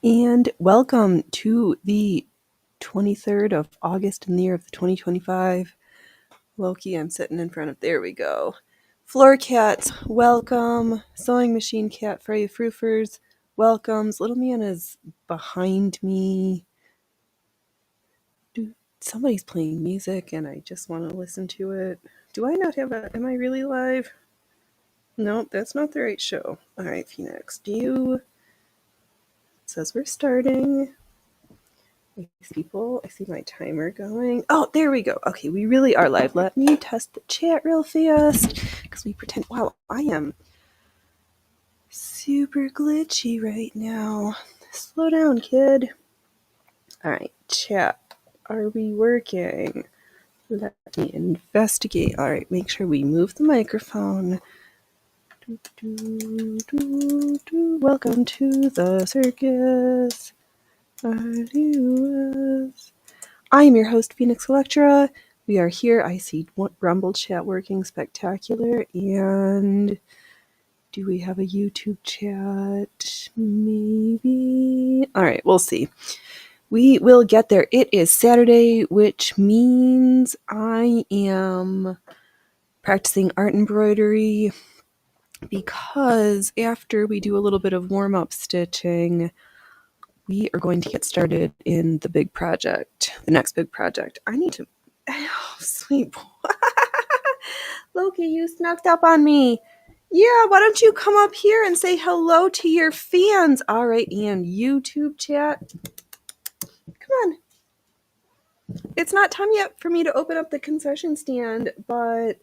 And welcome to the 23rd of August in the year of the 2025. Loki, I'm sitting in front of, there we go. Floor cats, welcome. Sewing machine cat, Freya Froofers, welcomes. Little man is behind me. Somebody's playing music and I just want to listen to it. Do I not have am I really live? Nope, that's not the right show. All right, Phoenix, it says we're starting. I see my timer going. Oh, there we go. Okay, we really are live. Let me test the chat real fast because we pretend. Wow, I am super glitchy right now. Slow down, kid. All right, chat. Are we working? Let me investigate. All right, make sure we move the microphone. Welcome to the circus. I am your host, Phoenix Electra. We are here. I see Rumble chat working spectacular. And do we have a YouTube chat? Maybe. All right, we'll see. We will get there. It is Saturday, which means I am practicing art embroidery because after we do a little bit of warm-up stitching, we are going to get started in the big project, the next big project. I need to, oh, sweet boy. Loki, you snuck up on me. Yeah, why don't you come up here and say hello to your fans? All right, and YouTube chat. Come on. It's not time yet for me to open up the concession stand, but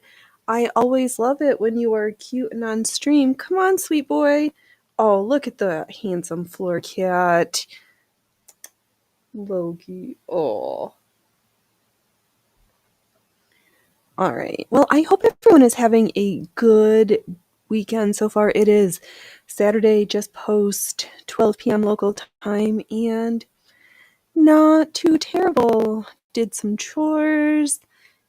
I always love it when you are cute and on stream. Come on, sweet boy. Oh, look at the handsome floor cat. Loki. Oh. All right. Well, I hope everyone is having a good weekend so far. It is Saturday, just post 12 p.m. local time, and not too terrible. Did some chores,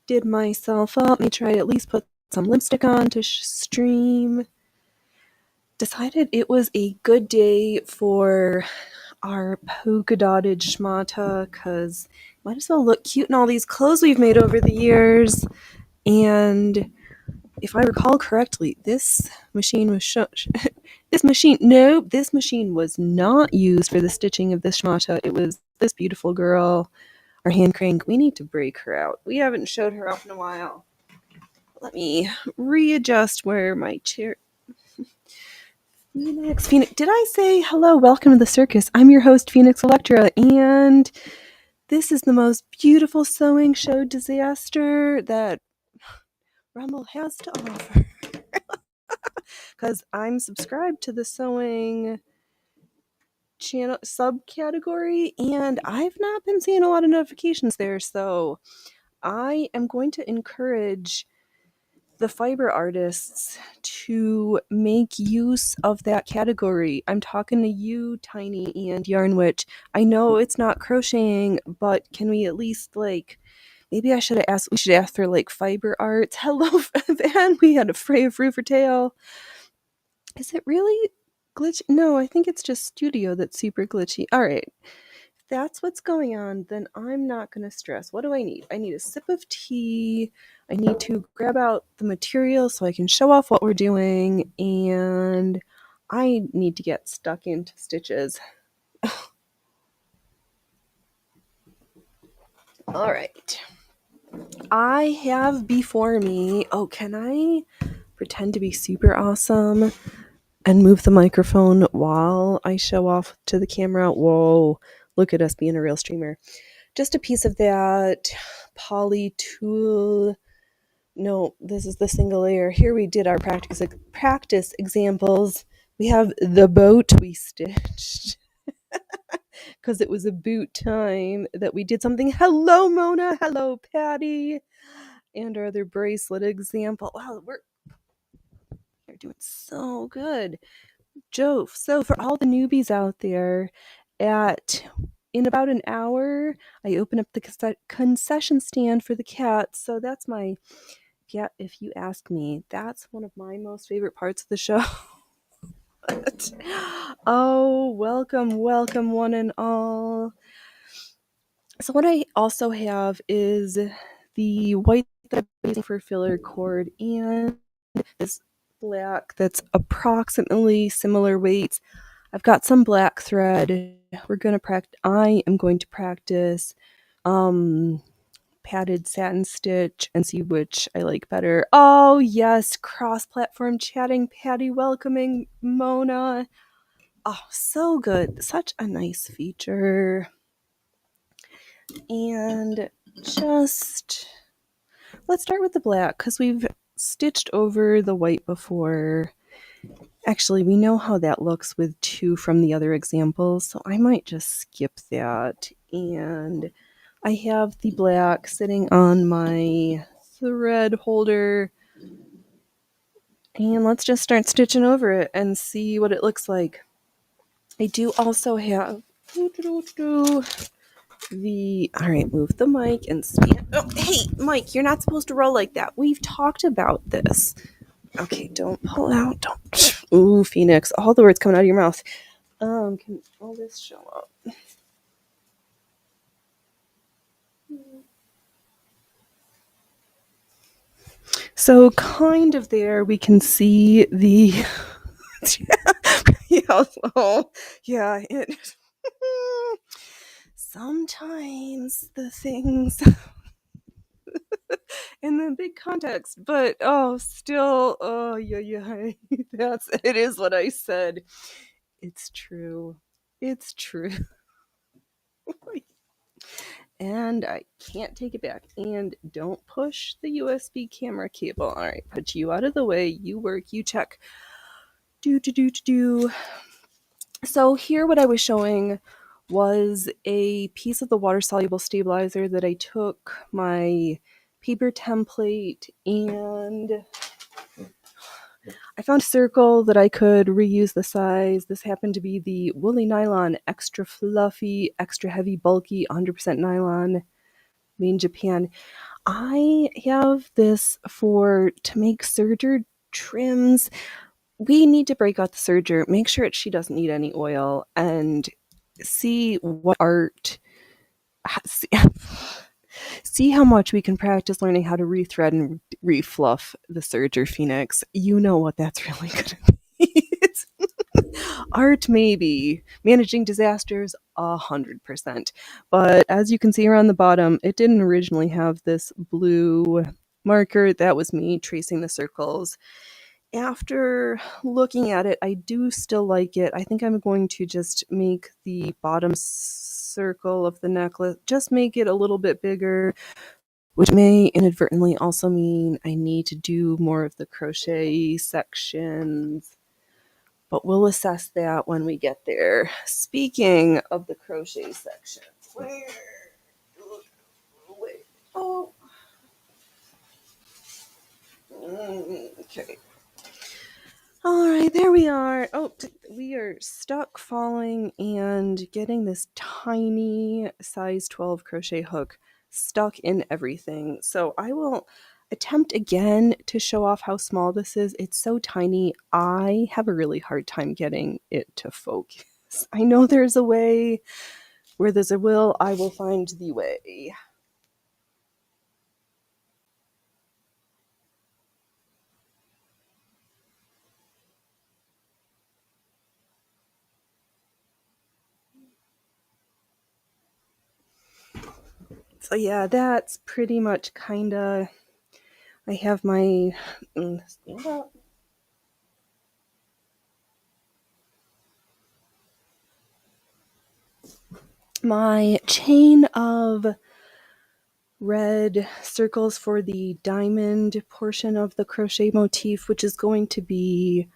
did myself up, made sure I at least put some lipstick on to stream. Decided it was a good day for our polka dotted schmata because might as well look cute in all these clothes we've made over the years. And if I recall correctly, this machine was this machine was not used for the stitching of this schmata. It was this beautiful girl, our hand crank. We need to break her out. We haven't showed her off in a while. Let me readjust where my chair. Phoenix. Did I say hello? Welcome to the circus. I'm your host, Phoenix Electra, and this is the most beautiful sewing show disaster that Rumble has to offer. Because I'm subscribed to the sewing channel subcategory, and I've not been seeing a lot of notifications there, so I am going to encourage the fiber artists to make use of that category. I'm talking to you, Tiny and Yarn Witch. I know it's not crocheting, but can we at least maybe we should ask for fiber arts. Hello, Van. We had a Freya Froofer tail. Is it really glitch? No, I think it's just Studio that's super glitchy. All right. If that's what's going on, then I'm not going to stress. What do I need? I need a sip of tea. I need to grab out the material so I can show off what we're doing. And I need to get stuck into stitches. All right. I have before me, can I pretend to be super awesome and move the microphone while I show off to the camera? Whoa, look at us being a real streamer. Just a piece of that poly tool. No, this is the single layer. Here we did our practice examples. We have the boat we stitched because it was a boot time that we did something. Hello, Mona. Hello, Patty. And our other bracelet example. Wow, we're doing so good. Joe, so for all the newbies out there, in about an hour, I open up the concession stand for the cats. So that's if you ask me, that's one of my most favorite parts of the show. Oh, welcome, welcome, one and all. So what I also have is the white that I'm using for filler cord and this black that's approximately similar weights. I've got some black thread. I am going to practice padded satin stitch and see which I like better. Oh yes, cross-platform chatting, Patty welcoming Mona. Oh, so good. Such a nice feature. And just let's start with the black because we've stitched over the white before. Actually, we know how that looks with two from the other examples, so I might just skip that. And I have the black sitting on my thread holder. And let's just start stitching over it and see what it looks like. I do also have alright, move the mic and stand. Oh, hey, Mike, you're not supposed to roll like that. We've talked about this. Okay, don't pull out. Don't. Ooh, Phoenix. All the words coming out of your mouth. Can all this show up? So kind of there we can see the yeah, sometimes the things in the big context, but still, it is what I said. It's true. It's true. And I can't take it back. And don't push the USB camera cable. All right, put you out of the way. You work, you check. So here what I was showing was a piece of the water-soluble stabilizer that I took my paper template and I found a circle that I could reuse the size. This happened to be the Woolly Nylon, extra fluffy, extra heavy, bulky, 100% nylon, made in Japan. I have this to make serger trims. We need to break out the serger, make sure she doesn't need any oil, and see what art. See how much we can practice learning how to rethread and refluff the serger, Phoenix. You know what that's really gonna be. Art, maybe. Managing disasters, 100%. But as you can see around the bottom, it didn't originally have this blue marker. That was me tracing the circles. After looking at it, I do still like it. I think I'm going to just make the bottom circle of the necklace, just make it a little bit bigger, which may inadvertently also mean I need to do more of the crochet sections. But we'll assess that when we get there. Speaking of the crochet sections, okay. All right, there we are. We are stuck falling and getting this tiny size 12 crochet hook stuck in everything. So I will attempt again to show off how small this is. It's so tiny. I have a really hard time getting it to focus. I know there's a way. Where there's a will, I will find the way. So yeah, that's pretty much kinda. I have my my chain of red circles for the diamond portion of the crochet motif, which is going to be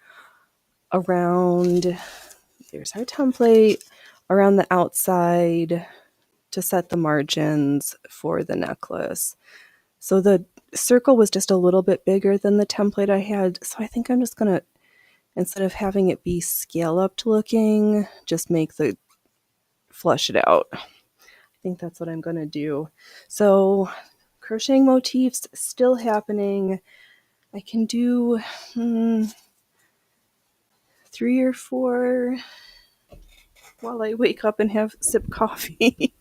around, there's our template, around the outside to set the margins for the necklace. So the circle was just a little bit bigger than the template I had, so I think I'm just gonna, instead of having it be scale up looking, just flush it out. I think that's what I'm gonna do. So crocheting motifs still happening. I can do 3 or 4 while I wake up and have sip coffee.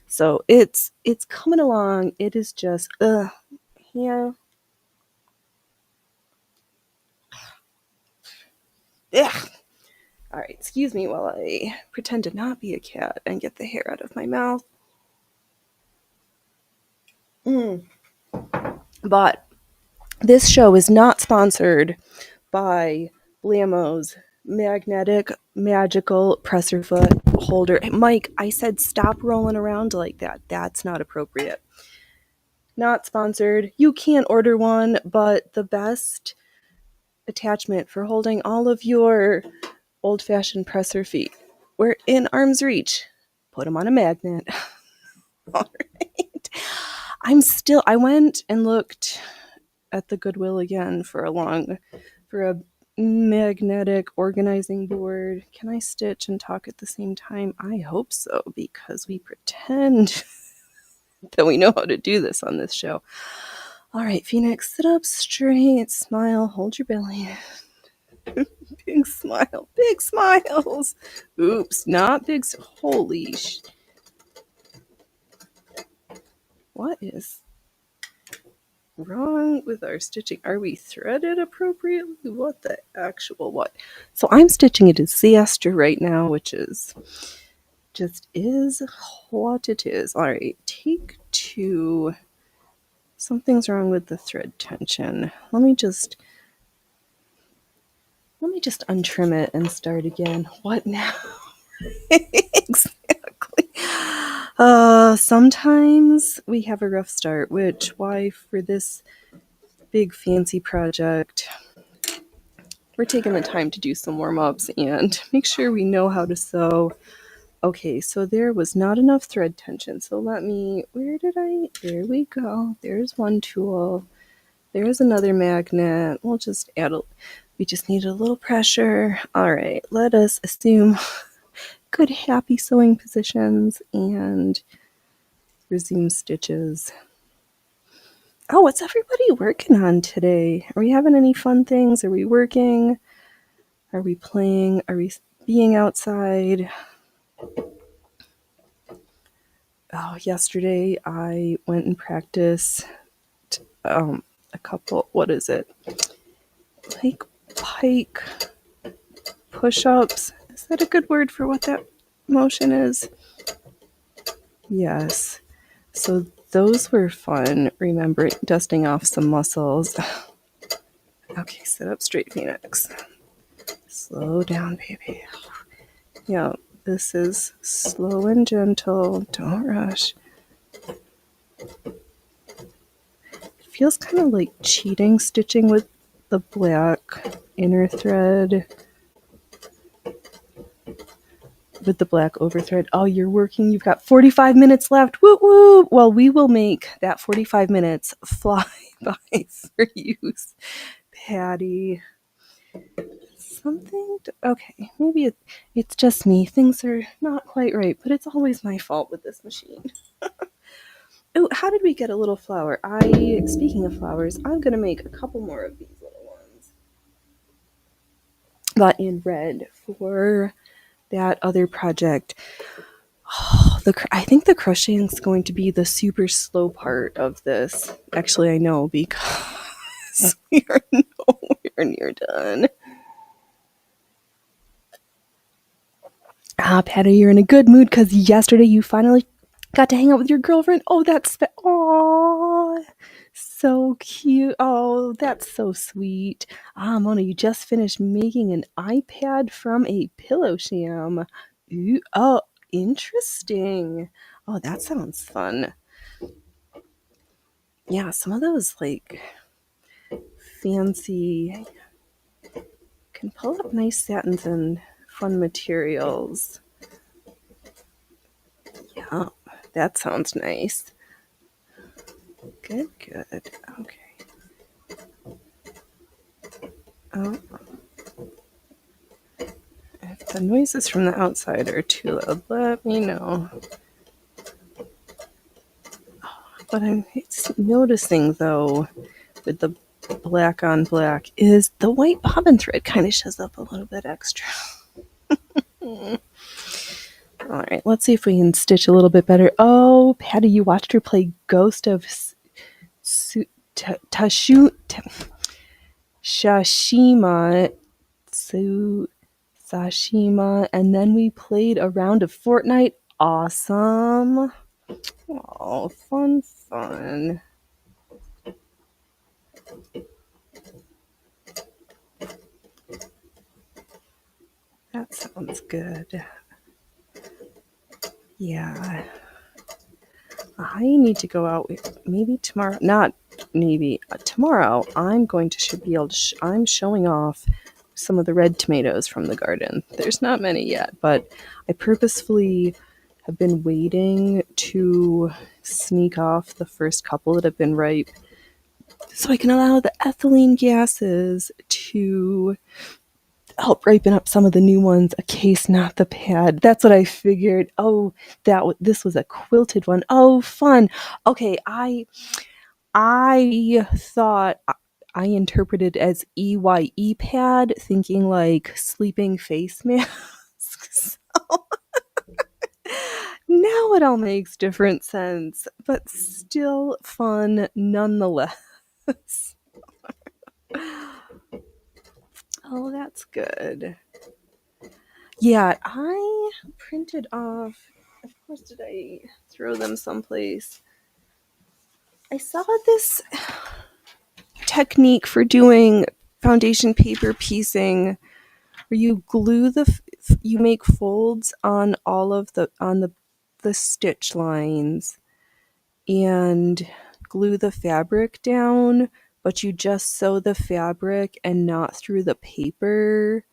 So it's coming along. It is just yeah. Ugh. All right, excuse me while I pretend to not be a cat and get the hair out of my mouth. But this show is not sponsored by Blammo's magnetic magical presser foot holder. Mike, I said stop rolling around like that. That's not appropriate. Not sponsored. You can't order one, but the best attachment for holding all of your old-fashioned presser feet. We're in arm's reach. Put them on a magnet. All right. I went and looked at the Goodwill again for a magnetic organizing board. Can I stitch and talk at the same time? I hope so, because we pretend that we know how to do this on this show. All right, Phoenix, sit up straight, smile, hold your belly. Big smile, big smiles. Oops, not big. Holy what is wrong with our stitching? Are we threaded appropriately? What the actual what? So I'm stitching a disaster right now, which is just is what it is. All right, take 2. Something's wrong with the thread tension. Let me just untrim it and start again. What now? Exactly. Sometimes we have a rough start, why for this big fancy project, we're taking the time to do some warm-ups and make sure we know how to sew. Okay, so there was not enough thread tension. So there we go. There's one tool. There's another magnet. We just need a little pressure. All right, let us assume good happy sewing positions and resume stitches. Oh, what's everybody working on today? Are we having any fun things? Are we working? Are we playing? Are we being outside? Oh, yesterday I went and practiced a couple, what is it? Like pike push-ups. Is that a good word for what that motion is? Yes. So those were fun. Remember, dusting off some muscles. Okay, sit up straight, Phoenix. Slow down, baby. Yeah, this is slow and gentle. Don't rush. It feels kind of like cheating stitching with the black inner thread. With the black overthread. Oh, you're working. You've got 45 minutes left. Woo woo. Well, we will make that 45 minutes fly by for you, Patty. Okay, maybe it's just me. Things are not quite right, but it's always my fault with this machine. Oh, how did we get a little flower? Speaking of flowers, I'm going to make a couple more of these little ones. But in red for that other project. Oh, I think the crocheting is going to be the super slow part of this. Actually, I know because we are nowhere near done. Patty, you're in a good mood because yesterday you finally got to hang out with your girlfriend. Oh, so cute. Oh, that's so sweet. Mona, you just finished making an iPad from a pillow sham. Ooh, oh, interesting. Oh, that sounds fun. Yeah, some of those like fancy can pull up nice satins and fun materials. Yeah, that sounds nice. Good. Okay. Oh. If the noises from the outside are too loud, let me know. But I'm noticing, though, with the black on black is the white bobbin thread kind of shows up a little bit extra. All right, let's see if we can stitch a little bit better. Oh, Patty, you watched her play Ghost of Tsushima, and then we played a round of Fortnite. Awesome. Oh, fun. That sounds good. Yeah. I need to go out maybe tomorrow. Not maybe. Tomorrow I'm going to be able to I'm showing off some of the red tomatoes from the garden. There's not many yet, but I purposefully have been waiting to sneak off the first couple that have been ripe so I can allow the ethylene gases to help ripen up some of the new ones, a case, not the pad. That's what I figured. Oh, this was a quilted one. Oh, fun. Okay, I thought I interpreted as EYE pad, thinking like sleeping face masks. Now it all makes different sense, but still fun nonetheless. Oh, that's good. Yeah, I printed off. Of course, did I throw them someplace? I saw this technique for doing foundation paper piecing where you glue you make folds on all of the stitch lines and glue the fabric down, but you just sew the fabric and not through the paper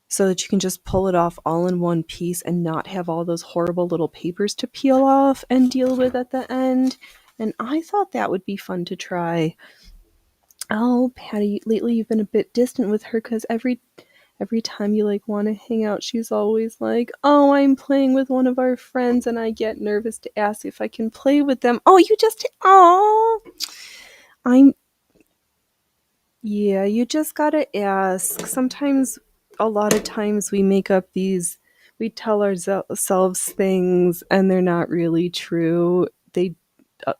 so that you can just pull it off all in one piece and not have all those horrible little papers to peel off and deal with at the end. And I thought that would be fun to try. Oh, Patty, lately you've been a bit distant with her because every time you like want to hang out, she's always like, "Oh, I'm playing with one of our friends," and I get nervous to ask if I can play with them. Oh, you just gotta ask. Sometimes, a lot of times, we tell ourselves things, and they're not really true.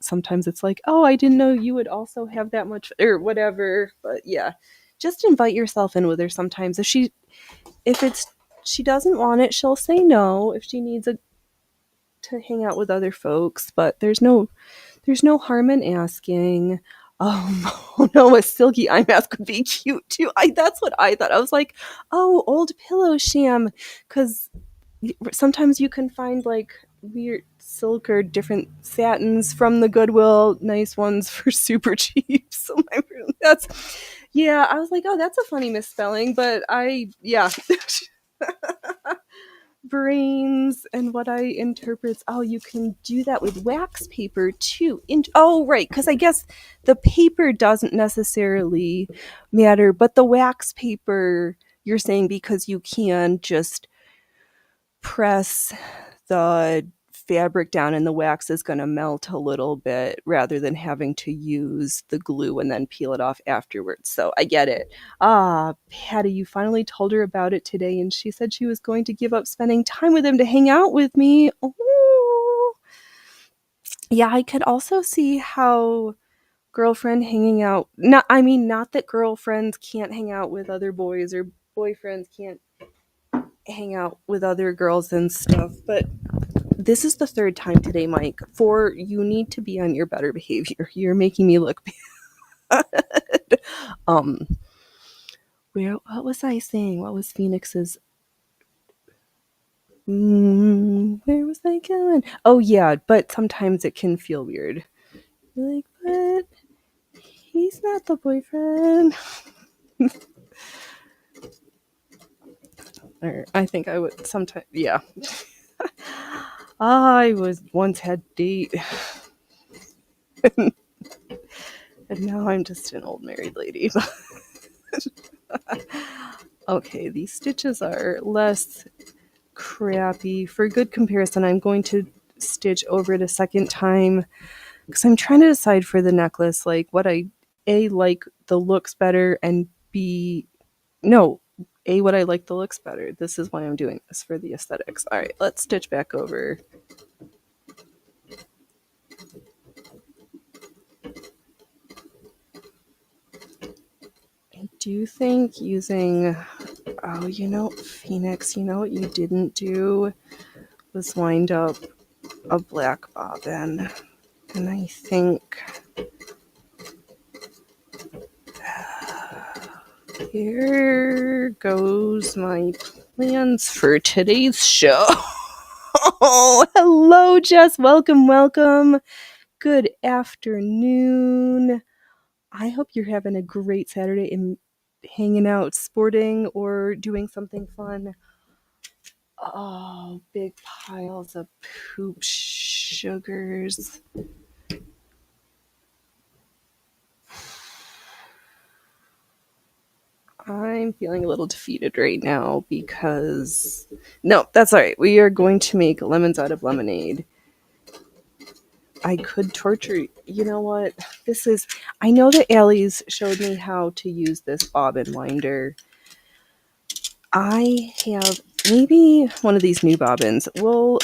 Sometimes it's like, "Oh, I didn't know you would also have that much," or whatever. But yeah, just invite yourself in with her sometimes. If she doesn't want it, she'll say no if she needs to hang out with other folks, but there's no harm in asking. Oh no, a silky eye mask would be cute too. That's what I thought. I was like, oh, old pillow sham, because sometimes you can find like weird silk or different satins from the Goodwill, nice ones for super cheap. So I was like, oh, that's a funny misspelling, but brains and what I interpret. Oh, you can do that with wax paper too. Right, because I guess the paper doesn't necessarily matter, but the wax paper, you're saying because you can just press the fabric down and the wax is going to melt a little bit rather than having to use the glue and then peel it off afterwards. So I get it. Patty, you finally told her about it today and she said she was going to give up spending time with him to hang out with me. Oh. Yeah, I could also see how girlfriend hanging out, not that girlfriends can't hang out with other boys or boyfriends can't hang out with other girls and stuff, but this is the third time today, Mike. You need to be on your better behavior. You're making me look bad. What was I saying? What was Phoenix's? Where was I going? Oh yeah, but sometimes it can feel weird. You're like, but he's not the boyfriend. Or I think I would sometimes. Yeah. I once had a date. And now I'm just an old married lady. Okay, these stitches are less crappy. For good comparison, I'm going to stitch over it a second time because I'm trying to decide for the necklace like what I A, like the looks better, and B, no, A, would I like the looks better? This is why I'm doing this, for the aesthetics. All right, let's stitch back over. I do think using, oh, Phoenix, what you didn't do was wind up a black bobbin. And I think here goes my plans for today's show. Oh, hello, Jess. Welcome. Good afternoon. I hope you're having a great Saturday and hanging out, sporting, or doing something fun. Oh, big piles of poop sugars. I'm feeling a little defeated right now because... No, that's all right. We are going to make lemons out of lemonade. I could torture... You know what? I know that Allie's showed me how to use this bobbin winder. I have maybe one of these new bobbins. Well,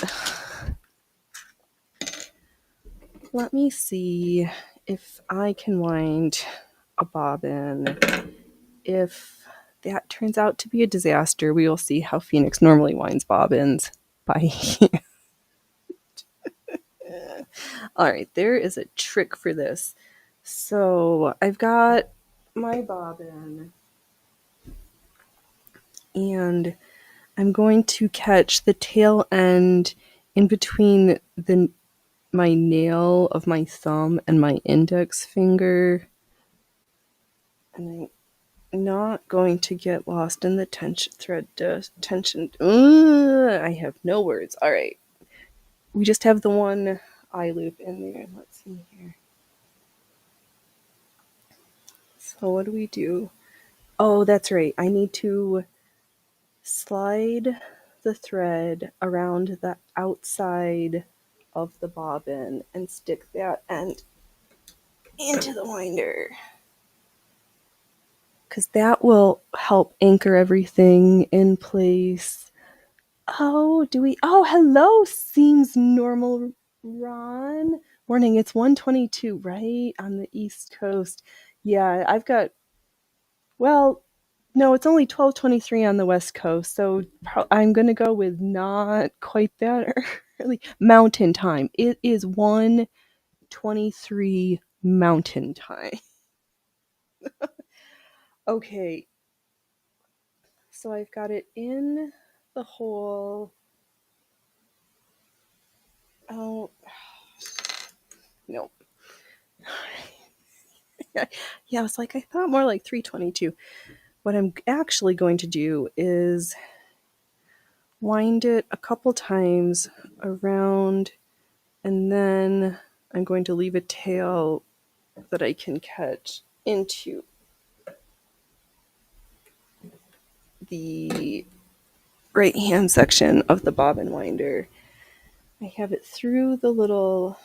let me see if I can wind a bobbin. If that turns out to be a disaster, we will see how Phoenix normally winds bobbins by hand. All right, there is a trick for this. So I've got my bobbin, and I'm going to catch the tail end in between my nail of my thumb and my index finger. And I'm not going to get lost in the tension. I have no words. All right. We just have the one eye loop in there. Let's see here. So what do we do? Oh, that's right. I need to slide the thread around the outside of the bobbin and stick that end into the winder, because that will help anchor everything in place. Oh, hello, seems normal, Ron. Morning, it's 1:22, right? On the East Coast. Yeah, no, it's only 12:23 on the West Coast, so I'm going to go with not quite that early. Mountain time. It is 1:23 Mountain time. Okay. So I've got it in the hole. Oh, no. Yeah, I was like, I thought more like 3:22. What I'm actually going to do is wind it a couple times around, and then I'm going to leave a tail that I can catch into the right hand section of the bobbin winder. I have it through the little...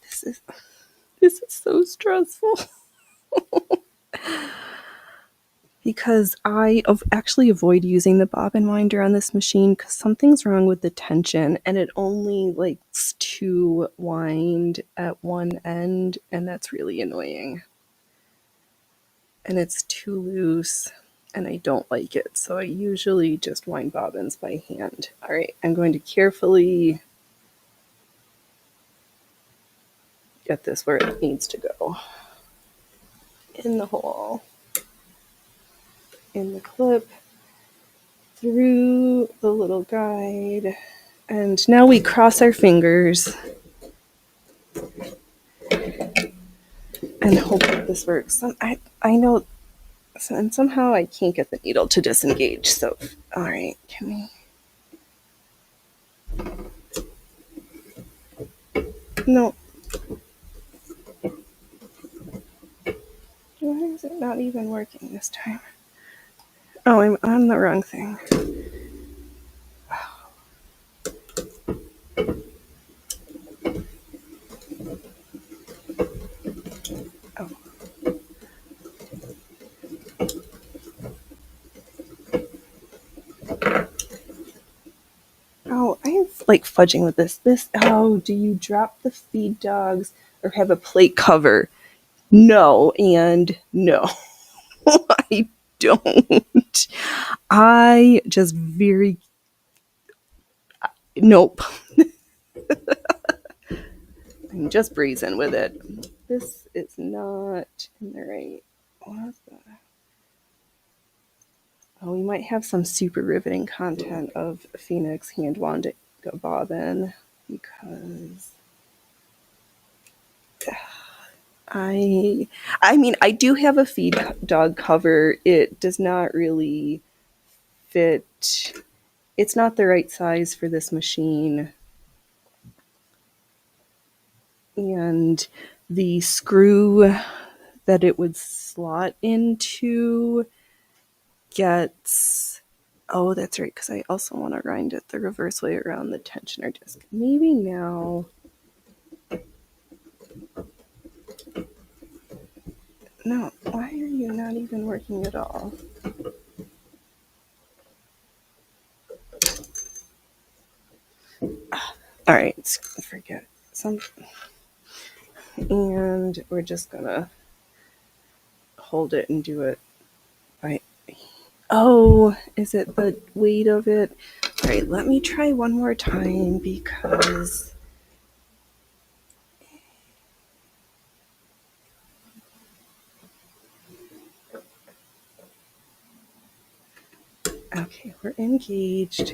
this is so stressful. Because I actually avoid using the bobbin winder on this machine because something's wrong with the tension, and it only likes to wind at one end, and that's really annoying. And it's too loose, and I don't like it, so I usually just wind bobbins by hand. All right, I'm going to carefully get this where it needs to go. In the hole. In the clip, through the little guide, and now we cross our fingers and hope that this works. I know, and somehow I can't get the needle to disengage, so all right, can we... No. Why is it not even working this time? Oh, I'm on the wrong thing. Oh. like fudging with this. Oh, do you drop the feed dogs or have a plate cover? No, and no. I don't. I just nope. I'm just breezing with it. This is not in the right. What the? Oh, we might have some super riveting content of Phoenix hand wanding a bobbin because I mean I do have a feed dog cover. It does not really fit. It's not the right size for this machine. And the screw that it would slot into gets, oh, that's right, because I also want to grind it the reverse way around the tensioner disc. Maybe now. No, why are you not even working at all? All right, forget some. And we're just gonna hold it and do it by. Oh, is it the weight of it? All right, let me try one more time because. Okay, we're engaged.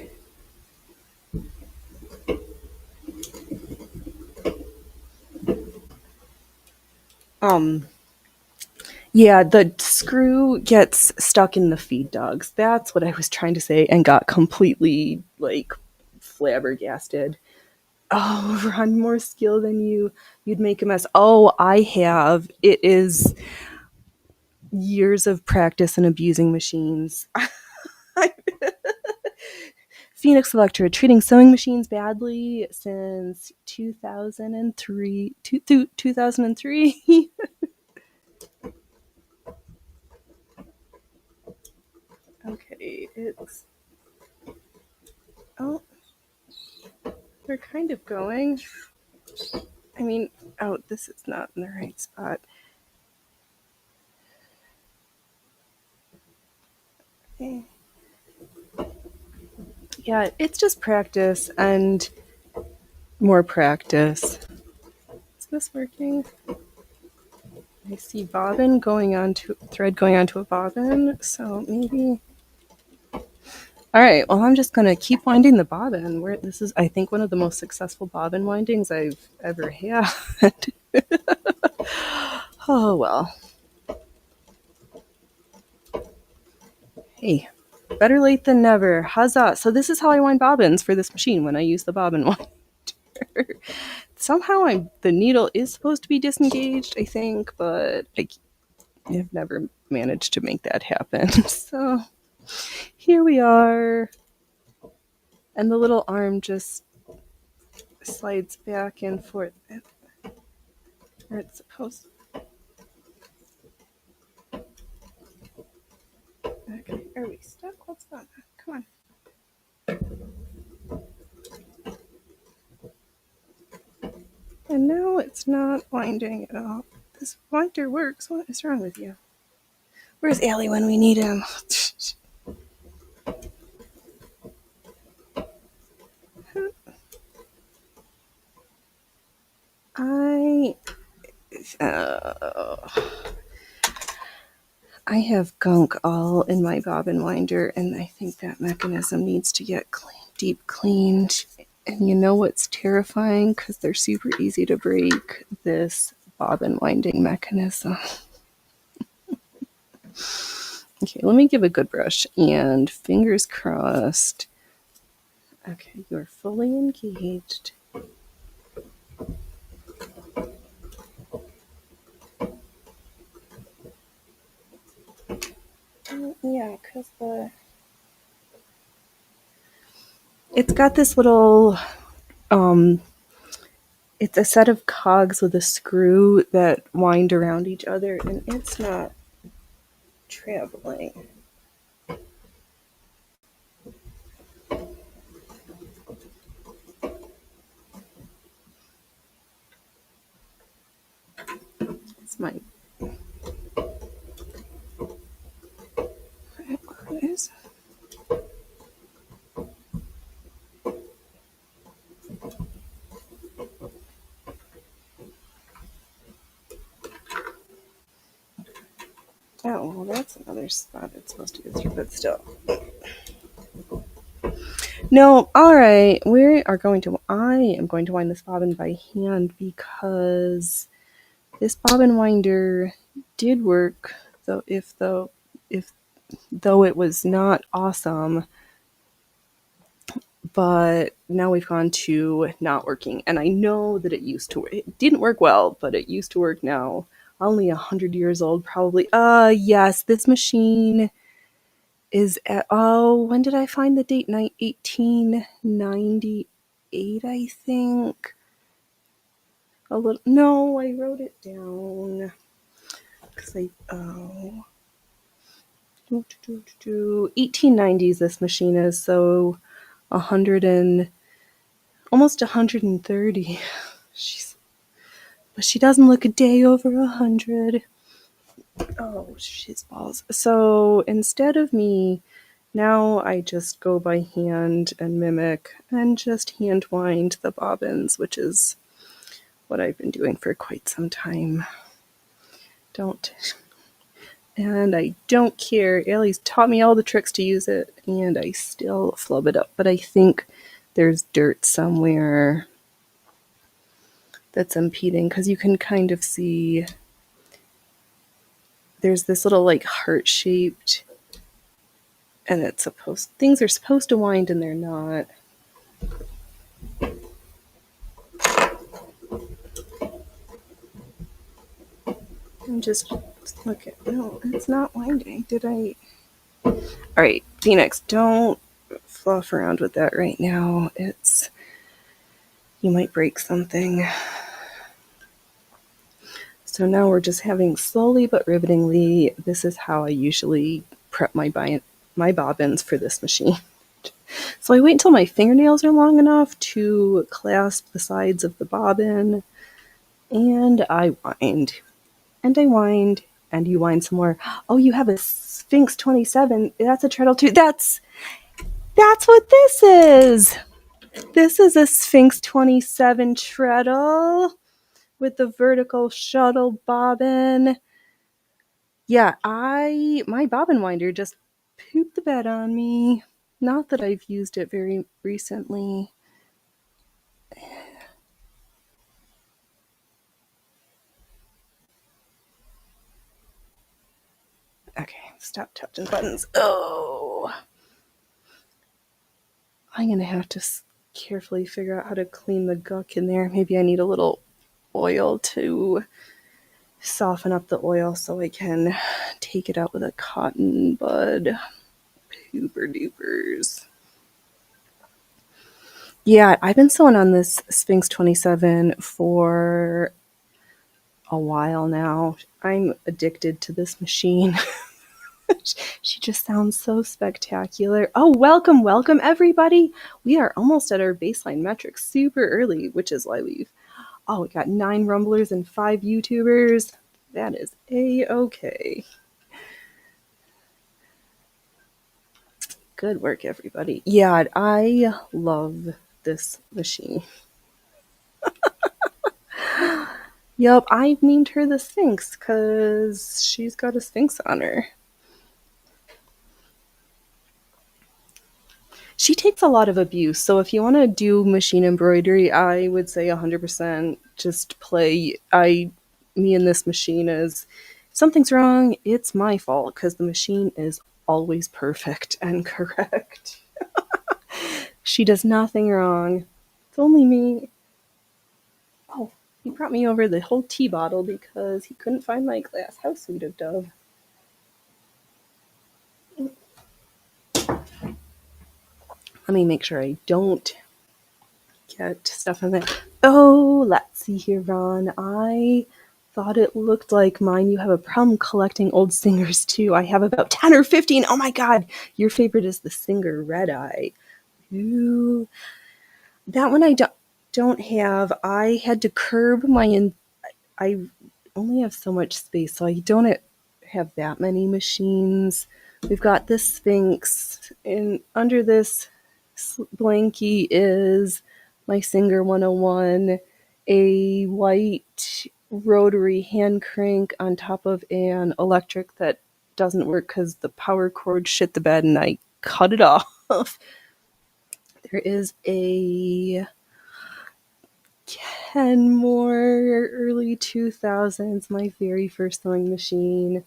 Yeah, the screw gets stuck in the feed dogs. That's what I was trying to say and got completely, like, flabbergasted. Oh, Ron, more skill than you. You'd make a mess. Oh, I have. It is years of practice in abusing machines. Phoenix Electra treating sewing machines badly since 2003. 2003. Okay, it's. Oh, they're kind of going. I mean, oh, this is not in the right spot. Okay. Yeah, it's just practice and more practice. Is this working? I see bobbin going on to thread going onto a bobbin, so maybe. All right, well, I'm just gonna keep winding the bobbin. This is, I think, one of the most successful bobbin windings I've ever had. Oh well. Hey, better late than never. Huzzah! So this is how I wind bobbins for this machine when I use the bobbin winder. Somehow the needle is supposed to be disengaged, I think, but I've never managed to make that happen. So here we are. And the little arm just slides back and forth where it's supposed to. Okay, are we stuck? What's going on? Come on. And now it's not winding at all. This winder works. What is wrong with you? Where's Allie when we need him? I have gunk all in my bobbin winder, and I think that mechanism needs to get deep cleaned. And you know what's terrifying? Because they're super easy to break, this bobbin winding mechanism. Okay, let me give a good brush, and fingers crossed. Okay, you're fully engaged. Yeah, because it's got this little, it's a set of cogs with a screw that wind around each other, and it's not traveling. It's my... Oh, well, that's another spot it's supposed to go through, but still. No, all right. I am going to wind this bobbin by hand because this bobbin winder did work, though though it was not awesome. But now we've gone to not working, and I know that it used to work. It didn't work well, but it used to work now. Only 100 years old, probably. Yes, this machine is at, when did I find the date? 1898, I think. No, I wrote it down. Because 1890s this machine is, so 100 and almost 130. But she doesn't look a day over 100. Oh, she's balls. So instead of me, now I just go by hand and mimic and just hand wind the bobbins, which is what I've been doing for quite some time. And I don't care. Ellie's taught me all the tricks to use it, and I still flub it up. But I think there's dirt somewhere that's impeding, because you can kind of see there's this little like heart-shaped, and things are supposed to wind and they're not. I'm just look at, no, it's not winding. Did I? All right, Phoenix, don't fluff around with that right now. You might break something. So now we're just having slowly but rivetingly, this is how I usually prep my bobbins for this machine. So I wait until my fingernails are long enough to clasp the sides of the bobbin, and I wind. And I wind, and you wind some more. Oh, you have a Sphinx 27. That's a treadle too. That's what this is. This is a Sphinx 27 treadle with the vertical shuttle bobbin. Yeah, my bobbin winder just pooped the bed on me. Not that I've used it very recently. Okay, stop touching buttons. Oh. I'm going to have to carefully figure out how to clean the gunk in there. Maybe I need a little oil to soften up the oil so I can take it out with a cotton bud. Pooper dupers. Yeah, I've been sewing on this Sphinx 27 for a while now. I'm addicted to this machine. She just sounds so spectacular. Oh, welcome everybody. We are almost at our baseline metrics super early, which is why we got 9 rumblers and 5 YouTubers. That is a-okay. Good work, everybody. Yeah, I love this machine. Yep, I named her the Sphinx because she's got a Sphinx on her. She takes a lot of abuse, so if you want to do machine embroidery, I would say 100% just play. Me and this machine is, if something's wrong, it's my fault, because the machine is always perfect and correct. She does nothing wrong. It's only me. Oh, he brought me over the whole tea bottle because he couldn't find my glass. How sweet of Dove. Let me make sure I don't get stuff in there. Oh, let's see here, Ron. I thought it looked like mine. You have a problem collecting old singers, too. I have about 10 or 15. Oh, my God. Your favorite is the singer Red Eye. Ooh. That one I don't have. I had to curb my... only have so much space, so I don't have that many machines. We've got this Sphinx, and under this blankie is my Singer 101, a white rotary hand crank on top of an electric that doesn't work because the power cord shit the bed and I cut it off. There is a Kenmore early 2000s, my very first sewing machine.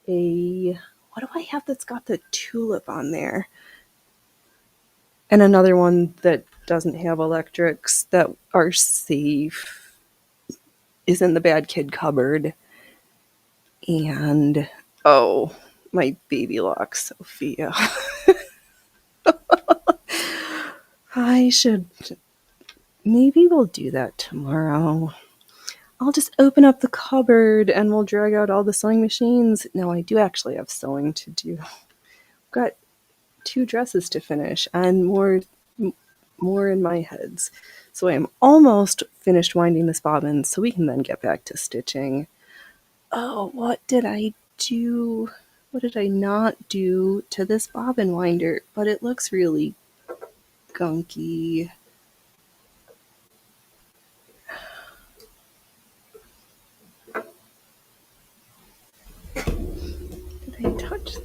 What do I have that's got the tulip on there? And another one that doesn't have electrics that are safe is in the bad kid cupboard. And, oh, my baby lock, Sophia. Maybe we'll do that tomorrow. I'll just open up the cupboard and we'll drag out all the sewing machines. No, I do actually have sewing to do. I've got 2 dresses to finish and more in my heads. So I am almost finished winding this bobbin so we can then get back to stitching. Oh, what did I do? What did I not do to this bobbin winder? But it looks really gunky. Did I touch?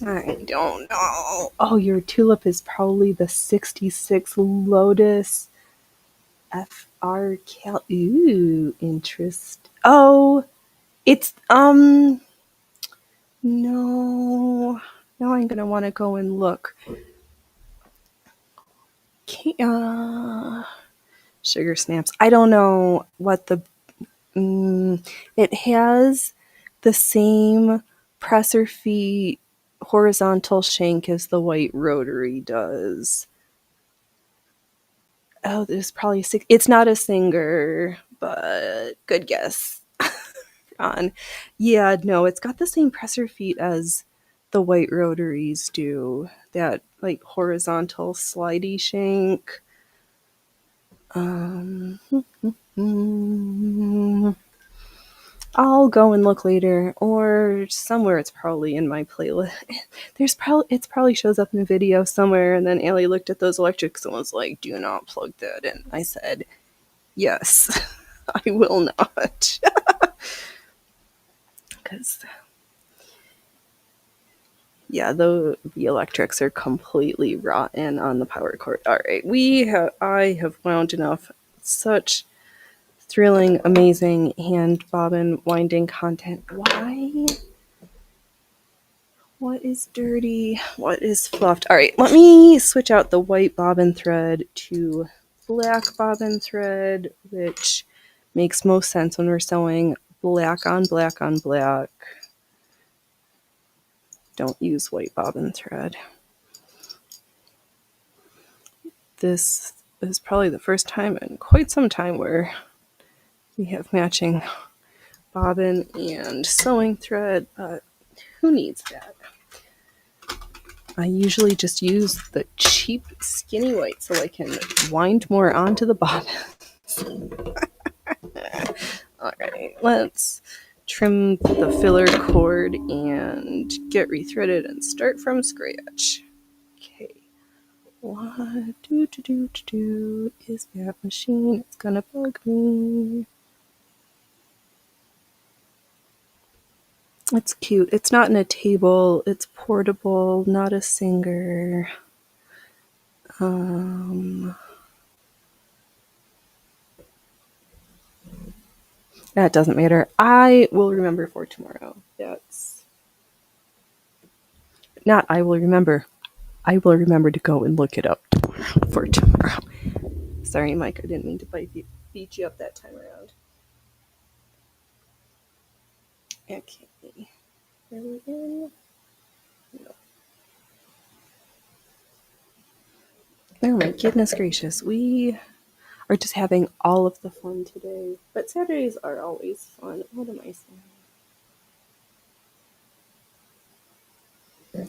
I don't know. Oh, your tulip is probably the 66 Lotus FR Cal. Ooh, interest. Oh, it's, no. Now I'm going to want to go and look. Sugar snaps. I don't know what the, it has the same presser feet horizontal shank as the white rotary does. Oh, there's probably 6. It's not a Singer, but good guess. Yeah, no, it's got the same presser feet as the white rotaries do. That like horizontal slidey shank. I'll go and look later, or somewhere. It's probably in my playlist. It probably shows up in a video somewhere. And then Allie looked at those electrics and was like, "Do not plug that in." I said, "Yes, I will not," because yeah, the electrics are completely rotten on the power cord. All right, I have wound enough. Such thrilling, amazing hand bobbin winding content. Why? What is dirty? What is fluffed? All right, let me switch out the white bobbin thread to black bobbin thread, which makes most sense when we're sewing black on black on black. Don't use white bobbin thread. This is probably the first time in quite some time where we have matching bobbin and sewing thread, but who needs that? I usually just use the cheap skinny white so I can wind more onto the bobbins. Alright, let's trim the filler cord and get rethreaded and start from scratch. Okay. What is that machine? It's gonna bug me. It's cute. It's not in a table. It's portable, not a Singer. That doesn't matter. I will remember for tomorrow. I will remember to go and look it up for tomorrow. Sorry, Mike, I didn't mean to beat you up that time around. Okay. Are we in? No. Oh my goodness gracious. We are just having all of the fun today. But Saturdays are always fun. What am I saying?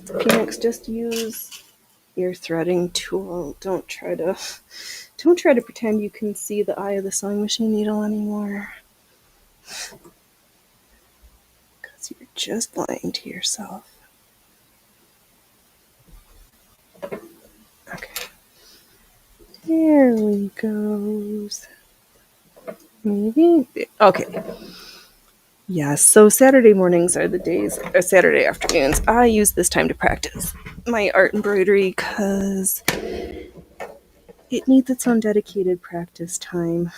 Phoenix, just use your threading tool. Don't try to pretend you can see the eye of the sewing machine needle anymore, because you're just lying to yourself. Okay. There we go. Maybe. Okay. Yes, so Saturday mornings are the days, or Saturday afternoons. I use this time to practice my art embroidery because it needs its own dedicated practice time.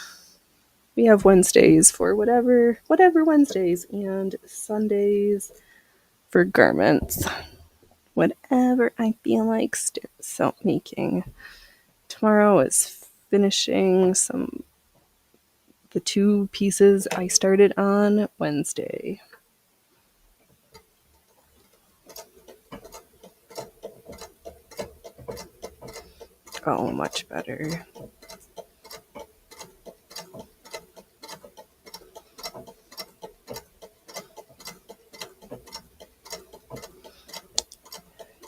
We have Wednesdays for whatever Wednesdays, and Sundays for garments. Whatever I feel like making. Tomorrow is finishing the 2 pieces I started on Wednesday. Oh, much better.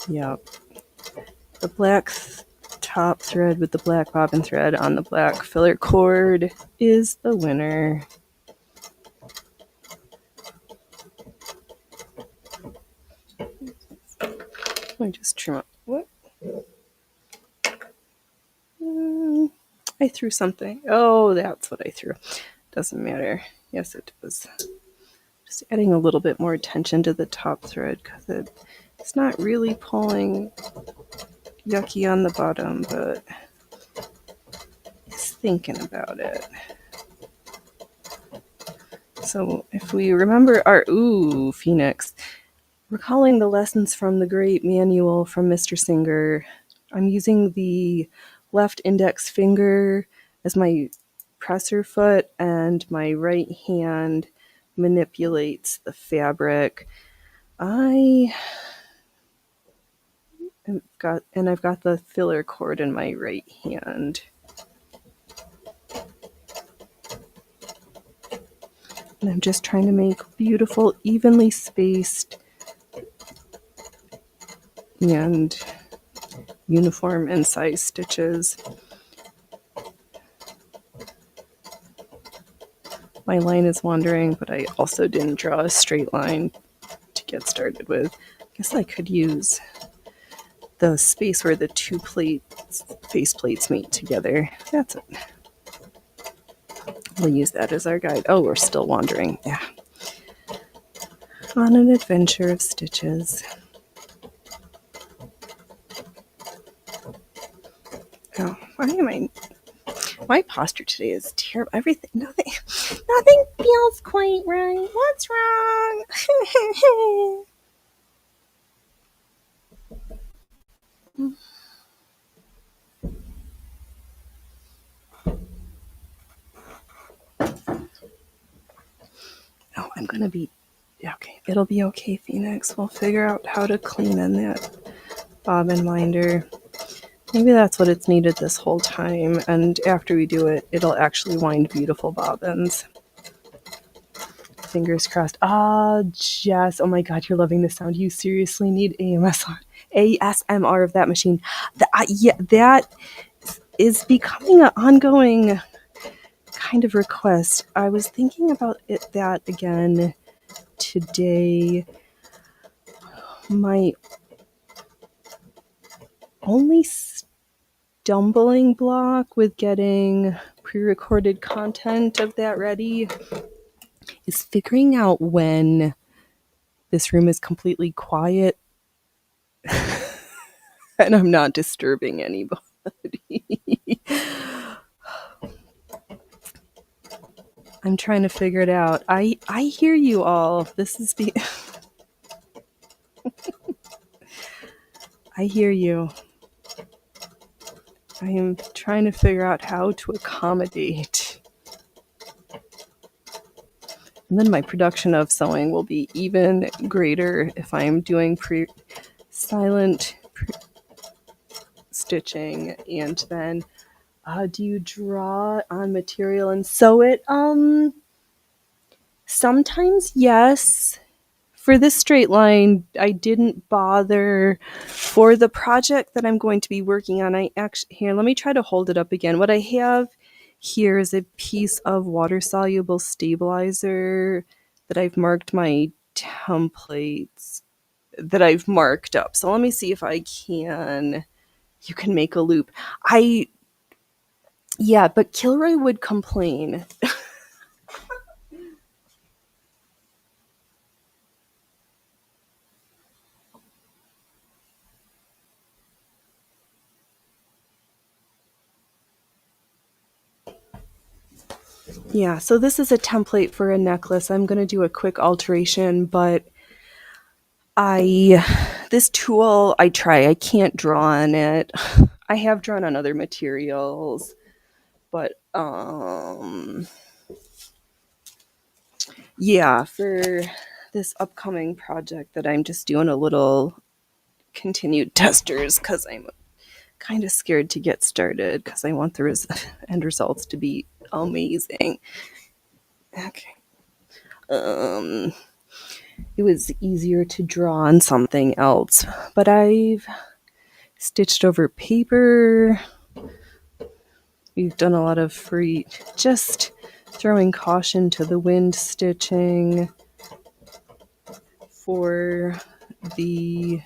Yep. The black top thread with the black bobbin thread on the black filler cord is the winner. Let me just trim up. What? I threw something. Oh, that's what I threw. Doesn't matter. Yes, it does. Just adding a little bit more tension to the top thread because it's not really pulling yucky on the bottom, but it's thinking about it. So if we remember our Phoenix, recalling the lessons from the great manual from Mr. Singer, I'm using the left index finger as my presser foot, and my right hand manipulates the fabric. I've got the filler cord in my right hand. And I'm just trying to make beautiful, evenly spaced and uniform and size stitches. My line is wandering, but I also didn't draw a straight line to get started with. I guess I could use the space where the 2 face plates meet together. That's it. We'll use that as our guide. Oh, we're still wandering. Yeah. On an adventure of stitches. Oh, my posture today is terrible. Nothing feels quite right. What's wrong? Oh, I'm going to be... Okay, it'll be okay, Phoenix. We'll figure out how to clean in that bobbin winder. Maybe that's what it's needed this whole time, and after we do it, it'll actually wind beautiful bobbins. Fingers crossed. Ah, Jess. Oh my god, you're loving this sound. You seriously need ASMR of that machine. That is becoming an ongoing kind of request. I was thinking about that again today. My only stumbling block with getting pre-recorded content of that ready is figuring out when this room is completely quiet and I'm not disturbing anybody. I'm trying to figure it out. I hear you all. I hear you. I am trying to figure out how to accommodate. And then my production of sewing will be even greater if I'm doing silent stitching. And then, do you draw on material and sew it? Sometimes yes. for this straight line, I didn't bother for the project that I'm going to be working on. Here, let me try to hold it up again. What I have here is a piece of water-soluble stabilizer that I've marked my templates that I've marked up. So let me see if you can make a loop. But Kilroy would complain. Yeah, so this is a template for a necklace. I'm going to do a quick alteration, but this tool, I can't draw on it. I have drawn on other materials, but yeah, for this upcoming project that I'm just doing a little continued testers because I'm kind of scared to get started because I want the end results to be amazing. Okay. It was easier to draw on something else, but I've stitched over paper. We've done a lot of just throwing caution to the wind stitching for the...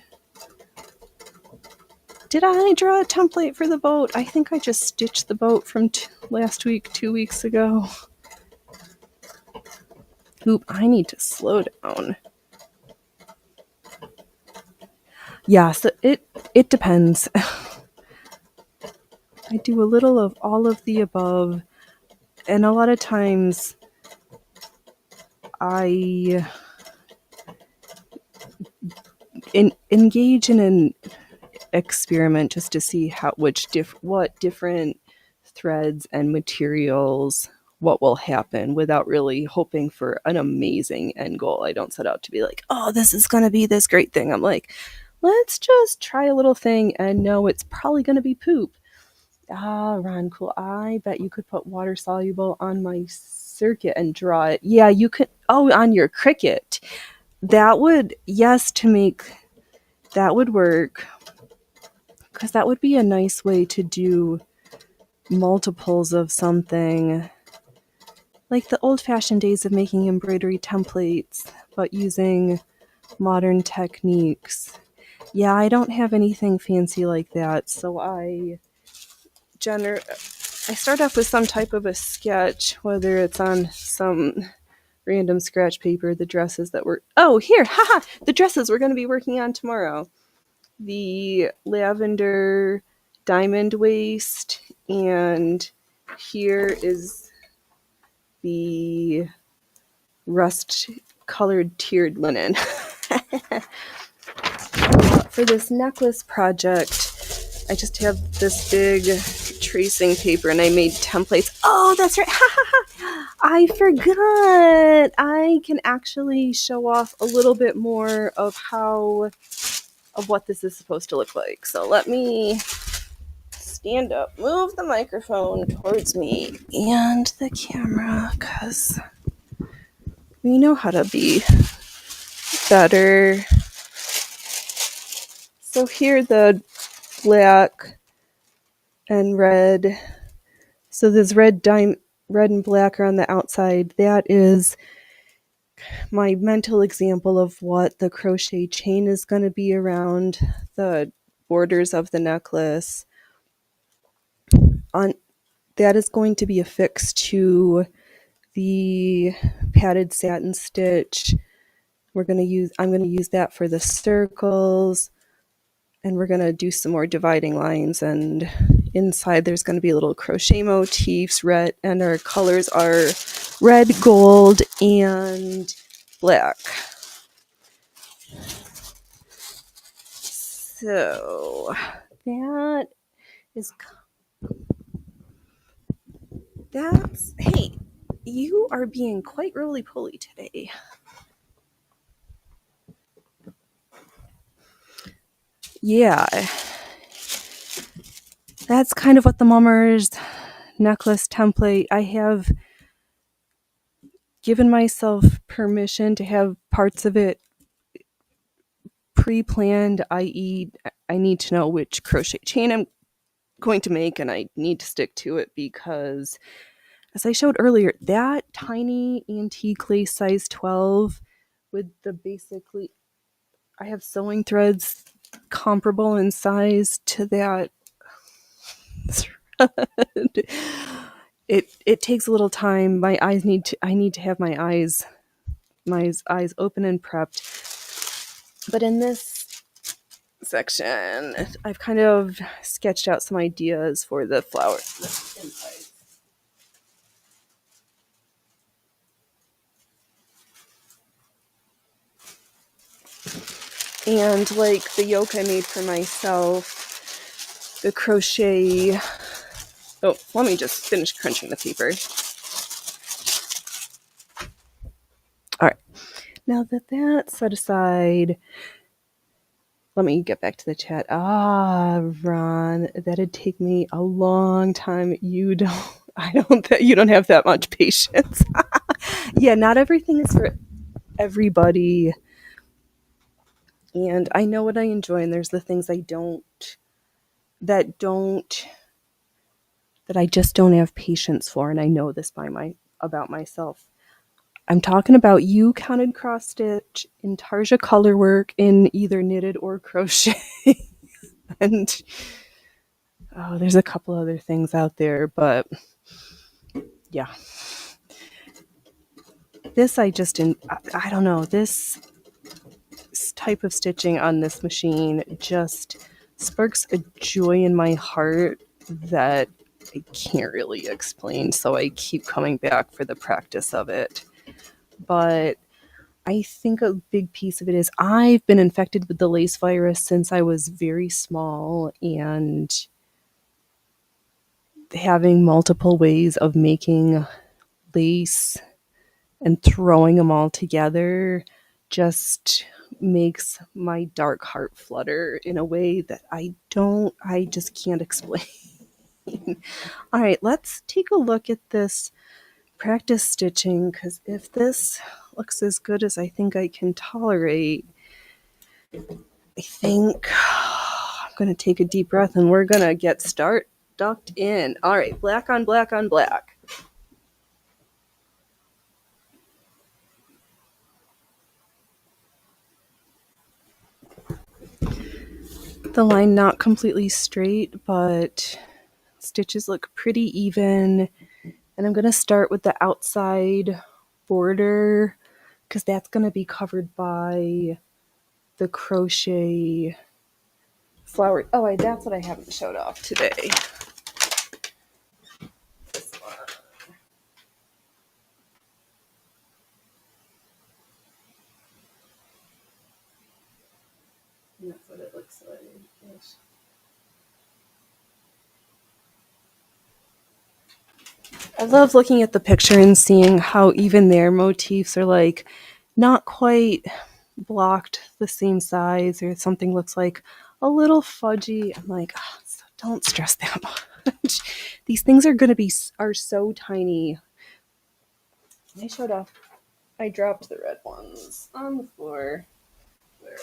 Did I draw a template for the boat? I think I just stitched the boat from last week, 2 weeks ago. Oop, I need to slow down. Yeah, so it depends. I do a little of all of the above, and a lot of times I engage in an experiment just to see what different threads and materials, what will happen, without really hoping for an amazing end goal. I don't set out to be like, oh, this is going to be this great thing. I'm like, let's just try a little thing and know it's probably going to be poop. Ron, cool. I bet you could put water soluble on my circuit and draw it. Yeah, you could. Oh, on your Cricut. That would, yes, that would work. Because that would be a nice way to do multiples of something. Like the old-fashioned days of making embroidery templates, but using modern techniques. Yeah, I don't have anything fancy like that, so I start off with some type of a sketch, whether it's on some random scratch paper, the dresses that were... Oh, here! Haha! The dresses we're going to be working on tomorrow. The lavender diamond waist, and here is the rust-colored tiered linen. For this necklace project, I just have this big tracing paper and I made templates. Oh, that's right. I forgot. I can actually show off a little bit more of what this is supposed to look like. So let me stand up, move the microphone towards me and the camera, because we know how to be better. So here the black and red. So this red and black are on the outside. That is my mental example of what the crochet chain is going to be around the borders of the necklace. That is going to be affixed to the padded satin stitch. I'm going to use that for the circles, and we're going to do some more dividing lines, and inside there's going to be little crochet motifs, and our colors are red, gold, and black. So hey, you are being quite roly-poly today. Yeah, that's kind of what the Mummers necklace template. I have given myself permission to have parts of it pre-planned, i.e. I need to know which crochet chain I'm going to make, and I need to stick to it because, as I showed earlier, that tiny antique lace size 12 with the basically, I have sewing threads comparable in size to that thread. It takes a little time. I need to have my eyes open and prepped. But in this section, I've kind of sketched out some ideas for the flower inside. And like the yoke I made for myself, the crochet. Oh, let me just finish crunching the paper. All right. Now that that's set aside, let me get back to the chat. Ron, that'd take me a long time. You don't have that much patience. Yeah, not everything is for everybody. And I know what I enjoy, and there's the things I that I just don't have patience for, and I know this about myself. I'm talking about you counted cross stitch, intarsia color work in either knitted or crochet. And there's a couple other things out there, but yeah. This I don't know, this type of stitching on this machine just sparks a joy in my heart that I can't really explain, so I keep coming back for the practice of it. But I think a big piece of it is I've been infected with the lace virus since I was very small, and having multiple ways of making lace and throwing them all together just makes my dark heart flutter in a way that I just can't explain. All right, let's take a look at this practice stitching, because if this looks as good as I think I can tolerate, I think I'm going to take a deep breath and we're going to get ducked in. All right, black on black on black. The line not completely straight, but stitches look pretty even. And I'm going to start with the outside border because that's going to be covered by the crochet flower. Oh, that's what I haven't showed off today. And that's what it looks like. I love looking at the picture and seeing how even their motifs are like not quite blocked the same size, or something looks like a little fudgy. I'm like, don't stress that much. These things are so tiny. I showed off. I dropped the red ones on the floor. Where are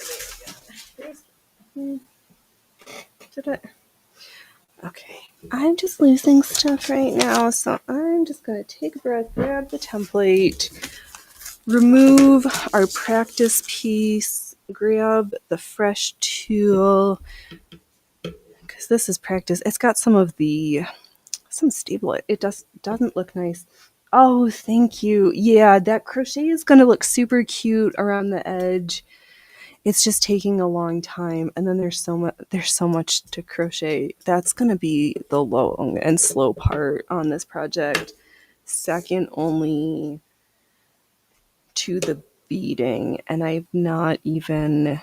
they again? Did I? Okay, I'm just losing stuff right now, so I'm just going to take a breath, grab the template, remove our practice piece, grab the fresh tool, because this is practice. It's got some stable. It doesn't look nice. Oh, thank you. Yeah, that crochet is going to look super cute around the edge. It's just taking a long time, and then there's so much to crochet. That's going to be the long and slow part on this project, second only to the beading. And I've not even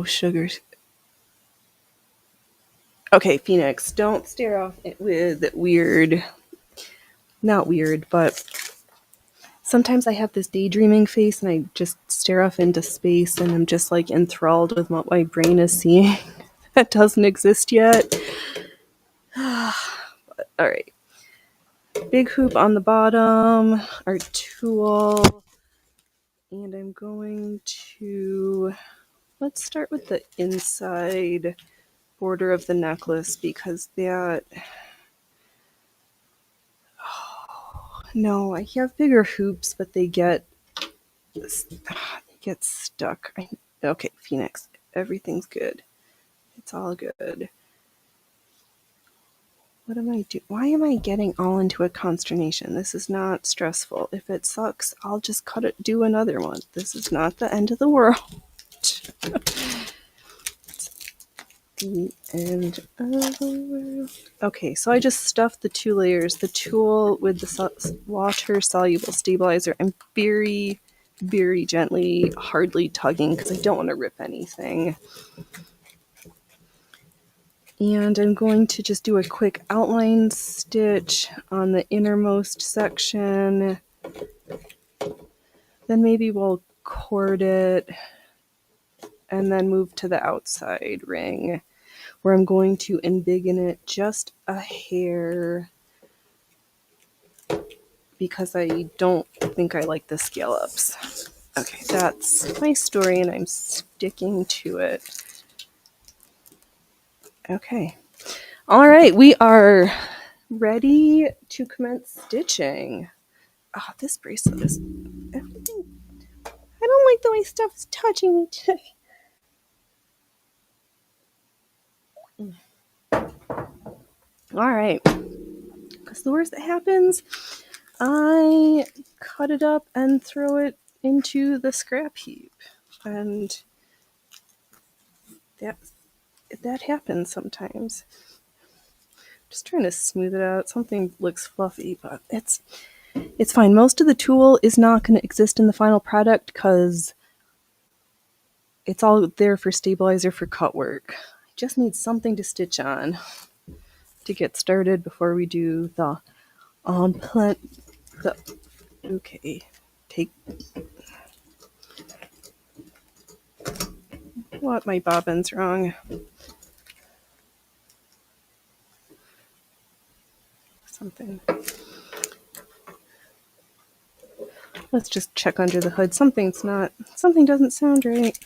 sugars. Okay, Phoenix, don't stare off with weird, not weird, but sometimes I have this daydreaming face and I just stare off into space and I'm just like enthralled with what my brain is seeing that doesn't exist yet. All right. big hoop on the bottom, our tool, and I'm going to, let's start with the inside border of the necklace because that, no, I have bigger hoops, but they get stuck. Okay, Phoenix, everything's good. It's all good. What am I doing? Why am I getting all into a consternation? This is not stressful. If it sucks, I'll just cut it, do another one. This is not the end of the world. The end of the world. Okay, so I just stuffed the 2 layers. The tool with the water-soluble stabilizer. I'm very, very gently, hardly tugging because I don't want to rip anything. And I'm going to just do a quick outline stitch on the innermost section. Then maybe we'll cord it and then move to the outside ring where I'm going to embiggen it just a hair because I don't think I like the scallops. Okay, that's my story and I'm sticking to it. Okay. All right, we are ready to commence stitching. Oh, this bracelet is everything. I don't like the way stuff is touching me today. All right. Because the worst that happens, I cut it up and throw it into the scrap heap. And that happens sometimes. Just trying to smooth it out. Something looks fluffy, but it's fine. Most of the tulle is not going to exist in the final product because it's all there for stabilizer for cut work. I just need something to stitch on to get started before we do the okay. Take what? My bobbin's wrong. Something. Let's just check under the hood. Something doesn't sound right.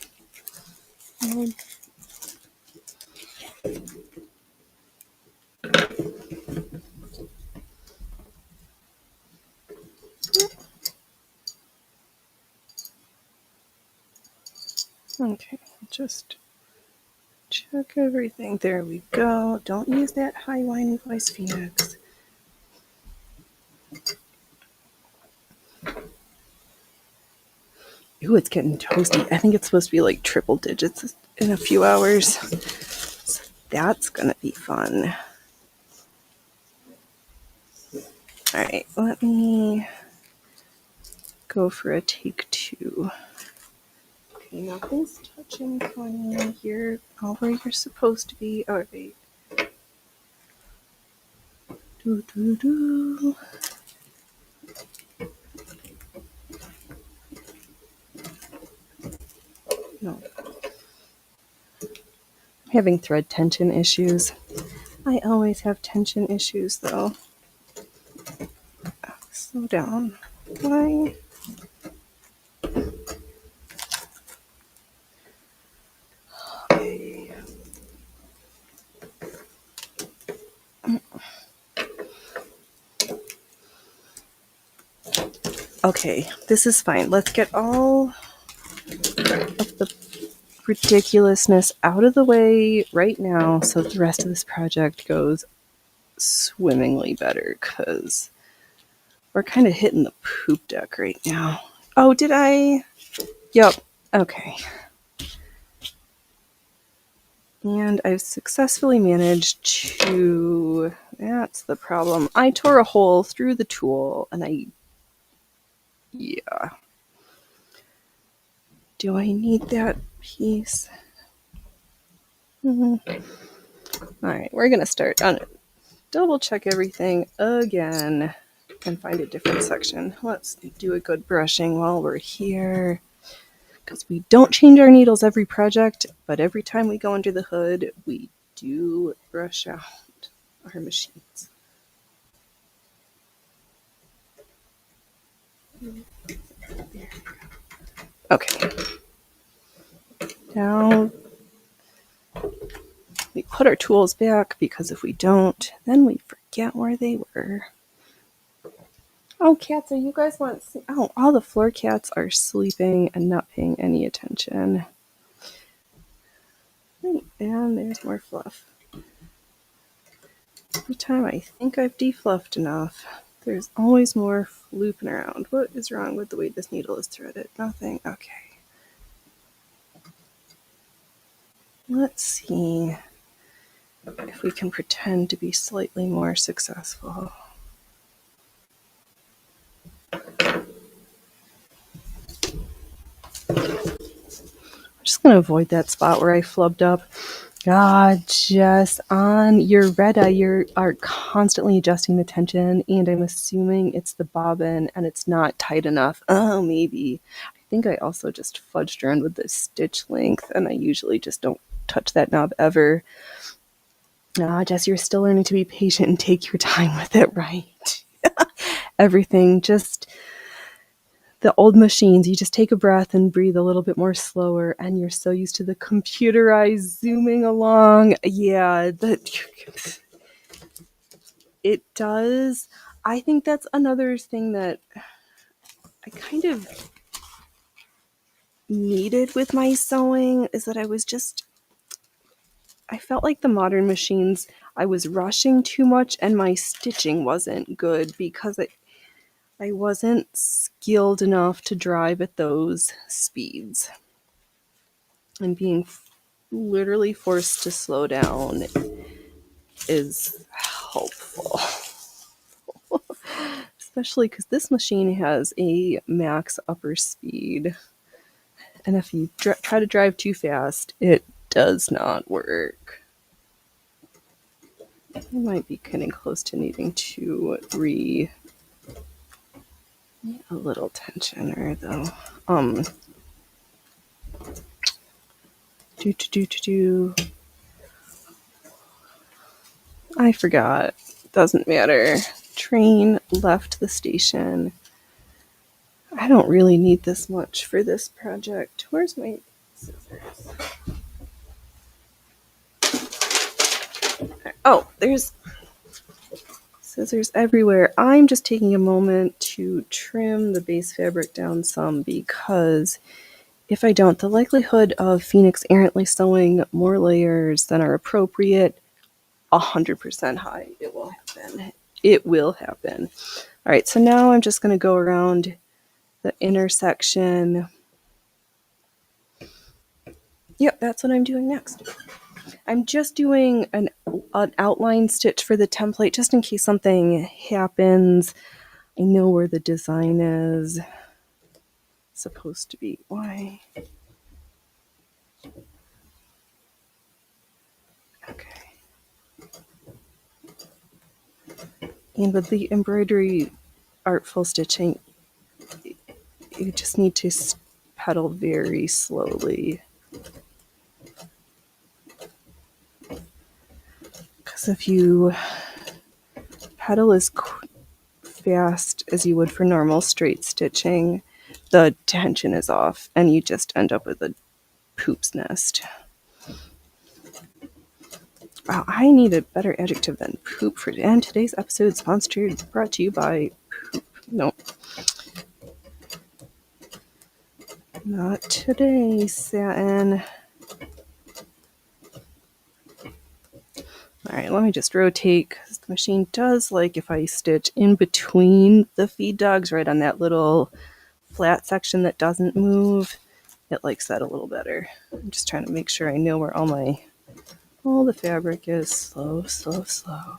Okay, just check everything. There we go. Don't use that high whiny voice, Phoenix. Ooh, it's getting toasty. I think it's supposed to be like triple digits in a few hours. So that's gonna be fun. All right, let me go for a take 2. Okay, nothing's touching funny here. All where you're supposed to be. All right. Do. No. I'm having thread tension issues. I always have tension issues though. Slow down. Why? Okay. Okay, this is fine. Let's get all of the ridiculousness out of the way right now so the rest of this project goes swimmingly better because we're kind of hitting the poop deck right now. Oh, did I? Yep. Okay. And I've successfully managed to... That's the problem. I tore a hole through the tool and yeah. Do I need that piece? All right, we're going to start on it. Double check everything again and find a different section. Let's do a good brushing while we're here. Because we don't change our needles every project, but every time we go under the hood, we do brush out our machines. Okay. Now we put our tools back because if we don't, then we forget where they were. Oh, cats, are you guys want to see? Oh, all the floor cats are sleeping and not paying any attention. And there's more fluff. Every time I think I've defluffed enough, there's always more looping around. What is wrong with the way this needle is threaded? Nothing. Okay. Let's see if we can pretend to be slightly more successful. I'm just going to avoid that spot where I flubbed up. God, Jess, on your red eye, you are constantly adjusting the tension, and I'm assuming it's the bobbin and it's not tight enough. Oh, maybe. I think I also just fudged around with the stitch length, and I usually just don't touch that knob ever. Jess, you're still learning to be patient and take your time with it, right? Everything, just the old machines, you just take a breath and breathe a little bit more slower, and you're so used to the computerized zooming along. Yeah, it does. I think that's another thing that I kind of needed with my sewing is that I felt like the modern machines, I was rushing too much and my stitching wasn't good because I wasn't skilled enough to drive at those speeds. And being literally forced to slow down is helpful. Especially because this machine has a max upper speed. And if you try to drive too fast, it does not work. I might be getting close to needing to a little tensioner though. I forgot. Doesn't matter. Train left the station. I don't really need this much for this project. Where's my scissors? Oh, there's scissors everywhere. I'm just taking a moment to trim the base fabric down some because if I don't, the likelihood of Phoenix errantly sewing more layers than are appropriate, 100% high. It will happen. It will happen. All right, so now I'm just going to go around the intersection. Yep, that's what I'm doing next. I'm just doing an outline stitch for the template just in case something happens. I know where the design is supposed to be. Why? Okay. And with the embroidery artful stitching, you just need to pedal very slowly. Because if you pedal as fast as you would for normal straight stitching, the tension is off and you just end up with a poop's nest. Wow, I need a better adjective than poop for and today's episode brought to you by poop. No. Not today, satin. Alright, let me just rotate because the machine does like if I stitch in between the feed dogs right on that little flat section that doesn't move. It likes that a little better. I'm just trying to make sure I know where all the fabric is. Slow, slow, slow.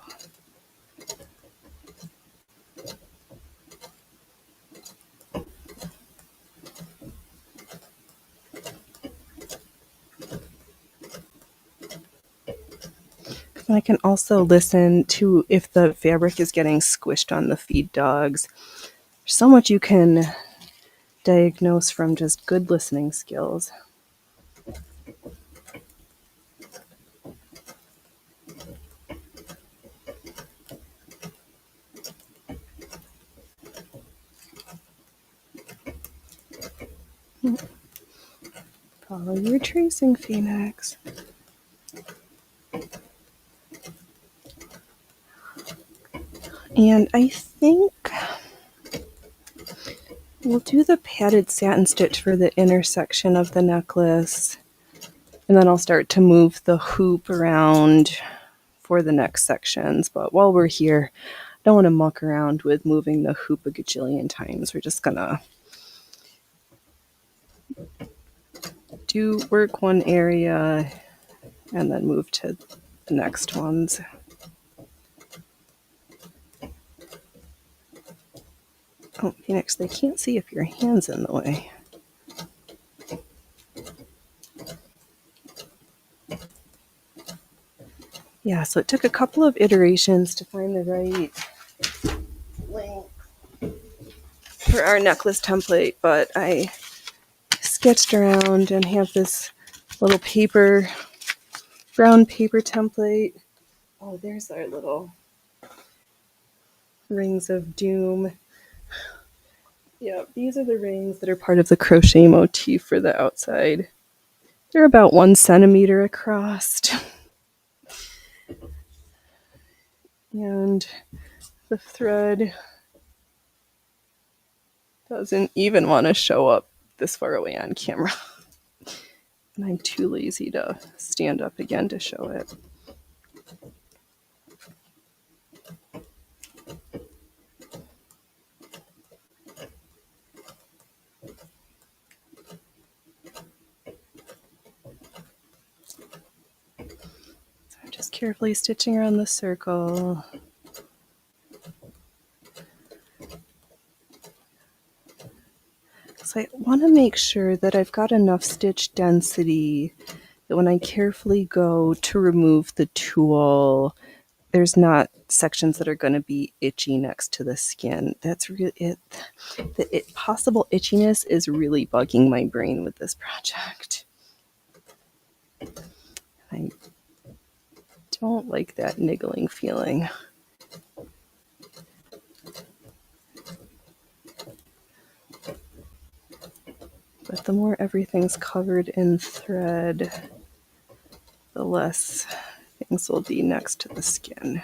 I can also listen to if the fabric is getting squished on the feed dogs. There's so much you can diagnose from just good listening skills. Follow your tracing, Phoenix. And I think we'll do the padded satin stitch for the inner section of the necklace. And then I'll start to move the hoop around for the next sections. But while we're here, I don't want to muck around with moving the hoop a gajillion times. We're just gonna work one area and then move to the next ones. Oh, Phoenix, they can't see if your hand's in the way. Yeah, so it took a couple of iterations to find the right length for our necklace template, but I sketched around and have this little brown paper template. Oh, there's our little rings of doom. Yeah, these are the rings that are part of the crochet motif for the outside. They're about 1 centimeter across. And the thread doesn't even want to show up this far away on camera. And I'm too lazy to stand up again to show it. So I'm just carefully stitching around the circle. So I want to make sure that I've got enough stitch density that when I carefully go to remove the tulle, there's not sections that are going to be itchy next to the skin. That's really it. The possible itchiness is really bugging my brain with this project. I don't like that niggling feeling. But the more everything's covered in thread, the less things will be next to the skin.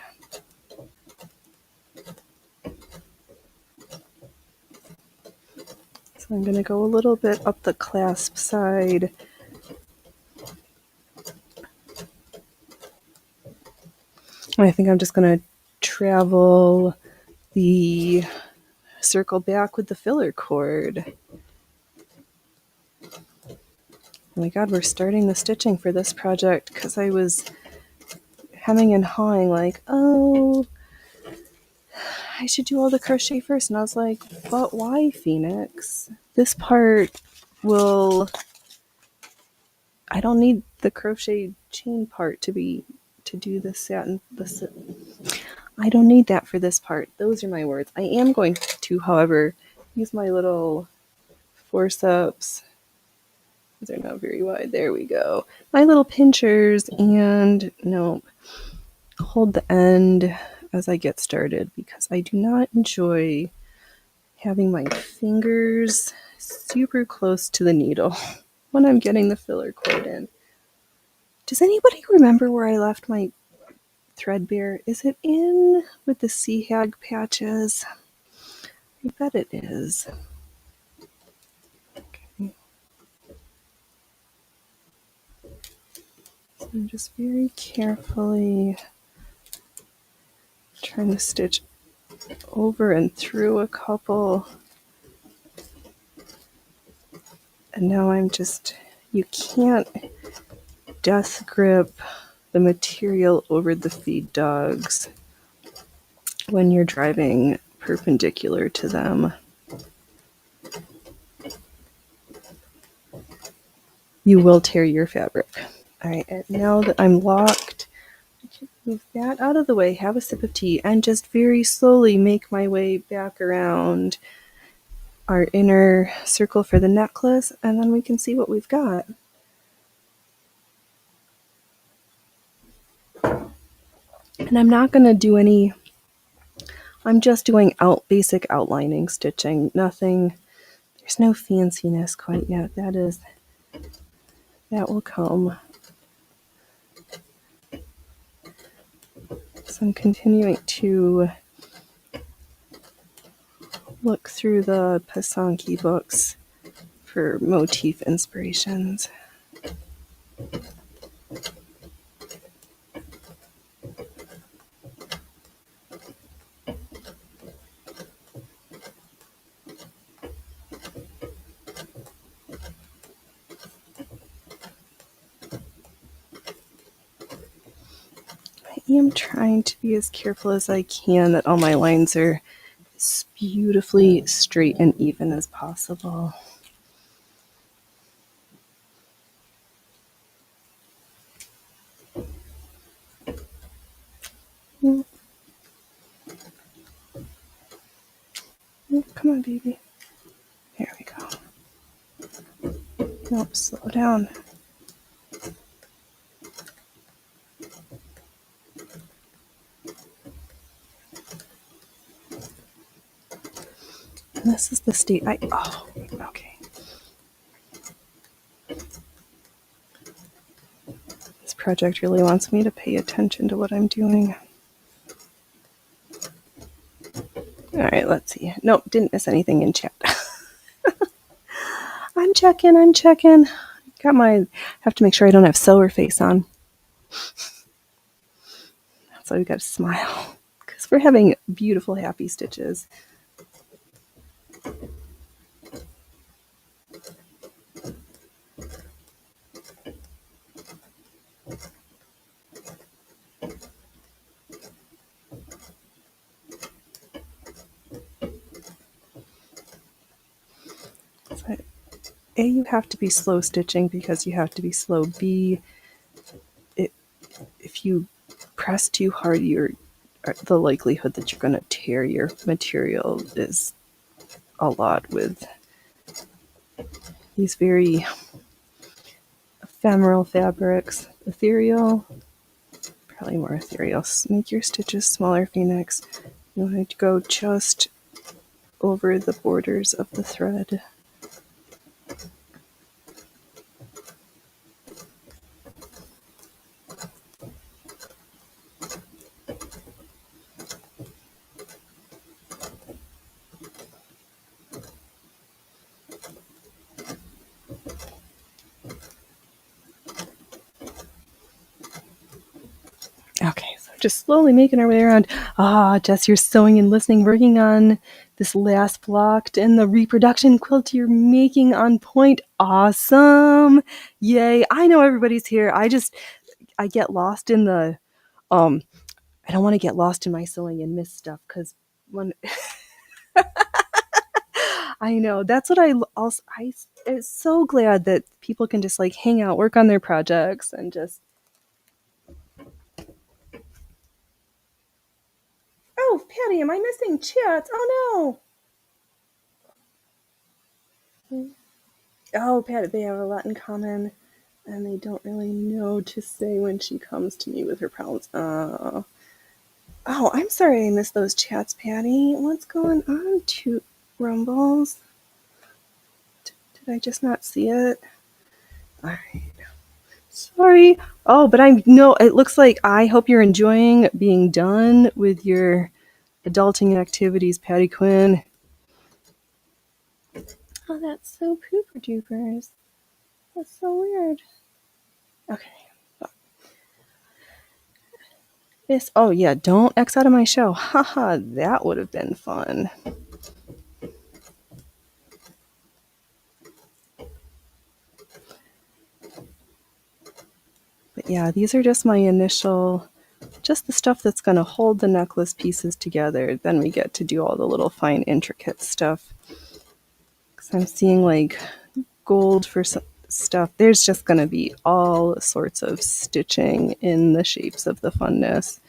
So I'm going to go a little bit up the clasp side. And I think I'm just going to travel the circle back with the filler cord. Oh my god, we're starting the stitching for this project because I was hemming and hawing like, oh, I should do all the crochet first. And I was like, but why, Phoenix? This part I don't need the crochet chain part to do the satin. I don't need that for this part. Those are my words. I am going to, however, use my little forceps. They're not very wide. There we go. My little pinchers and hold the end as I get started because I do not enjoy having my fingers super close to the needle when I'm getting the filler cord in. Does anybody remember where I left my threadbare? Is it in with the sea hag patches? I bet it is. Okay. So I'm just very carefully trying to stitch over and through a couple. And now you can't death grip the material over the feed dogs when you're driving perpendicular to them. You will tear your fabric. All right, and now that I'm locked, I can move that out of the way, have a sip of tea, and just very slowly make my way back around our inner circle for the necklace, and then we can see what we've got. And I'm not going to do I'm just doing basic outlining stitching. There's There's no fanciness quite yet. That will come. So I'm continuing to look through the Pasanki books for motif inspirations. I am trying to be as careful as I can that all my lines are as beautifully straight and even as possible. Come on, baby. There we go. Nope, slow down. And this is the state okay. This project really wants me to pay attention to what I'm doing. All right, let's see. Nope, didn't miss anything in chat. I'm checking. Have to make sure I don't have sewer face on. That's why we got to smile. Because we're having beautiful, happy stitches. But A, you have to be slow stitching because you have to be slow. B, if you press too hard, the likelihood that you're going to tear your material is a lot with these very ephemeral fabrics. Ethereal, probably more ethereal. Make your stitches smaller, Phoenix. You want to go just over the borders of the thread. Okay, so just slowly making our way around. Jess, you're sewing and listening, working on this last block and the reproduction quilt you're making on point. Awesome. Yay. I know everybody's here. I get lost in the, I don't want to get lost in my sewing and miss stuff because when, I know that's what I'm so glad that people can just like hang out, work on their projects and just, oh, Patty, am I missing chats? Oh no. Oh, Patty, they have a lot in common, and they don't really know to say when she comes to me with her problems. Oh, I'm sorry I missed those chats, Patty. What's going on, Toot Rumbles? Did I just not see it? All right. Sorry. Oh, but I know it looks like I hope you're enjoying being done with your adulting activities, Patty Quinn. Oh, that's so pooper doopers. That's so weird. Okay. This, oh yeah, don't X out of my show. Haha, that would have been fun. But yeah, these are just my initial, just the stuff that's going to hold the necklace pieces together. Then we get to do all the little fine intricate stuff. Because I'm seeing like gold for stuff. There's just going to be all sorts of stitching in the shapes of the funness.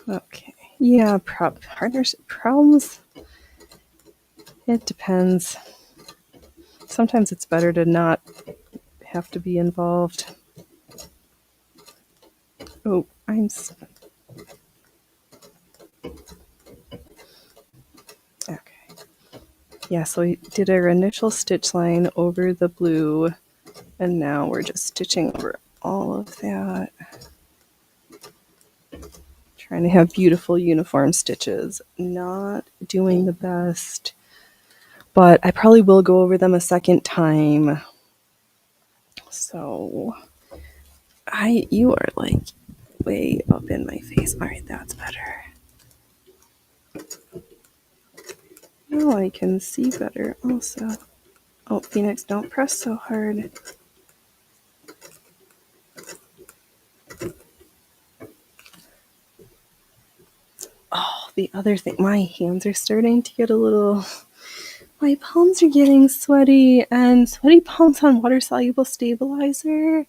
Okay, Yeah, partnership problems. It depends. Sometimes it's better to not have to be involved. Oh, okay. Yeah, so we did our initial stitch line over the blue, and now we're just stitching over all of that. Trying to have beautiful uniform stitches. Not doing the best, but I probably will go over them a second time. So, you are like way up in my face. All right, that's better. Now I can see better also. Oh, Phoenix, don't press so hard. Oh, the other thing, my hands are starting to get a little, my palms are getting sweaty, and sweaty palms on water-soluble stabilizer.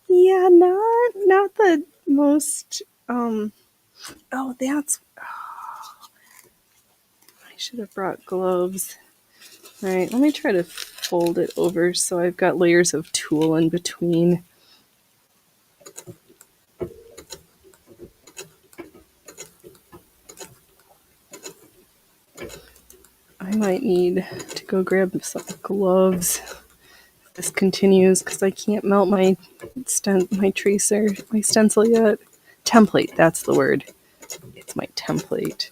Yeah, not the most, oh, that's, I should have brought gloves. All right, let me try to fold it over so I've got layers of tulle in between. I might need to go grab some gloves if this continues because I can't melt my tracer, my stencil yet. Template, that's the word. It's my template.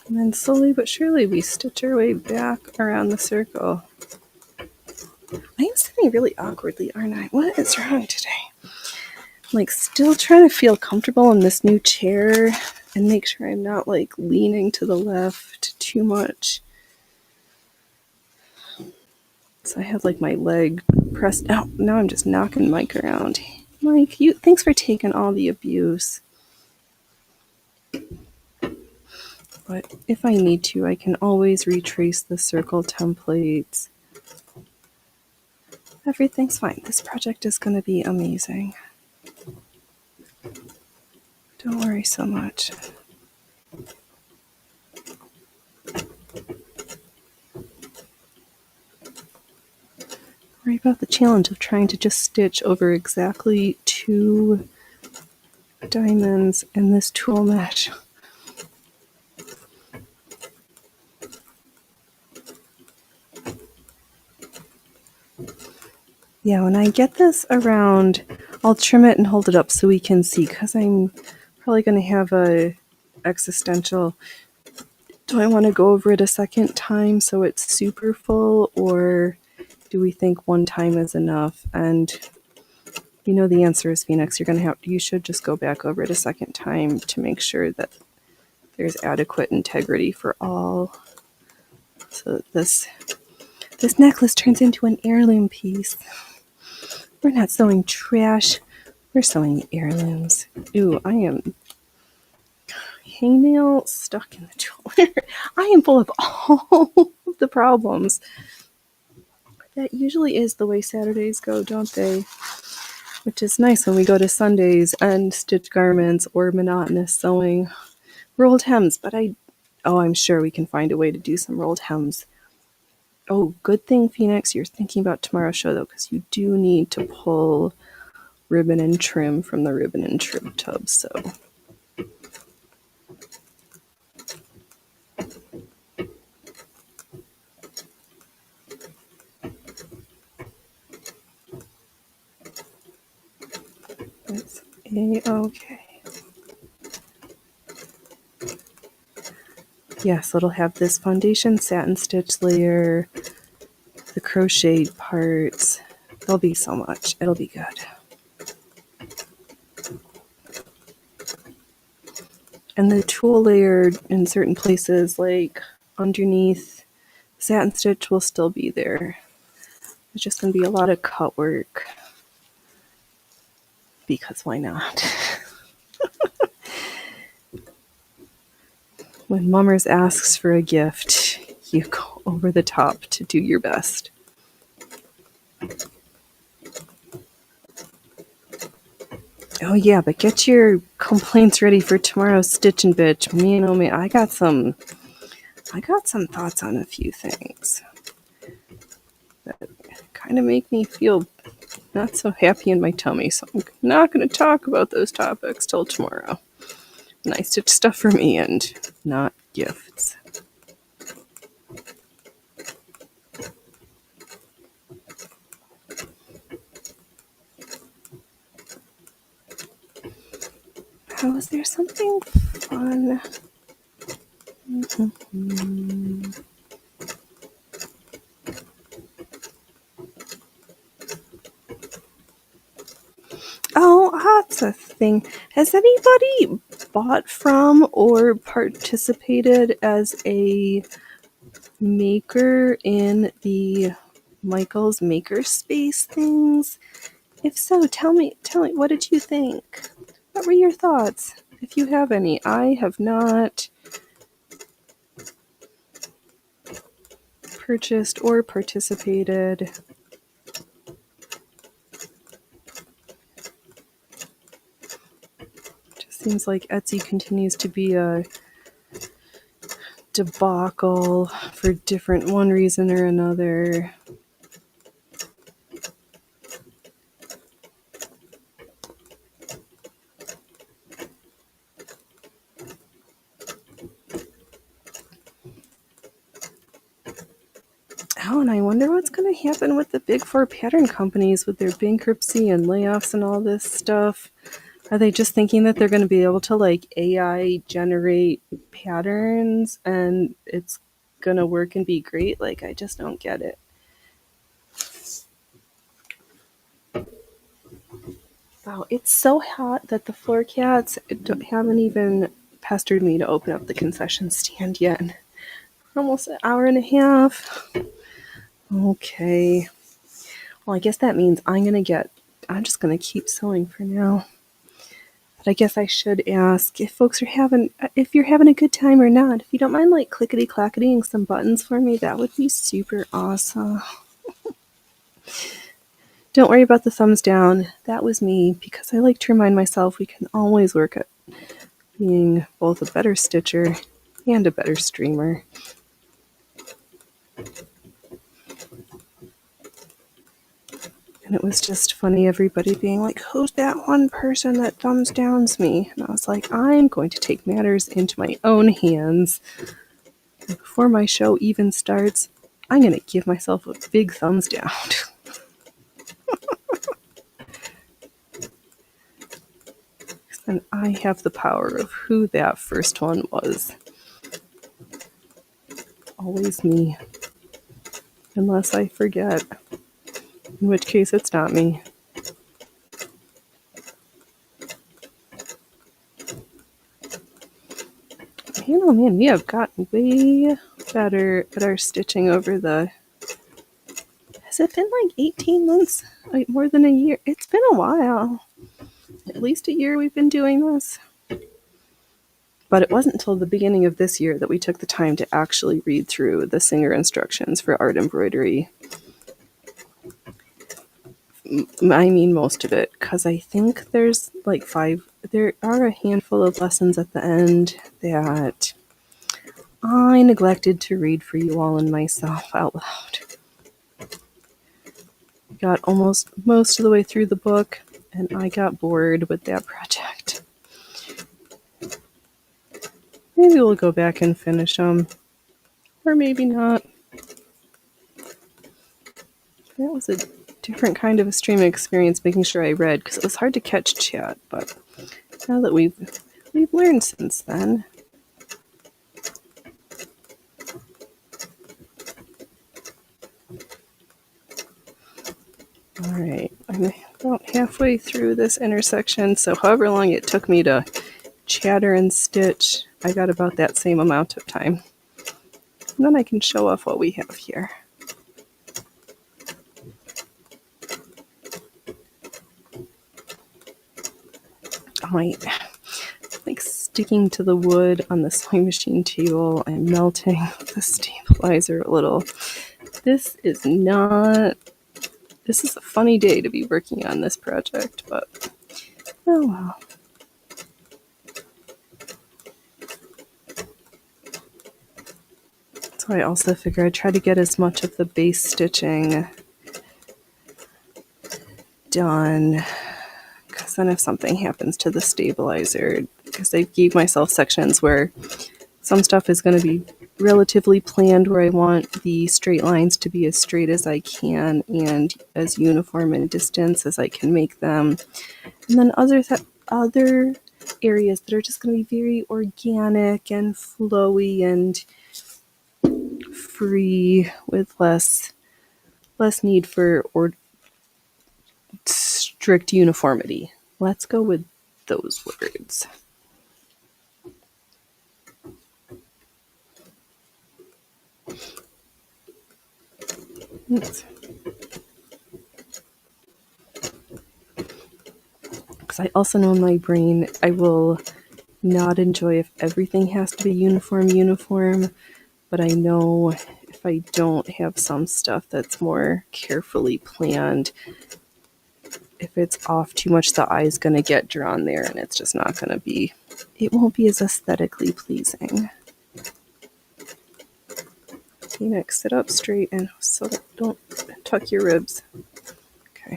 And then slowly but surely we stitch our way back around the circle. I am sitting really awkwardly, aren't I? What is wrong today? I'm like still trying to feel comfortable in this new chair and make sure I'm not like leaning to the left too much. So I have like my leg pressed out. Now I'm just knocking Mike around. Mike, thanks for taking all the abuse. But if I need to, I can always retrace the circle templates. Everything's fine. This project is going to be amazing. Don't worry so much. Worry about the challenge of trying to just stitch over exactly 2 diamonds in this tulle mesh. Yeah, when I get this around, I'll trim it and hold it up so we can see, because I'm probably going to have a existential, do I want to go over it a second time so it's super full, or do we think one time is enough? And you know the answer is, Phoenix, you should just go back over it a second time to make sure that there's adequate integrity for all. So that this necklace turns into an heirloom piece. We're not sewing trash. We're sewing heirlooms. Ooh, I am hangnail stuck in the toilet. I am full of all of the problems. That usually is the way Saturdays go, don't they? Which is nice when we go to Sundays and stitch garments or monotonous sewing. Rolled hems, but I'm sure we can find a way to do some rolled hems. Oh, good thing, Phoenix, you're thinking about tomorrow's show, though, because you do need to pull ribbon and trim from the ribbon and trim tub, so. That's A-okay. Yes, it'll have this foundation satin stitch layer, the crocheted parts. There'll be so much. It'll be good. And the tulle layer in certain places, like underneath satin stitch, will still be there. It's just going to be a lot of cut work. Because why not? When Mummers asks for a gift, you go over the top to do your best. Oh yeah, but get your complaints ready for tomorrow's Stitch and Bitch. Man, oh man, I got some thoughts on a few things that kind of make me feel not so happy in my tummy. So I'm not going to talk about those topics till tomorrow. Nice Stitch stuff for me and not gifts. Oh, is there something fun? Oh, that's a thing. Has anybody bought from or participated as a maker in the Michael's Makerspace things? If so, tell me, what did you think? What were your thoughts? If you have any. I have not purchased or participated. Just seems like Etsy continues to be a debacle for one reason or another. Oh, and I wonder what's going to happen with the big four pattern companies with their bankruptcy and layoffs and all this stuff. Are they just thinking that they're going to be able to like AI generate patterns and it's going to work and be great? Like, I just don't get it. Wow, it's so hot that the floor cats haven't even pestered me to open up the concession stand yet. Almost an hour and a half. Okay. Well, I guess that means I'm just going to keep sewing for now. But I guess I should ask if if you're having a good time or not. If you don't mind like clickety-clacketing some buttons for me, that would be super awesome. Don't worry about the thumbs down. That was me, because I like to remind myself we can always work at being both a better stitcher and a better streamer. And it was just funny, everybody being like, who's that one person that thumbs downs me? And I was like, I'm going to take matters into my own hands. And before my show even starts, I'm going to give myself a big thumbs down. And I have the power of who that first one was. Always me. Unless I forget. In which case, it's not me. Man, oh man, we have gotten way better at our stitching over the... Has it been like 18 months? Like more than a year? It's been a while. At least a year we've been doing this. But it wasn't until the beginning of this year that we took the time to actually read through the Singer instructions for art embroidery. I mean most of it, because I think there's like there are a handful of lessons at the end that I neglected to read for you all and myself out loud. Got almost most of the way through the book, and I got bored with that project. Maybe we'll go back and finish them, or maybe not. That was a different kind of a streaming experience, making sure I read, because it was hard to catch chat, but now that we've learned since then. Alright, I'm about halfway through this intersection, so however long it took me to chatter and stitch, I got about that same amount of time. And then I can show off what we have here. my, like sticking to the wood on the sewing machine table and melting the stabilizer a little. This is a funny day to be working on this project, but oh well. So I also figure I try to get as much of the base stitching done, because then if something happens to the stabilizer, because I gave myself sections where some stuff is going to be relatively planned, where I want the straight lines to be as straight as I can and as uniform in distance as I can make them. And then other areas that are just going to be very organic and flowy and free, with less need for strict uniformity. Let's go with those words. Because I also know in my brain I will not enjoy if everything has to be uniform, but I know if I don't have some stuff that's more carefully planned, if it's off too much, the eye's going to get drawn there and it's just not going to be, it won't be as aesthetically pleasing. Phoenix, sit up straight and so don't tuck your ribs. Okay.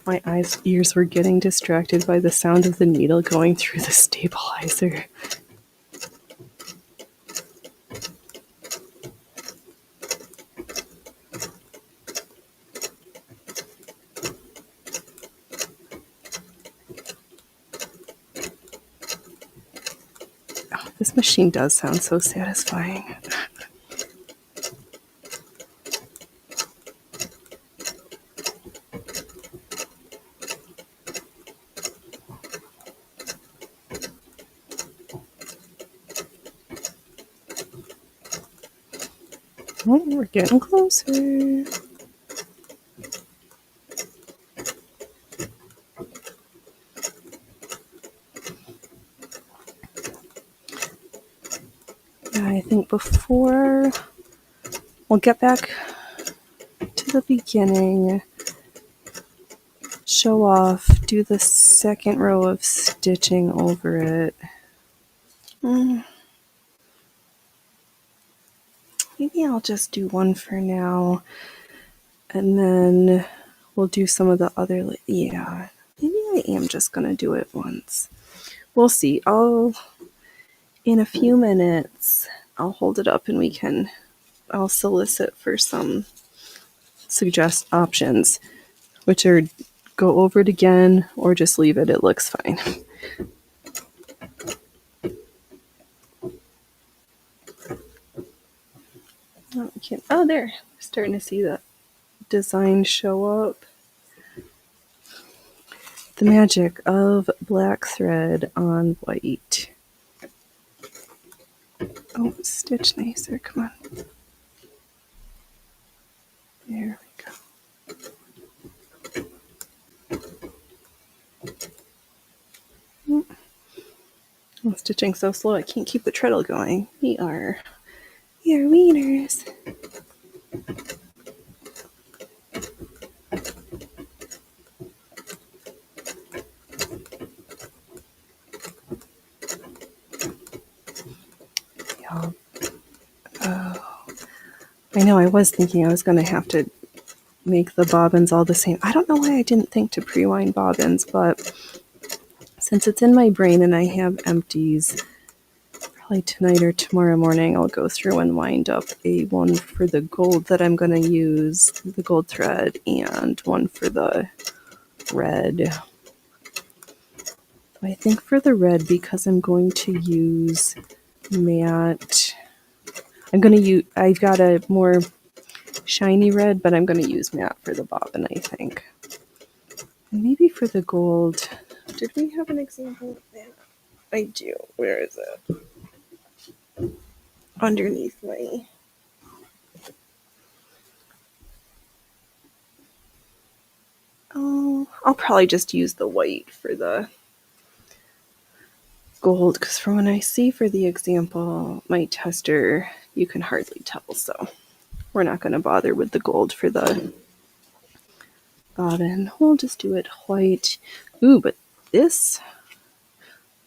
My ears were getting distracted by the sound of the needle going through the stabilizer. Oh, this machine does sound so satisfying. Oh, we're getting closer. Yeah, I think before we'll get back to the beginning, show off, do the second row of stitching over it. Maybe I'll just do one for now, and then we'll do some of the other, yeah, maybe I am just gonna do it once. We'll see. In a few minutes, I'll hold it up and I'll solicit for some options, which are go over it again or just leave it. It looks fine. Oh, there. We're starting to see the design show up. The magic of black thread on white. Oh, stitch nicer. Come on. There we go. I'm stitching so slow I can't keep the treadle going. We are wieners. I know, I was thinking I was going to have to make the bobbins all the same. I don't know why I didn't think to pre-wind bobbins, but since it's in my brain and I have empties, probably tonight or tomorrow morning I'll go through and wind up a one for the gold that I'm going to use, the gold thread, and one for the red. I think for the red, because I'm going to use matte, I've got a more shiny red, but I'm going to use matte for the bobbin, I think. And maybe for the gold, did we have an example of that? I do. Where is it? Underneath my... Oh, I'll probably just use the white for the gold, because from what I see for the example, my tester, you can hardly tell, so we're not going to bother with the gold for the bobbin. We'll just do it white. Ooh, but this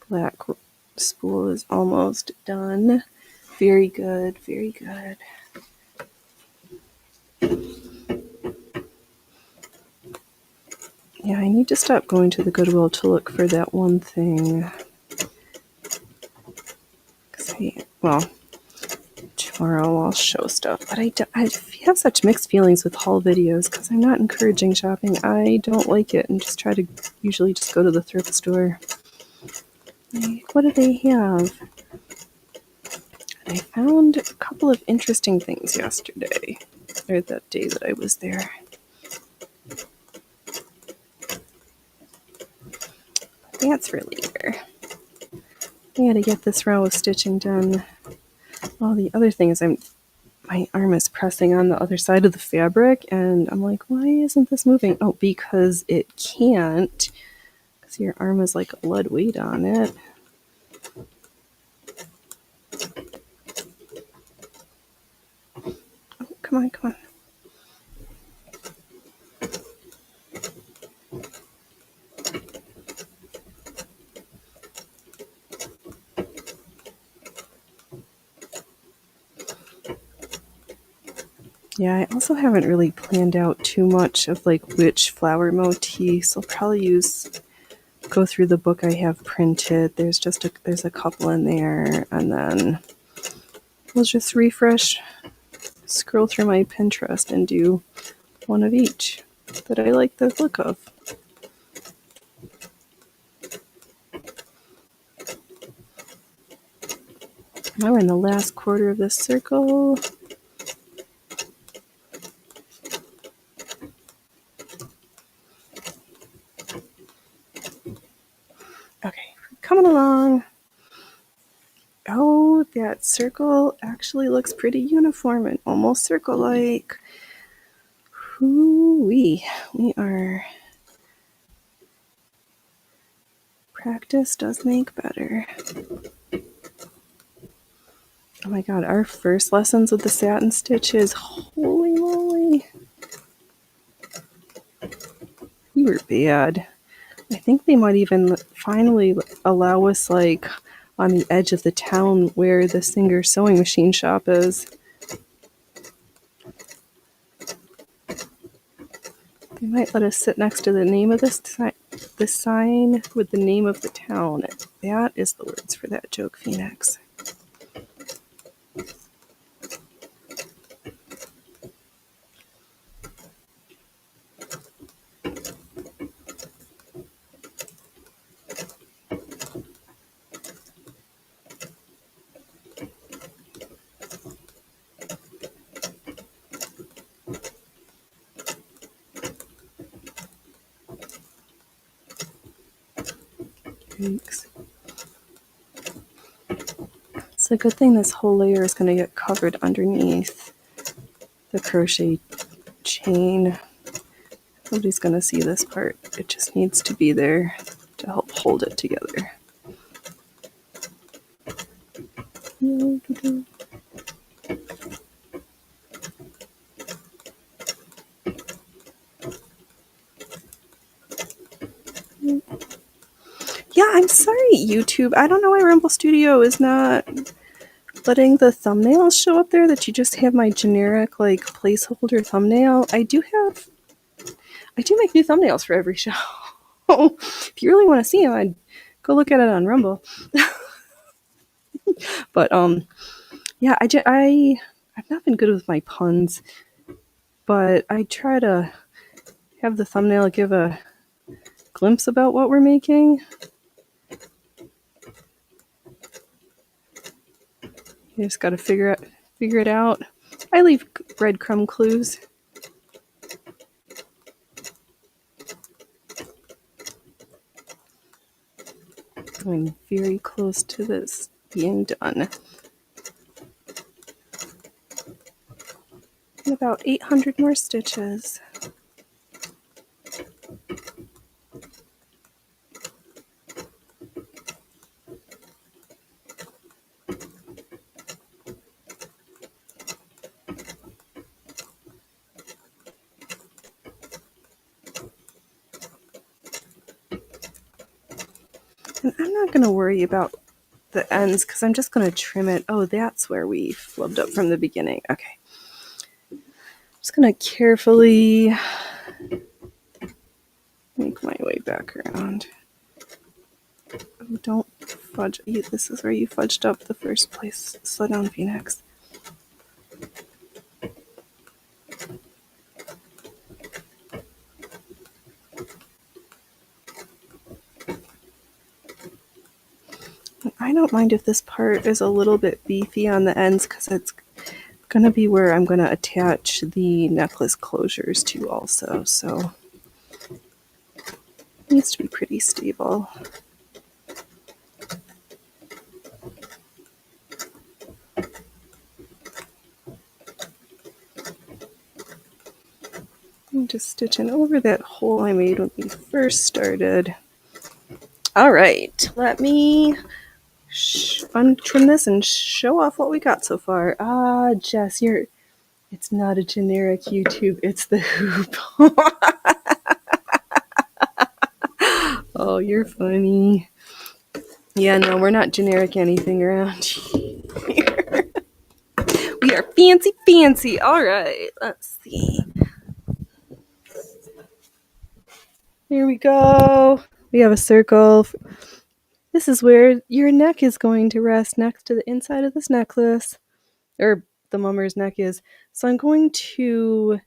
black spool is almost done. Very good, very good. Yeah, I need to stop going to the Goodwill to look for that one thing. Well, tomorrow I'll show stuff, but I have such mixed feelings with haul videos because I'm not encouraging shopping. I don't like it and just try to usually just go to the thrift store. Like, what do they have? I found a couple of interesting things yesterday, or that day that I was there. That's for later. I gotta get this row of stitching done. Well, the other thing is my arm is pressing on the other side of the fabric, and I'm like, why isn't this moving? Oh, because it can't, because your arm is like a lead weight on it. Oh, come on, come on. Yeah, I also haven't really planned out too much of like which flower motifs. I'll probably go through the book I have printed. There's a couple in there, and then we'll just scroll through my Pinterest and do one of each that I like the look of. Now we're in the last quarter of this circle. Okay, coming along. Oh, that circle actually looks pretty uniform and almost circle-like. Hoo-wee. We are... Practice does make better. Oh my god, our first lessons with the satin stitches, holy moly. We were bad. I think they might even finally allow us like on the edge of the town where the Singer sewing machine shop is. They might let us sit next to the name of this sign with the name of the town. That is the words for that joke, Phoenix. Thanks. It's a good thing this whole layer is going to get covered underneath the crochet chain. Nobody's going to see this part. It just needs to be there to help hold it together. Yeah, I'm sorry, YouTube. I don't know why Rumble Studio is not letting the thumbnails show up there, that you just have my generic like placeholder thumbnail. I do make new thumbnails for every show. If you really want to see them, I'd go look at it on Rumble. But yeah, I've not been good with my puns, but I try to have the thumbnail give a glimpse about what we're making. You just got to figure it out. I leave breadcrumb clues. I'm very close to this being done. And about 800 more stitches. And I'm not going to worry about the ends because I'm just going to trim it. Oh, that's where we flubbed up from the beginning. Okay. I'm just going to carefully make my way back around. Oh, don't fudge. This is where you fudged up the first place. Slow down, Phoenix. I don't mind if this part is a little bit beefy on the ends because it's going to be where I'm going to attach the necklace closures to also. So it needs to be pretty stable. I'm just stitching over that hole I made when we first started. All right, let me untrim this and show off what we got so far. Ah, Jess, it's not a generic YouTube, it's the hoop. Oh, you're funny. Yeah, no, we're not generic anything around here. We are fancy. All right, let's see. Here we go. We have a circle. This is where your neck is going to rest next to the inside of this necklace, or the mummer's neck is. So I'm going to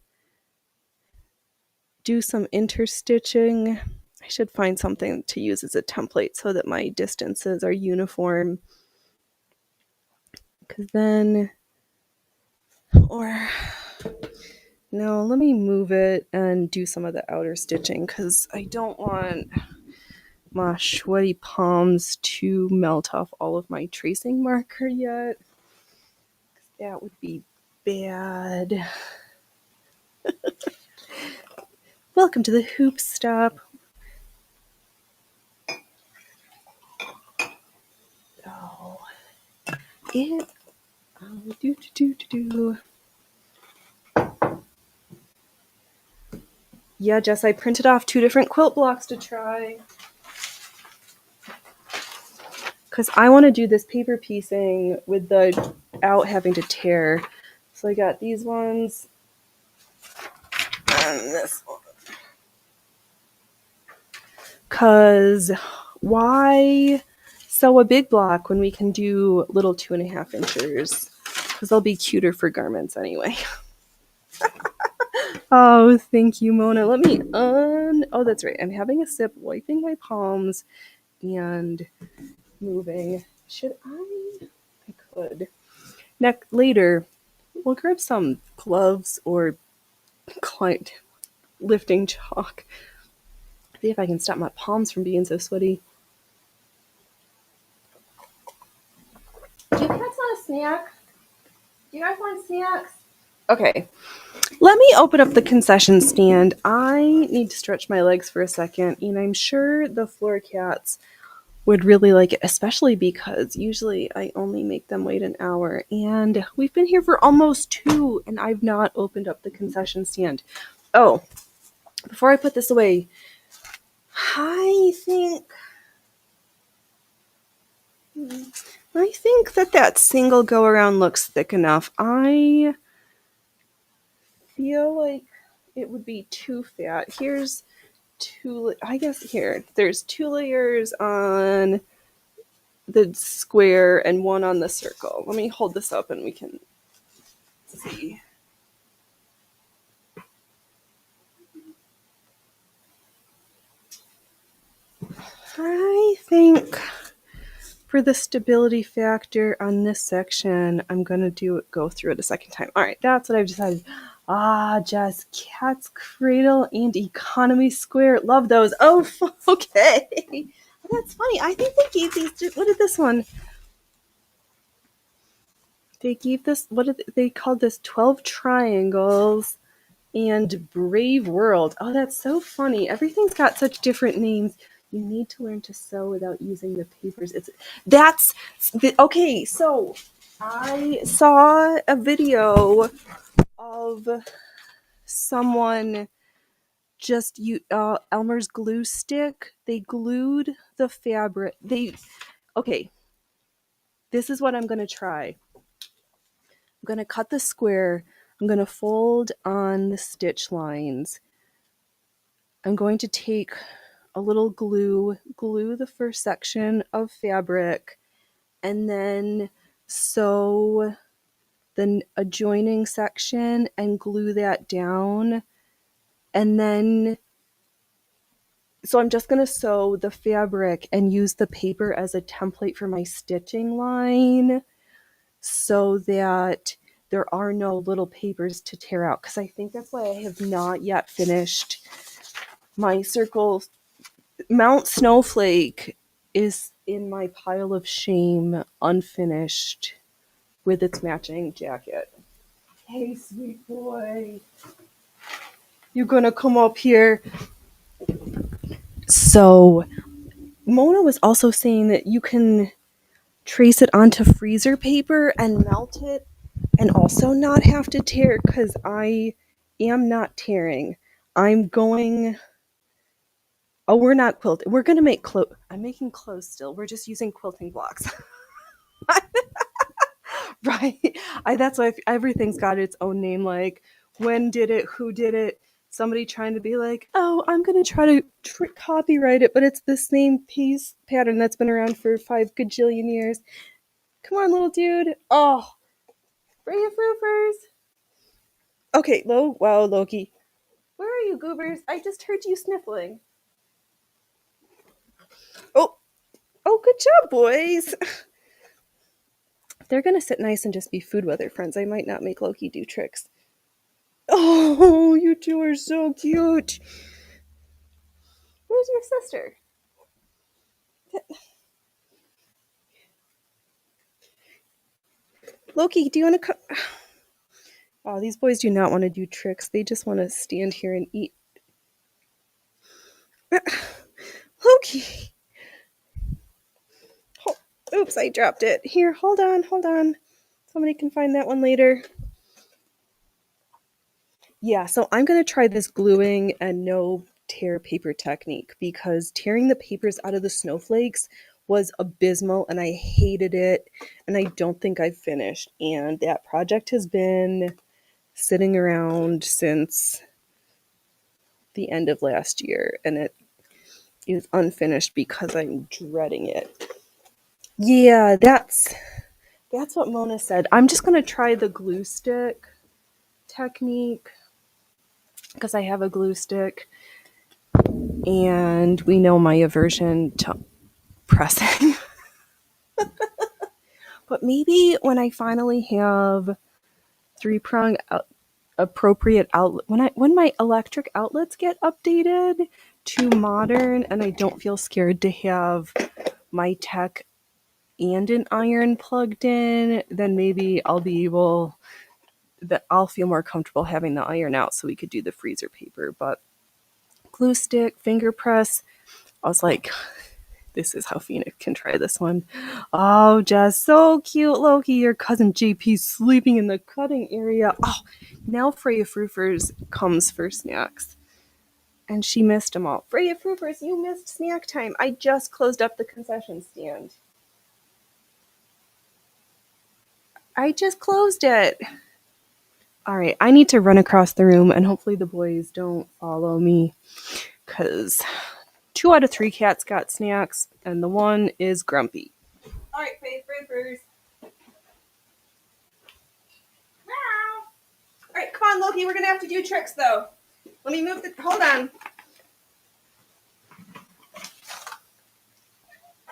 do some interstitching. I should find something to use as a template so that my distances are uniform. Because then, or no, let me move it and do some of the outer stitching because I don't want my sweaty palms to melt off all of my tracing marker yet. That would be bad. Welcome to the hoop stop. Oh, Yeah, Jess, I printed off 2 different quilt blocks to try. Because I want to do this paper piecing without having to tear. So I got these ones and this one. Because why sew a big block when we can do little 2.5 inches? Because they'll be cuter for garments anyway. Oh, thank you, Mona. Let me oh, that's right. I'm having a sip, wiping my palms, and moving. Should I could. Later, we'll grab some gloves or lifting chalk. See if I can stop my palms from being so sweaty. Do you guys want a snack? Do you guys want snacks? Okay. Let me open up the concession stand. I need to stretch my legs for a second, and I'm sure the floor cats would really like it, especially because usually I only make them wait an hour, and we've been here for almost 2, and I've not opened up the concession stand. Oh, before I put this away, I think that single go around looks thick enough. I feel like it would be too fat. Here's 2, I guess there's 2 layers on the square and one on the circle. Let me hold this up and we can see. I think for the stability factor on this section, I'm going to go through it a second time. All right, that's what I've decided. Jess, Cat's Cradle and Economy Square. Love those. Oh, okay. That's funny. I think they gave these, what did this one? They gave this, what did they called this? 12 Triangles and Brave World. Oh, that's so funny. Everything's got such different names. You need to learn to sew without using the papers. Okay, so I saw a video of someone just Elmer's glue stick. They glued the fabric. Okay, this is what I'm going to try. I'm going to cut the square. I'm going to fold on the stitch lines. I'm going to take a little glue the first section of fabric, and then sew the adjoining section and glue that down. And then, so I'm just going to sew the fabric and use the paper as a template for my stitching line so that there are no little papers to tear out, because I think that's why I have not yet finished my circle. Mount Snowflake is in my pile of shame, unfinished, with its matching jacket. Hey, sweet boy. You're gonna come up here. So, Mona was also saying that you can trace it onto freezer paper and melt it and also not have to tear, because I am not tearing. I'm going... Oh, we're not quilting. We're going to make clothes. I'm making clothes still. We're just using quilting blocks. Right? That's why everything's got its own name. Like, when did it? Who did it? Somebody trying to be like, oh, I'm going to try to copyright it, but it's the same piece pattern that's been around for 5 gajillion years. Come on, little dude. Oh, bring it, Froofers. Okay, wow, Loki. Where are you, goobers? I just heard you sniffling. Oh, good job, boys. They're going to sit nice and just be food weather friends. I might not make Loki do tricks. Oh, you two are so cute. Where's your sister? Loki, do you want to come? Oh, these boys do not want to do tricks. They just want to stand here and eat. Loki. Oh, oops, I dropped it. Here, hold on. Somebody can find that one later. Yeah, so I'm going to try this gluing and no tear paper technique, because tearing the papers out of the snowflakes was abysmal and I hated it, and I don't think I've finished. And that project has been sitting around since the end of last year, and it is unfinished because I'm dreading it. Yeah, that's what Mona said. I'm just going to try the glue stick technique because I have a glue stick, and we know my aversion to pressing. But maybe when I finally have 3-prong appropriate outlet, when my electric outlets get updated to modern and I don't feel scared to have my tech and an iron plugged in, then maybe I'll feel more comfortable having the iron out so we could do the freezer paper. But glue stick, finger press, I was like, this is how Phoenix can try this one. Oh, Jess, so cute. Loki, your cousin JP's sleeping in the cutting area. Oh, now Freya Froofers comes for snacks. And she missed them all. Freya Froofers, you missed snack time. I just closed up the concession stand. I just closed it. All right, I need to run across the room, and hopefully the boys don't follow me, because 2 out of 3 cats got snacks, and the one is grumpy. All right, Faith, Brampers. Meow. All right, come on, Loki. We're gonna have to do tricks though. Let me move the. Hold on.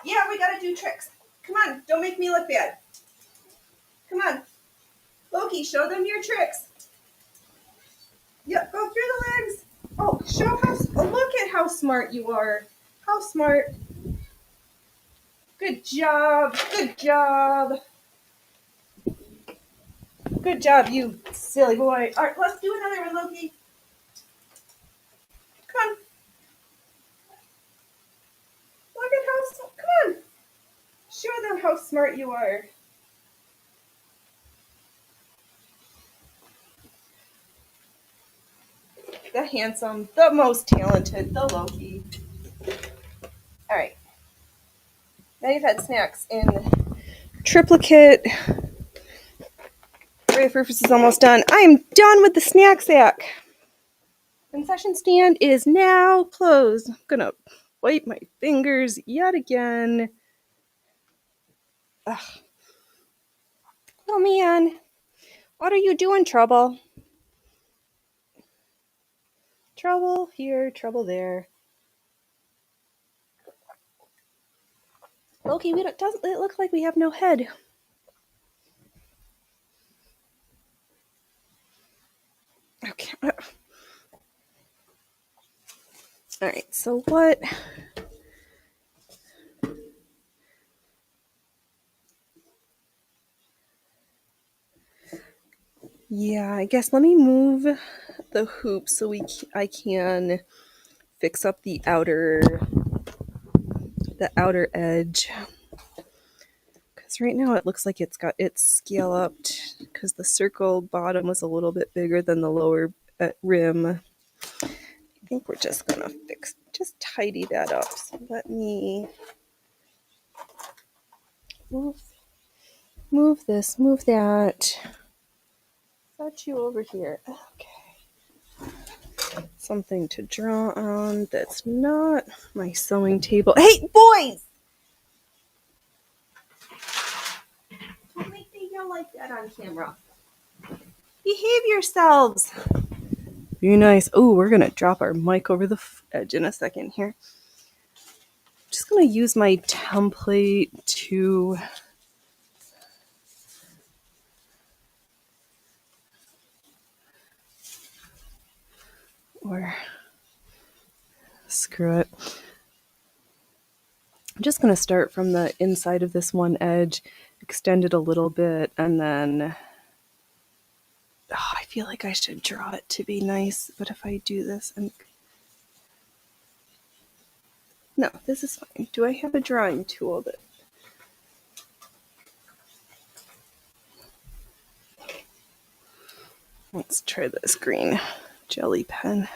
Yeah, we gotta do tricks. Come on, don't make me look bad. Come on, Loki. Show them your tricks. Yep, go through the legs. Oh, show how. Oh, look at how smart you are. How smart. Good job. Good job. Good job, you silly boy. All right, let's do another one, Loki. Come on. Look at how. Come on. Show them how smart you are. The handsome, the most talented, the Loki. All right. Now you've had snacks in triplicate. Breakfast is almost done. I'm done with the snack sack. Concession stand is now closed. I'm gonna wipe my fingers yet again. Ugh. Oh man, what are you doing, Trouble? Trouble here, trouble there. Loki, doesn't it look like we have no head? Okay. All right. So what? Yeah, I guess let me move the hoop so I can fix up the outer edge. Because right now it looks like it's got its scale up because the circle bottom was a little bit bigger than the lower rim. I think we're just gonna tidy that up. So let me move this, move that. Got you over here. Okay. Something to draw on that's not my sewing table. Hey, boys! Don't make me yell like that on camera. Behave yourselves. Be nice. Oh, we're gonna drop our mic over the edge in a second here. Just gonna use my template to or screw it. I'm just gonna start from the inside of this one edge, extend it a little bit, and then I feel like I should draw it to be nice, but if I do this and no, this is fine. Do I have a drawing tool that let's try this green jelly pen.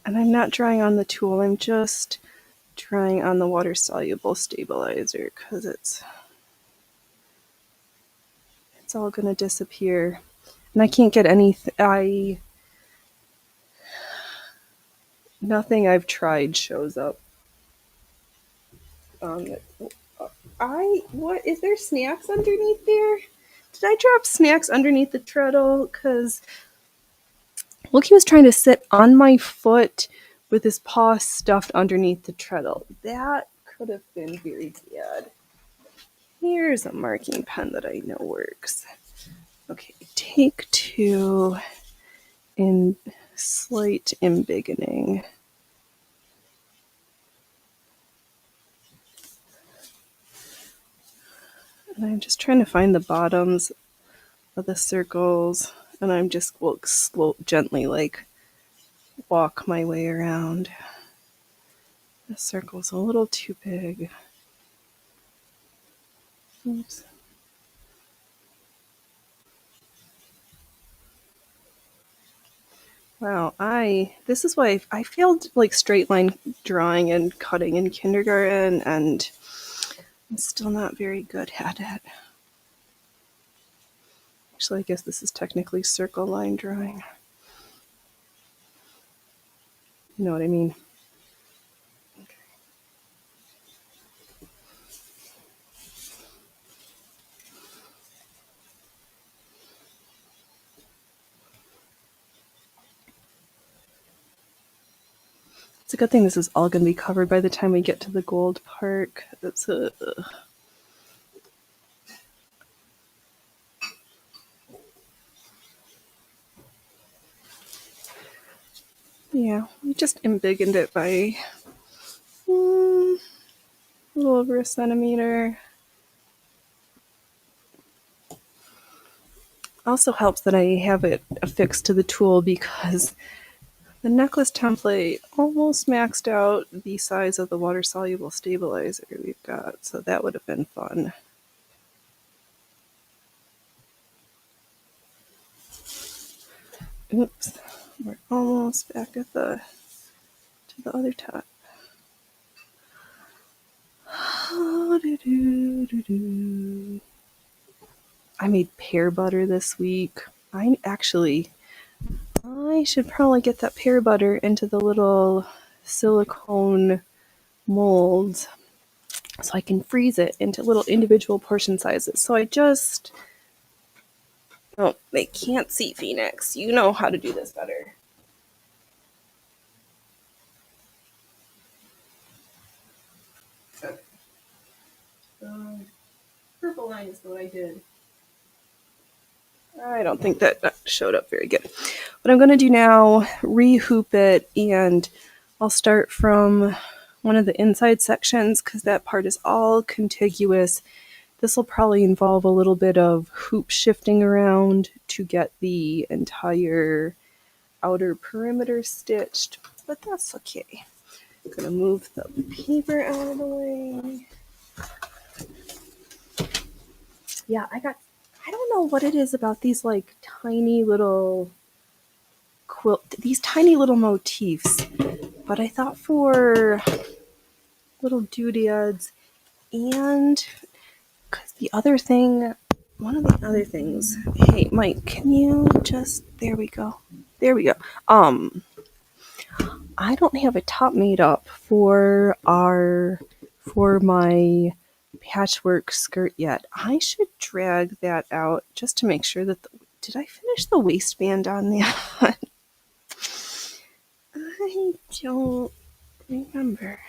And I'm not drawing on the tool, I'm just drawing on the water soluble stabilizer because it's all gonna disappear. And I can't get anything. Nothing I've tried shows up. What is there snacks underneath there? Did I drop snacks underneath the treadle? Because Loki was trying to sit on my foot with his paw stuffed underneath the treadle. That could have been very bad. Here's a marking pen that I know works. Okay, take 2 in slight embiggening. And I'm just trying to find the bottoms of the circles, and I'm just gently walk my way around. The circle's a little too big. Oops. Wow, this is why I failed straight line drawing and cutting in kindergarten, and I'm still not very good at it. Actually, I guess this is technically circle line drawing. You know what I mean? It's a good thing this is all going to be covered by the time we get to the gold part. That's a... Yeah, we just embiggened it by a little over a centimeter. Also helps that I have it affixed to the tool because the necklace template almost maxed out the size of the water-soluble stabilizer we've got, so that would have been fun. Oops, we're almost back at to the other top. I made pear butter this week. I should probably get that pear butter into the little silicone molds so I can freeze it into little individual portion sizes. So oh, they can't see, Phoenix. You know how to do this better. Okay. Purple line is what I did. I don't think that showed up very good. What I'm going to do now, re-hoop it, and I'll start from one of the inside sections because that part is all contiguous. This will probably involve a little bit of hoop shifting around to get the entire outer perimeter stitched, but that's okay. I'm going to move the paper out of the way. Yeah, I don't know what it is about these like tiny little these tiny little motifs, but I thought for little doodads and because one of the other things, hey Mike, can you just, there we go. I don't have a top made up for my patchwork skirt yet. I should drag that out just to make sure that did I finish the waistband on that? I don't remember.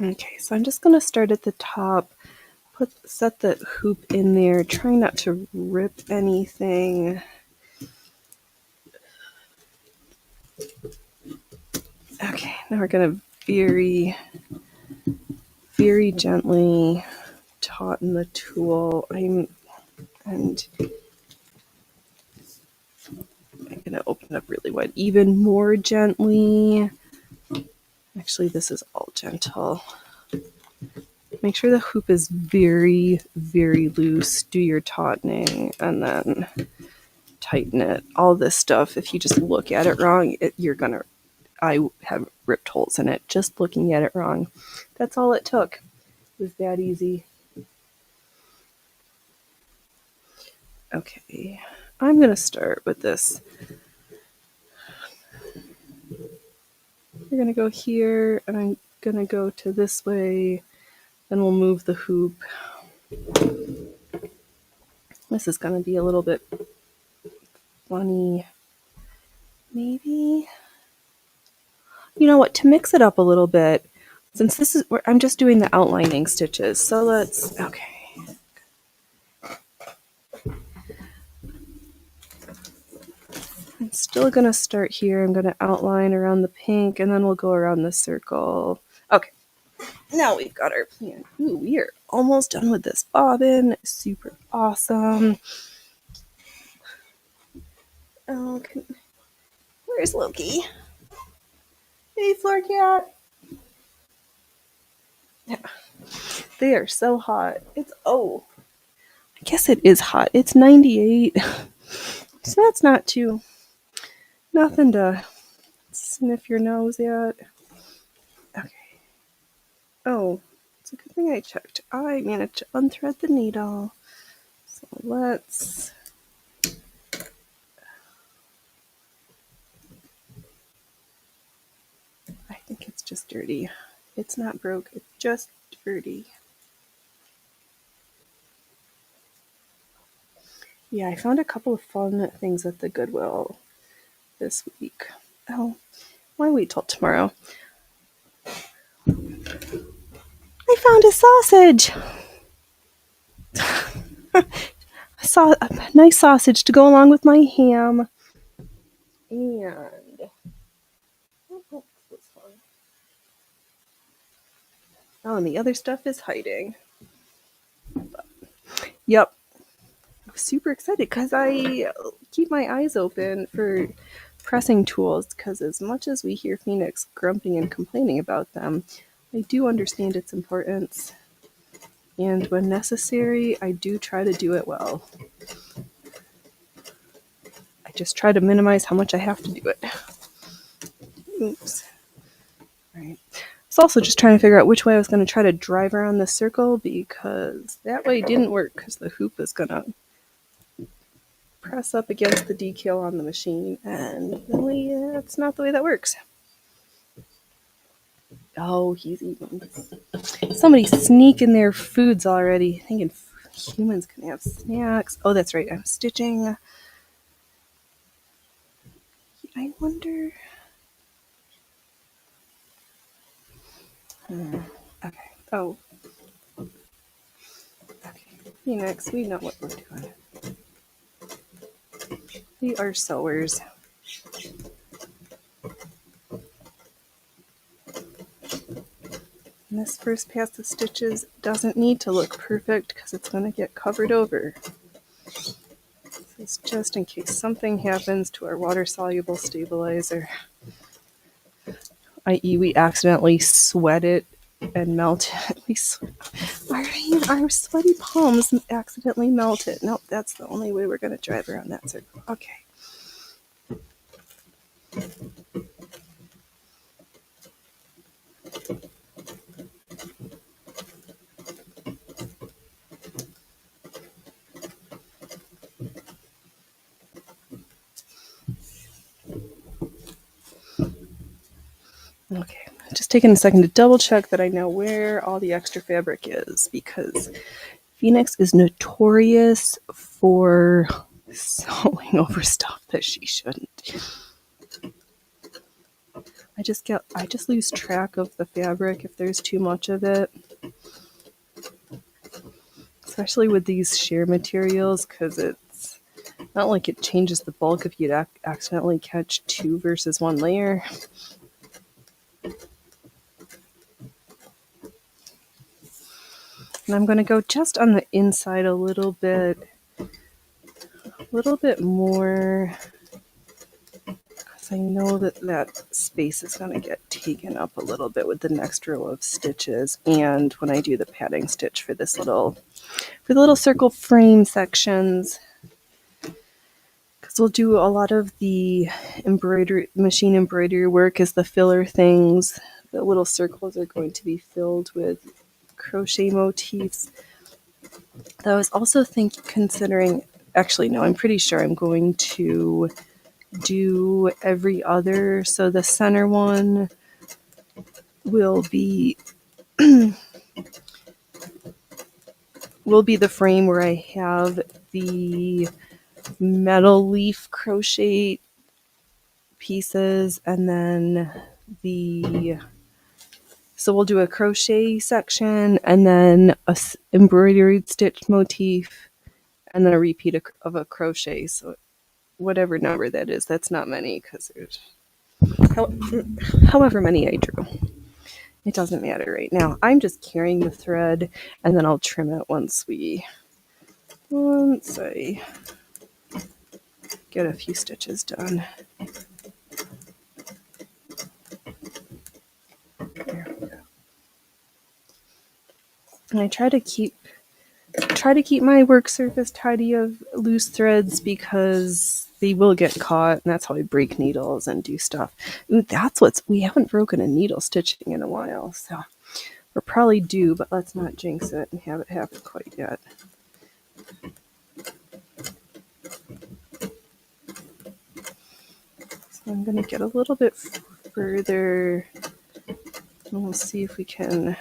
Okay, so I'm just going to start at the top, set the hoop in there, try not to rip anything. Okay, now we're going to very, very gently tauten the tool. I'm going to open up really wide, even more gently. Actually, this is all gentle. Make sure the hoop is very, very loose. Do your tautening and then tighten it. All this stuff, if you just look at it wrong, I have ripped holes in it just looking at it wrong. That's all it took. It was that easy. Okay, I'm going to start with this. We're going to go here, and I'm going to go to this way, then we'll move the hoop. This is going to be a little bit funny. Maybe. You know what, to mix it up a little bit, since this is where I'm just doing the outlining stitches, so okay. I'm still going to start here. I'm going to outline around the pink, and then we'll go around the circle. Okay, now we've got our plan. Ooh, we are almost done with this bobbin. Super awesome. Oh, where's Loki? Hey, Floor Cat. Yeah. They are so hot. I guess it is hot. It's 98. So that's nothing to sniff your nose at. Okay. Oh, it's a good thing I checked. I managed to unthread the needle. So let's just dirty. It's not broke, it's just dirty. Yeah, I found a couple of fun things at the Goodwill this week. Oh, why wait till tomorrow? I found a sausage! A nice sausage to go along with my ham. And and the other stuff is hiding. But, yep. I'm super excited because I keep my eyes open for pressing tools because as much as we hear Phoenix grumping and complaining about them, I do understand its importance. And when necessary, I do try to do it well. I just try to minimize how much I have to do it. Oops. Right. I was also just trying to figure out which way I was going to try to drive around the circle because that way didn't work because the hoop is going to press up against the decal on the machine, and really, that's not the way that works. Oh, he's eating. Somebody's sneaking their foods already, thinking humans can have snacks. Oh, that's right, I'm stitching. I wonder... Okay. Oh. Okay. Phoenix, we know what we're doing. We are sewers. And this first pass of stitches doesn't need to look perfect because it's going to get covered over. This is just in case something happens to our water-soluble stabilizer, i.e. we accidentally sweat it and melt it. Our sweaty palms accidentally melt it. Nope, that's the only way we're going to drive around that circle. Okay. Okay, just taking a second to double check that I know where all the extra fabric is because Phoenix is notorious for sewing over stuff that she shouldn't. I just lose track of the fabric if there's too much of it. Especially with these sheer materials because it's not like it changes the bulk if you'd accidentally catch 2 versus 1 layer. And I'm going to go just on the inside a little bit more because I know that space is going to get taken up a little bit with the next row of stitches and when I do the padding stitch for the little circle frame sections. Because we'll do a lot of the machine embroidery work as the filler things. The little circles are going to be filled with crochet motifs. Though I was also considering, actually no, I'm pretty sure I'm going to do every other. So the center one will be the frame where I have the metal leaf crochet pieces and then so we'll do a crochet section and then a embroidered stitch motif and then a repeat of a crochet. So whatever number that is, that's not many because there's however many I drew. It doesn't matter right now. I'm just carrying the thread and then I'll trim it once I get a few stitches done. There we go. And I try to keep my work surface tidy of loose threads because they will get caught, and that's how I break needles and do stuff. Ooh, we haven't broken a needle stitching in a while, so we're probably due, but let's not jinx it and have it happen quite yet. So I'm going to get a little bit further And we'll see if we can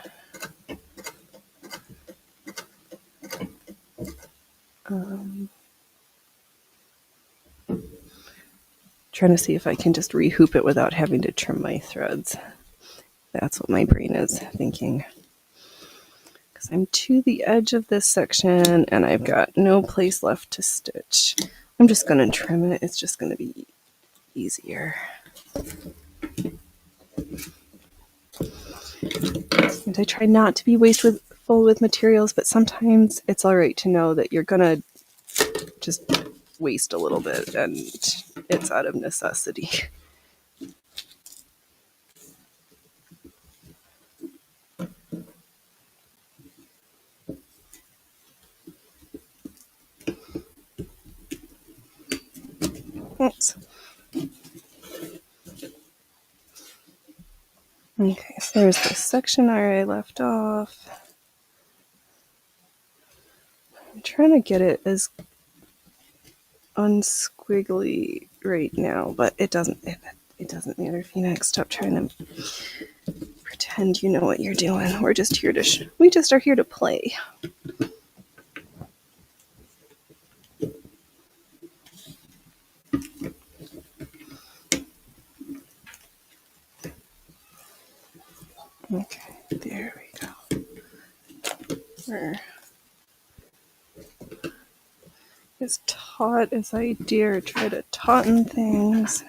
trying to see if I can just rehoop it without having to trim my threads. That's what my brain is thinking. Because I'm to the edge of this section and I've got no place left to stitch. I'm just going to trim it. It's just going to be easier. And I try not to be wasteful with materials, but sometimes it's all right to know that you're going to just waste a little bit and it's out of necessity. Oops. Okay, so there's the section where I left off. I'm trying to get it as unsquiggly right now, but it doesn't matter. Phoenix, stop trying to pretend you know what you're doing. We're just here to we just are here to play. Okay, there we go. We're as taut as I dare try to tauten things.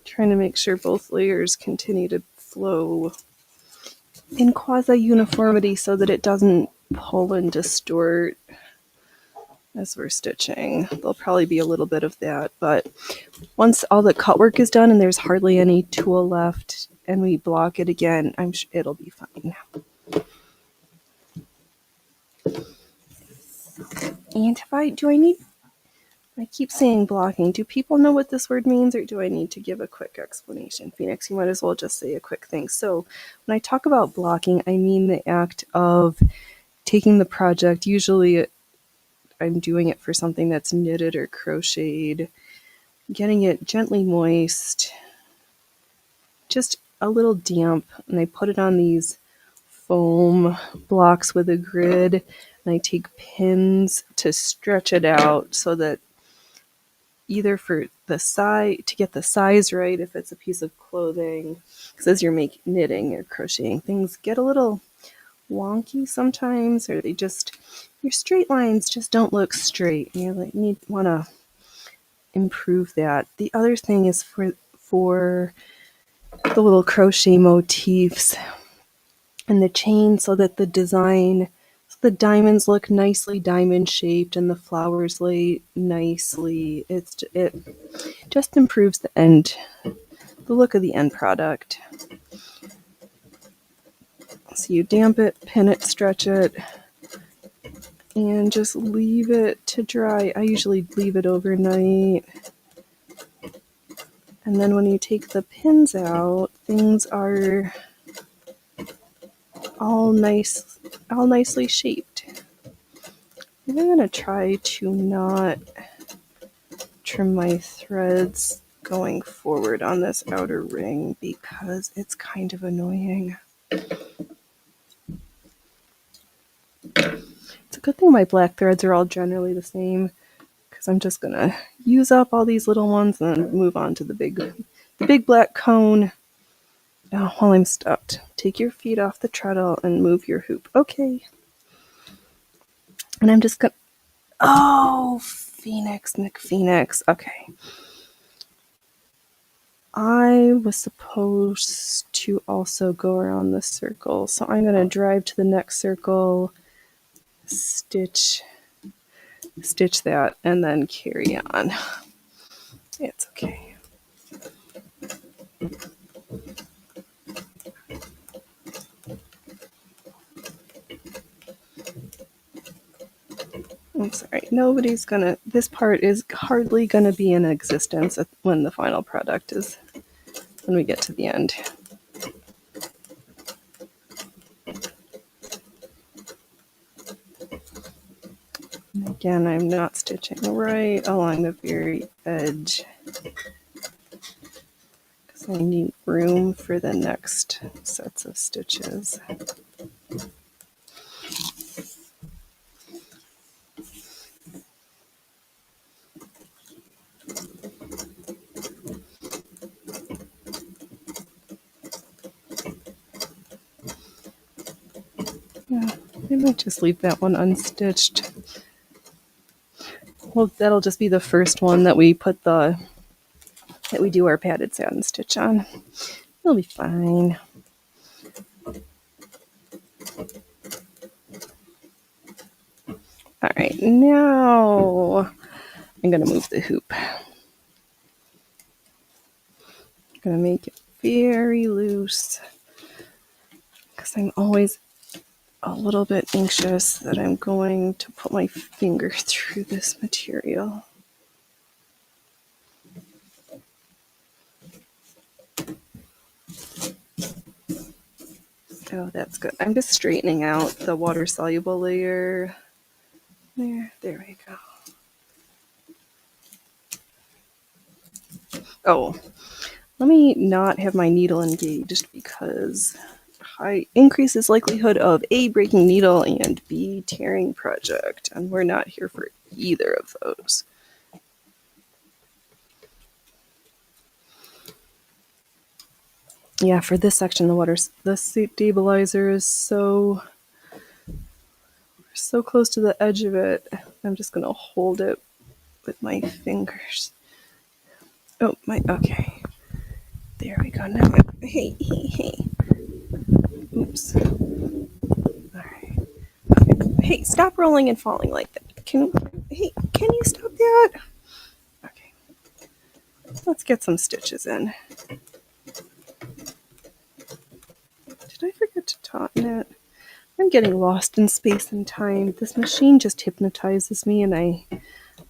Trying to make sure both layers continue to flow in quasi-uniformity so that it doesn't pull and distort as we're stitching. There'll probably be a little bit of that, but once all the cut work is done and there's hardly any tulle left and we block it again, I'm sure it'll be fine. And I keep saying blocking. Do people know what this word means, or do I need to give a quick explanation? Phoenix, you might as well just say a quick thing. So when I talk about blocking, I mean the act of taking the project. Usually I'm doing it for something that's knitted or crocheted, getting it gently moist, just a little damp, and I put it on these foam blocks with a grid, and I take pins to stretch it out so that either for the size, to get the size right, if it's a piece of clothing, because as you're knitting or crocheting, things get a little wonky sometimes, or your straight lines just don't look straight. You want to improve that. The other thing is for the little crochet motifs and the chain, so that the diamonds look nicely diamond shaped and the flowers lay nicely. It just improves the look of the end product. So you damp it, pin it, stretch it, and just leave it to dry. I usually leave it overnight. And then when you take the pins out, things are all nicely shaped. I'm going to try to not trim my threads going forward on this outer ring because it's kind of annoying. It's a good thing my black threads are all generally the same, because I'm just going to use up all these little ones and then move on to the big black cone. Now, while I'm stopped, take your feet off the treadle and move your hoop. Okay. And I'm just going to... Oh, Phoenix, McPhoenix. Okay. I was supposed to also go around the circle, so I'm going to drive to the next circle, stitch that, and then carry on. It's okay. I'm sorry, this part is hardly gonna be in existence when the final product is, when we get to the end. Again, I'm not stitching right along the very edge, because I need room for the next sets of stitches. Yeah, I might just leave that one unstitched. Well, that'll just be the first one that we do our padded satin stitch on. It'll be fine. All right, now I'm gonna move the hoop. I'm gonna make it very loose because I'm always a little bit anxious that I'm going to put my finger through this material. Oh, that's good. I'm just straightening out the water-soluble layer. There we go. Oh, let me not have my needle engaged because increases likelihood of A, breaking needle, and B, tearing project. And we're not here for either of those. Yeah, for this section, the stabilizer is so close to the edge of it. I'm just gonna hold it with my fingers. Oh, okay. There we go. Now, hey. Oops. All right. Okay. Hey, stop rolling and falling like that. Can you stop that? Okay. Let's get some stitches in. Did I forget to tauten it? I'm getting lost in space and time. This machine just hypnotizes me and I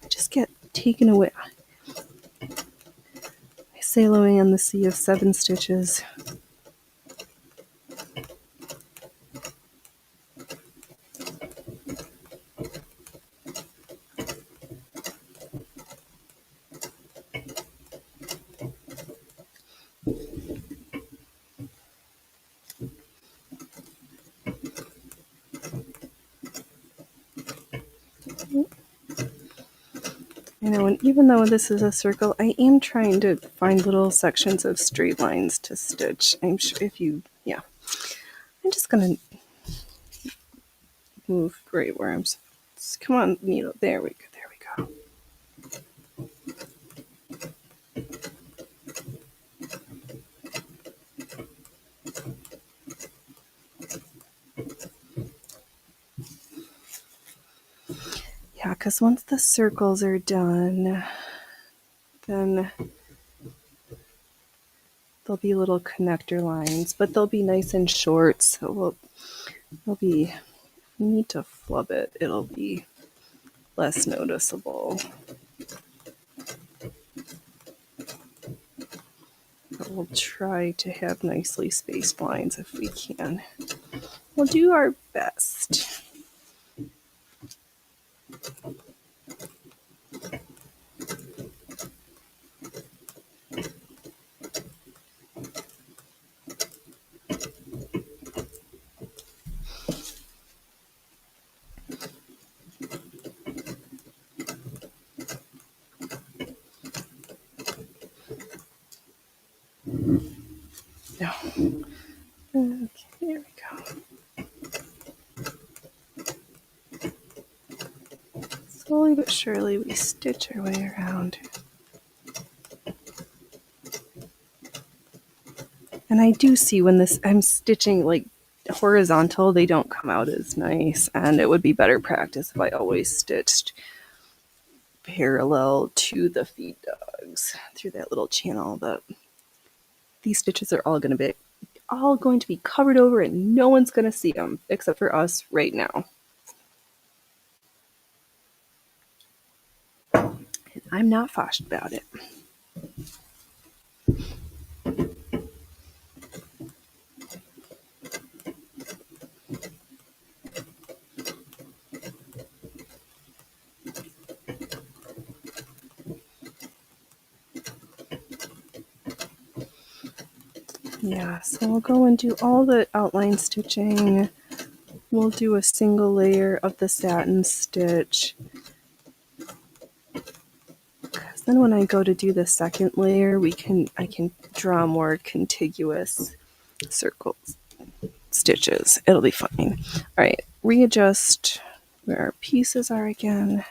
just get taken away. I sail away on the sea of 7 stitches. You know, and even though this is a circle, I am trying to find little sections of straight lines to stitch. I'm sure I'm just gonna move right where I'm. Come on, needle. There we go. Yeah, because once the circles are done, then there'll be little connector lines, but they'll be nice and short, so we need to flub it. It'll be less noticeable. But we'll try to have nicely spaced lines if we can. We'll do our best. No. Okay, there we go. Slowly but surely we stitch our way around. And I do see when I'm stitching like horizontal, they don't come out as nice, and it would be better practice if I always stitched parallel to the feed dogs through that little channel. But these stitches are all going to be covered over, and no one's going to see them except for us right now. And I'm not fussed about it. Yeah, so we'll go and do all the outline stitching. We'll do a single layer of the satin stitch. Because then when I go to do the second layer, I can draw more contiguous circles, stitches. It'll be fine. All right, readjust where our pieces are again.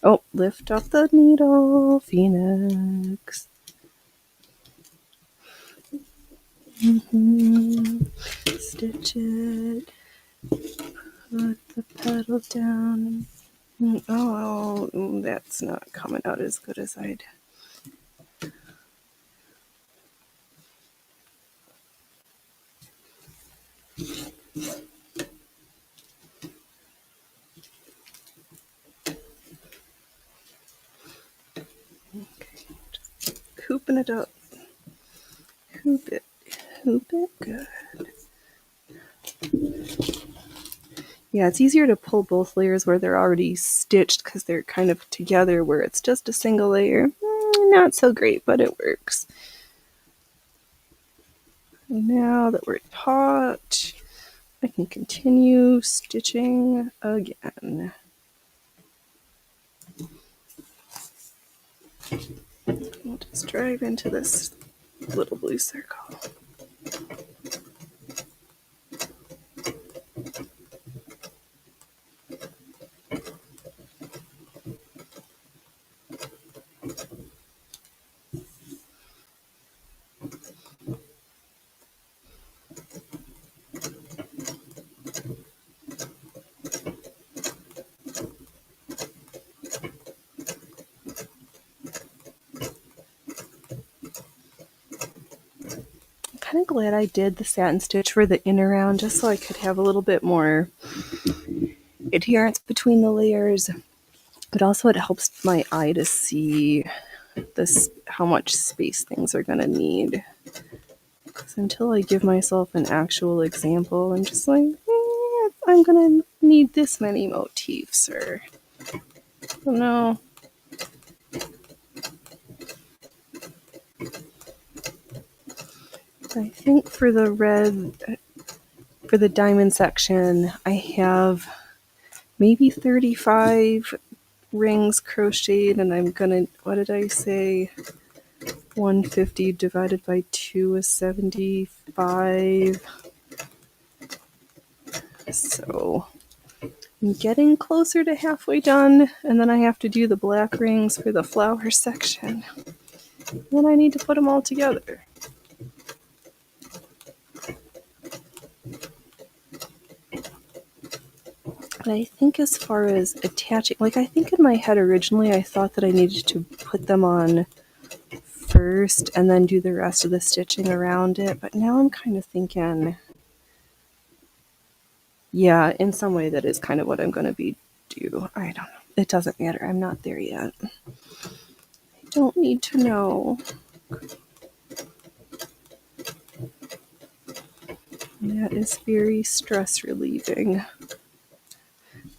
Oh, lift up the needle, Phoenix. Stitch it. Put the petal down. Oh, that's not coming out as good as I'd. Okay, just hooping it up. Hoop it. Good. Yeah, it's easier to pull both layers where they're already stitched because they're kind of together, where it's just a single layer. Not so great, but it works. Now that we're taut, I can continue stitching again. We'll just drive into this little blue circle. Kind of glad I did the satin stitch for the inner round just so I could have a little bit more adherence between the layers, but also it helps my eye to see this how much space things are going to need. Because until I give myself an actual example, I'm just like, I'm going to need this many motifs, or I don't know. I think for the red, for the diamond section, I have maybe 35 rings crocheted, and I'm gonna, what did I say? 150 divided by 2 is 75. So I'm getting closer to halfway done, and then I have to do the black rings for the flower section. Then I need to put them all together. But I think as far as attaching, like I think in my head originally I thought that I needed to put them on first and then do the rest of the stitching around it. But now I'm kind of thinking, yeah, in some way that is kind of what I'm going to do. I don't know. It doesn't matter. I'm not there yet. I don't need to know. That is very stress relieving.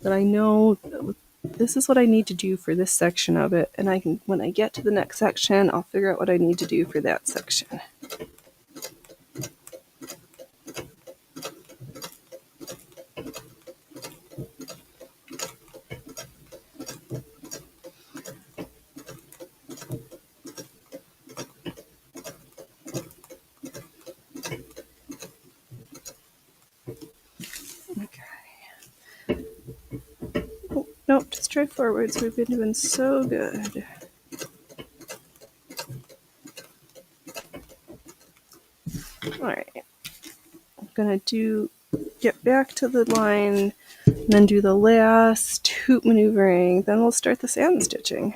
That I know this is what I need to do for this section of it, and I can, when I get to the next section, I'll figure out what I need to do for that section. Nope, just try forwards. We've been doing so good. Alright. I'm gonna get back to the line, and then do the last hoop maneuvering. Then we'll start the satin stitching.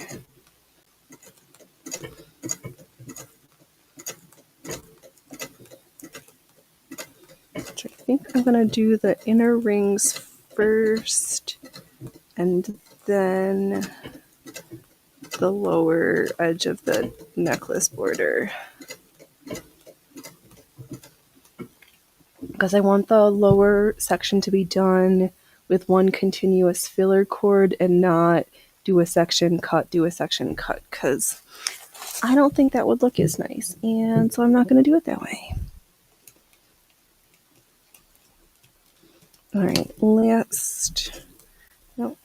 Which I think I'm gonna do the inner rings first, and then the lower edge of the necklace border. Because I want the lower section to be done with one continuous filler cord and not do a section cut, because I don't think that would look as nice, and so I'm not going to do it that way. All right, last. No.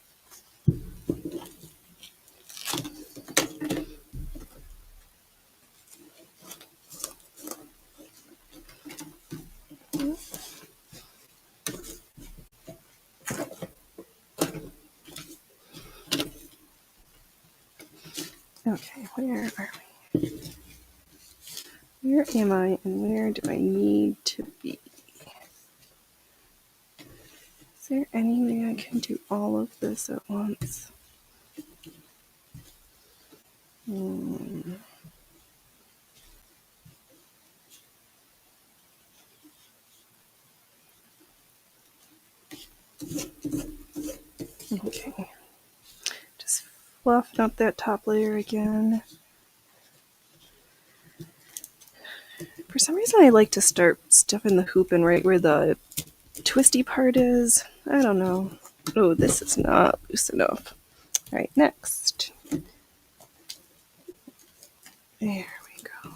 Okay, where are we? Where am I and where do I need to be? Is there any way I can do all of this at once? Okay. Just fluffing up that top layer again. For some reason, I like to start stuffing the hoop in right where the twisty part is. I don't know. Oh, this is not loose enough. All right, next. There we go.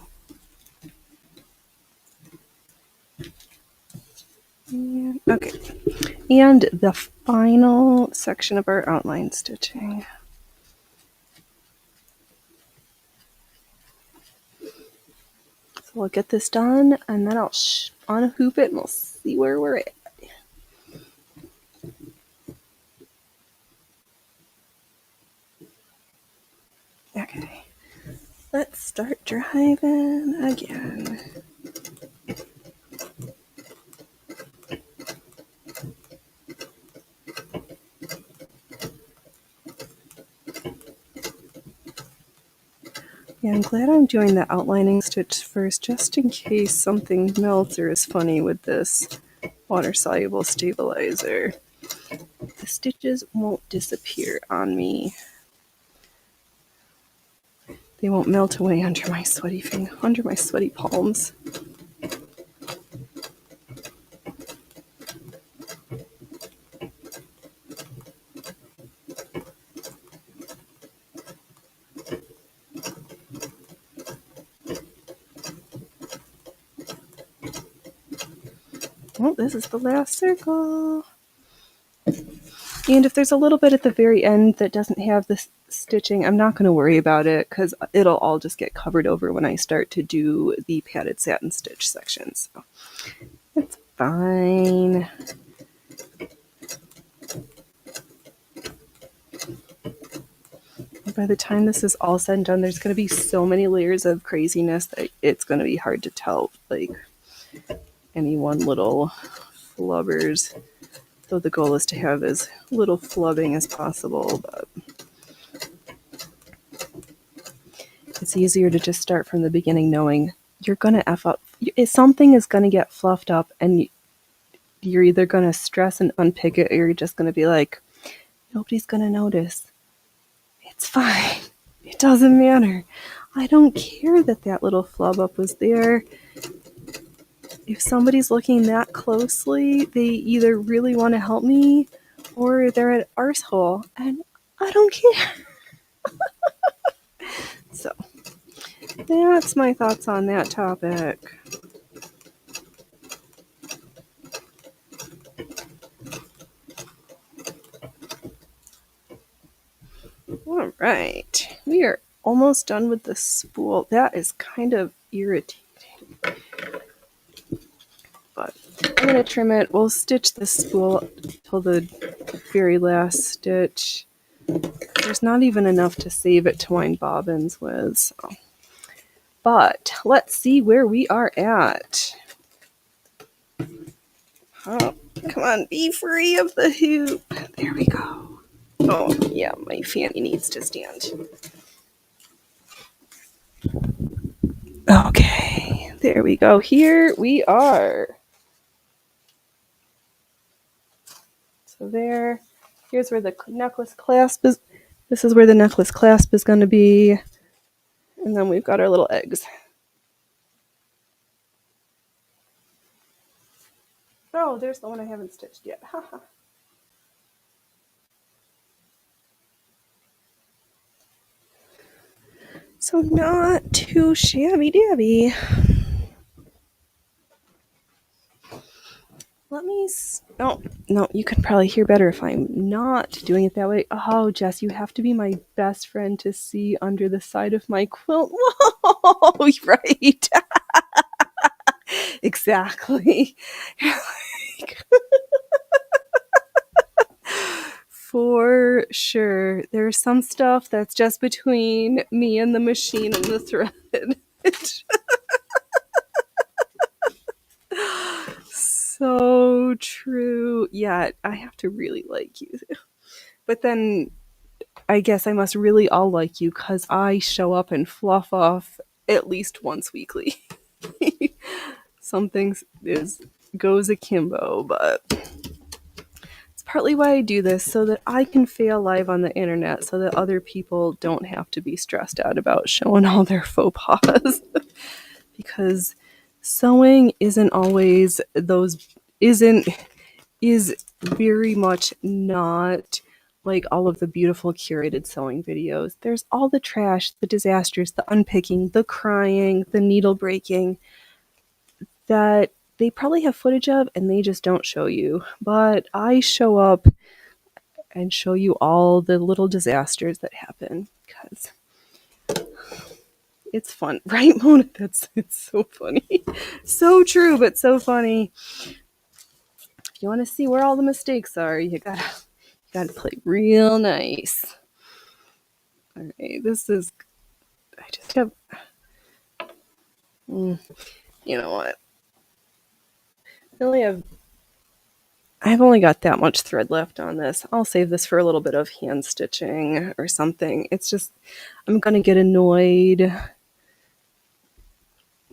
And, okay. And the final section of our outline stitching. So we'll get this done, and then I'll unhoop it, and we'll see where we're at. Okay. Let's start driving again. Yeah, I'm glad I'm doing the outlining stitch first, just in case something melts or is funny with this water-soluble stabilizer. The stitches won't disappear on me. They won't melt away under my sweaty palms. Well, this is the last circle. And if there's a little bit at the very end that doesn't have the stitching, I'm not going to worry about it because it'll all just get covered over when I start to do the padded satin stitch section. So it's fine. By the time this is all said and done, there's going to be so many layers of craziness that it's going to be hard to tell, like, any one little flubbers. So the goal is to have as little flubbing as possible, but it's easier to just start from the beginning knowing you're going to F up. Something is going to get fluffed up, and you're either going to stress and unpick it, or you're just going to be like, nobody's going to notice. It's fine. It doesn't matter. I don't care that that little flub up was there. If somebody's looking that closely, they either really want to help me or they're an arsehole, and I don't care. So, that's my thoughts on that topic. All right, we are almost done with the spool. That is kind of irritating. But I'm going to trim it. We'll stitch the spool till the very last stitch. There's not even enough to save it to wind bobbins with. So. But let's see where we are at. Oh, come on, be free of the hoop. There we go. Oh, yeah, my fanny needs to stand. Okay, there we go. Here we are. So here's where the necklace clasp is. This is where the necklace clasp is going to be. And then we've got our little eggs. Oh, there's the one I haven't stitched yet. So not too shabby-dabby. let me. Oh, no, you can probably hear better if I'm not doing it that way. Oh, Jess, you have to be my best friend to see under the side of my quilt. Whoa, right. Exactly. For sure. There's some stuff that's just between me and the machine and the thread. So true. Yeah, I have to really like you. But then I guess I must really all like you because I show up and fluff off at least once weekly. Something is goes akimbo, but it's partly why I do this so that I can fail live on the internet so that other people don't have to be stressed out about showing all their faux pas. Because sewing isn't always those isn't is very much not like all of the beautiful curated sewing videos. There's all the trash, the disasters, the unpicking, the crying, the needle breaking that they probably have footage of and they just don't show you. But I show up and show you all the little disasters that happen because it's fun, right, Mona? It's so funny. So true, but so funny. If you want to see where all the mistakes are, you gotta play real nice. All right, this is. I just have. You know what? I've only got that much thread left on this. I'll save this for a little bit of hand stitching or something. It's just I'm gonna get annoyed.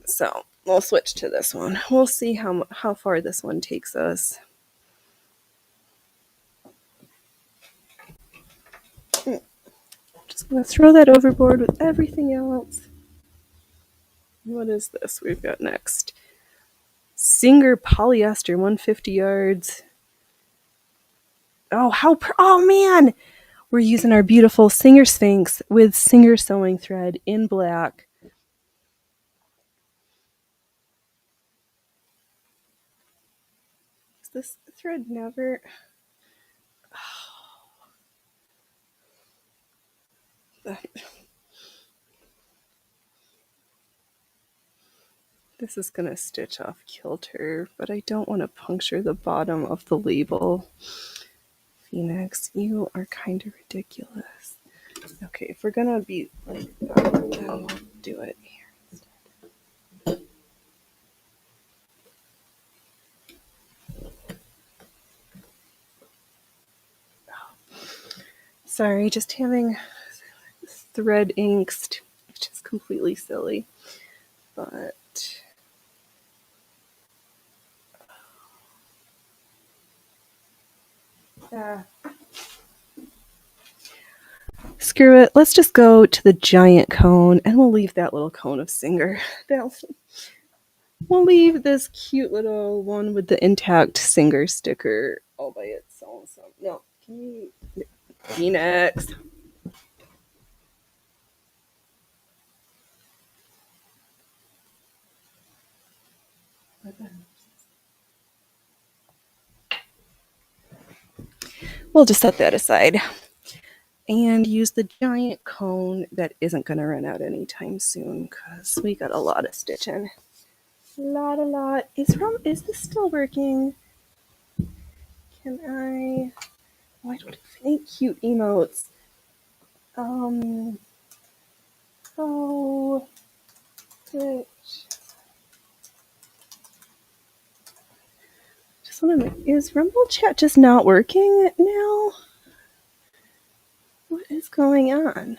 So we'll switch to this one. We'll see how far this one takes us. Just gonna throw that overboard with everything else. What is this we've got next? Singer polyester, 150 yards. Oh man! We're using our beautiful Singer Sphinx with Singer sewing thread in black. Is this thread never? This is gonna stitch off kilter, but I don't want to puncture the bottom of the label. Phoenix, you are kind of ridiculous. Okay, if we're gonna be like that, then we'll do it here instead. Sorry, just having thread inked, which is completely silly. But screw it. Let's just go to the giant cone and we'll leave that little cone of Singer. We'll leave this cute little one with the intact Singer sticker all by itself. No, can you Phoenix? We'll just set that aside and use the giant cone that isn't going to run out anytime soon because we got a lot of stitching. A lot. Is this still working? Can I? Oh, I don't have any cute emotes. Oh, Twitch. Just want to. Is Rumble Chat just not working now? What is going on?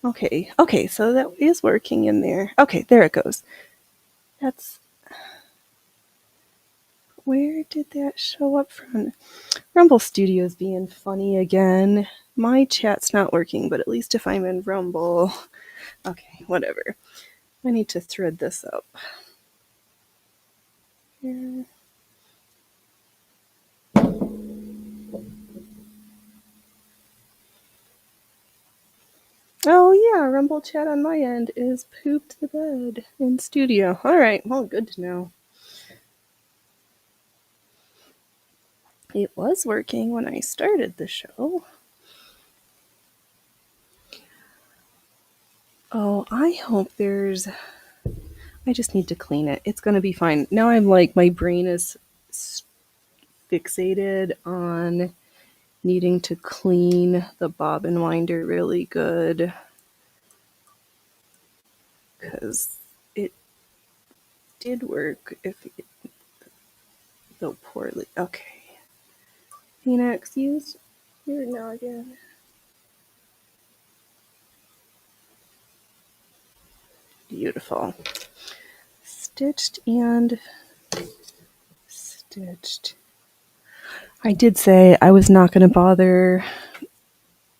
Okay, so that is working in there. Okay, there it goes. That's. Where did that show up from? Rumble Studios being funny again. My chat's not working, but at least if I'm in Rumble. Okay, whatever. I need to thread this up. Here. Oh yeah, Rumble chat on my end is pooped the bed in studio. Alright, well, good to know. It was working when I started the show. Oh, I hope there's... I just need to clean it. It's gonna be fine. Now I'm like, my brain is fixated on needing to clean the bobbin winder really good. Because it did work, though poorly. Okay. Phoenix, use your noggin. Beautiful. Stitched and stitched. I did say I was not going to bother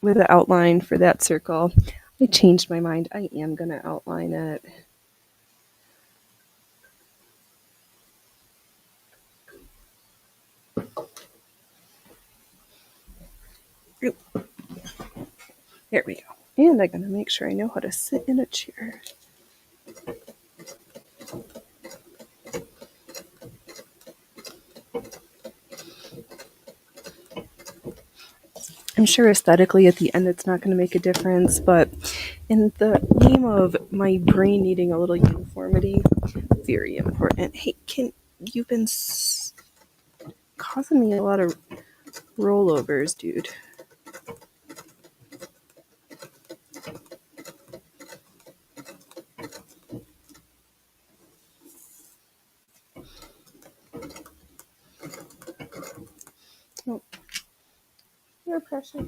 with the outline for that circle. I changed my mind. I am going to outline it. There we go. And I'm going to make sure I know how to sit in a chair. I'm sure aesthetically at the end it's not going to make a difference, but in the name of my brain needing a little uniformity, very important. Hey, you've been causing me a lot of rollovers, dude. Oh, no pressure. A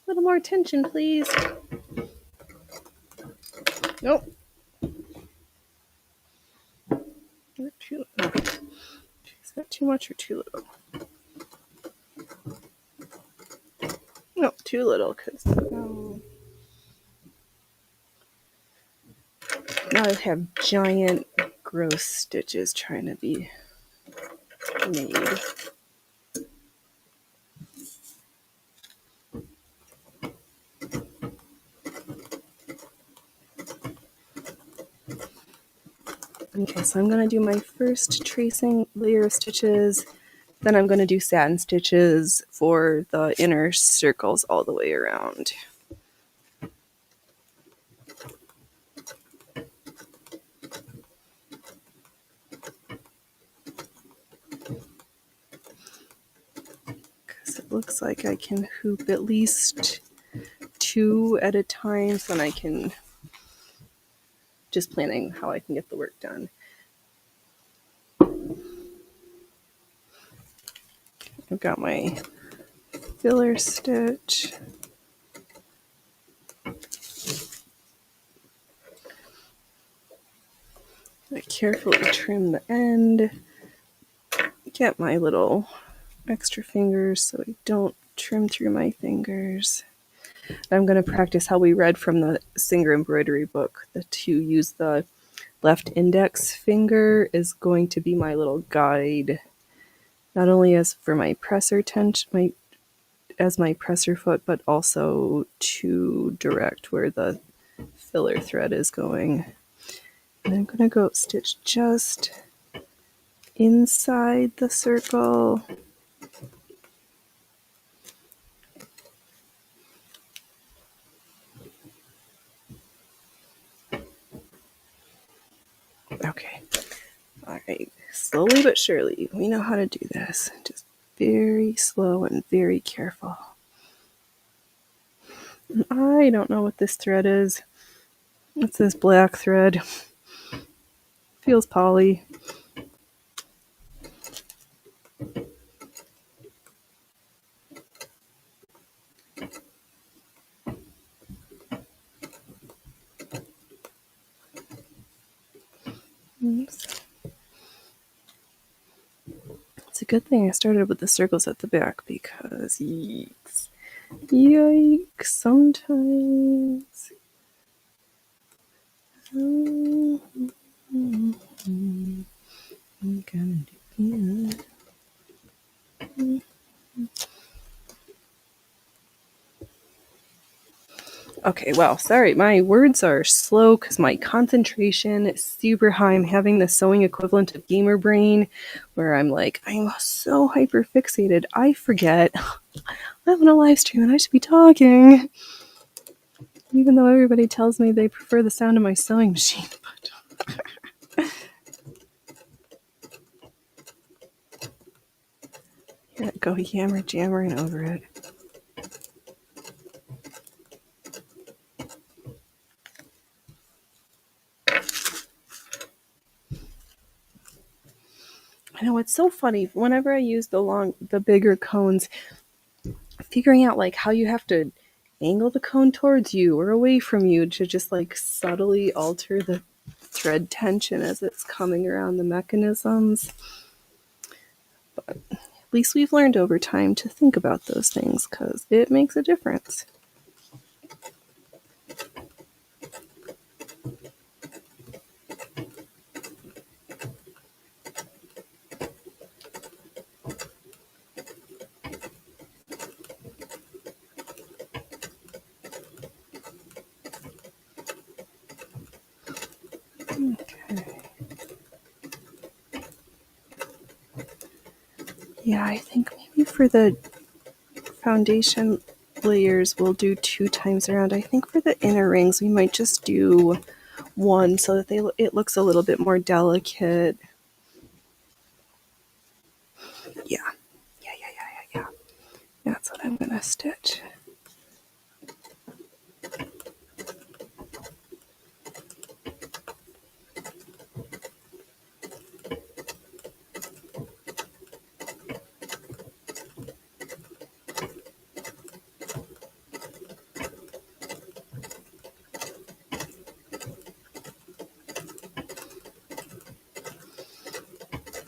little more attention, please. Nope. Is that too much or too little? No, too little, because now I have giant, gross stitches trying to be made. Okay, so I'm going to do my first tracing layer of stitches. Then I'm going to do satin stitches for the inner circles all the way around. Because it looks like I can hoop at least 2 at a time, so then I can just planning how I can get the work done. I've got my filler stitch. I carefully trim the end. Get my little extra fingers so I don't trim through my fingers. I'm going to practice how we read from the Singer embroidery book. To use the left index finger is going to be my little guide, not only as for my presser tension, as my presser foot, but also to direct where the filler thread is going. And I'm going to go stitch just inside the circle. Okay. All right. Slowly but surely, we know how to do this. Just very slow and very careful. I don't know what this thread is. It's this black thread. Feels poly. Oops. It's a good thing I started with the circles at the back because yikes. Yikes, sometimes. I'm gonna do that. Okay, well, sorry, my words are slow because my concentration is super high. I'm having the sewing equivalent of gamer brain, where I'm so hyper fixated, I forget I'm on a live stream and I should be talking. Even though everybody tells me they prefer the sound of my sewing machine. Here I go, jammering over it. I know, it's so funny. Whenever I use the bigger cones, figuring out how you have to angle the cone towards you or away from you to just subtly alter the thread tension as it's coming around the mechanisms. But at least we've learned over time to think about those things because it makes a difference. Okay. Yeah, I think maybe for the foundation layers we'll do 2 times around. I think for the inner rings we might just do 1 so that it looks a little bit more delicate. Yeah. That's what I'm gonna stitch.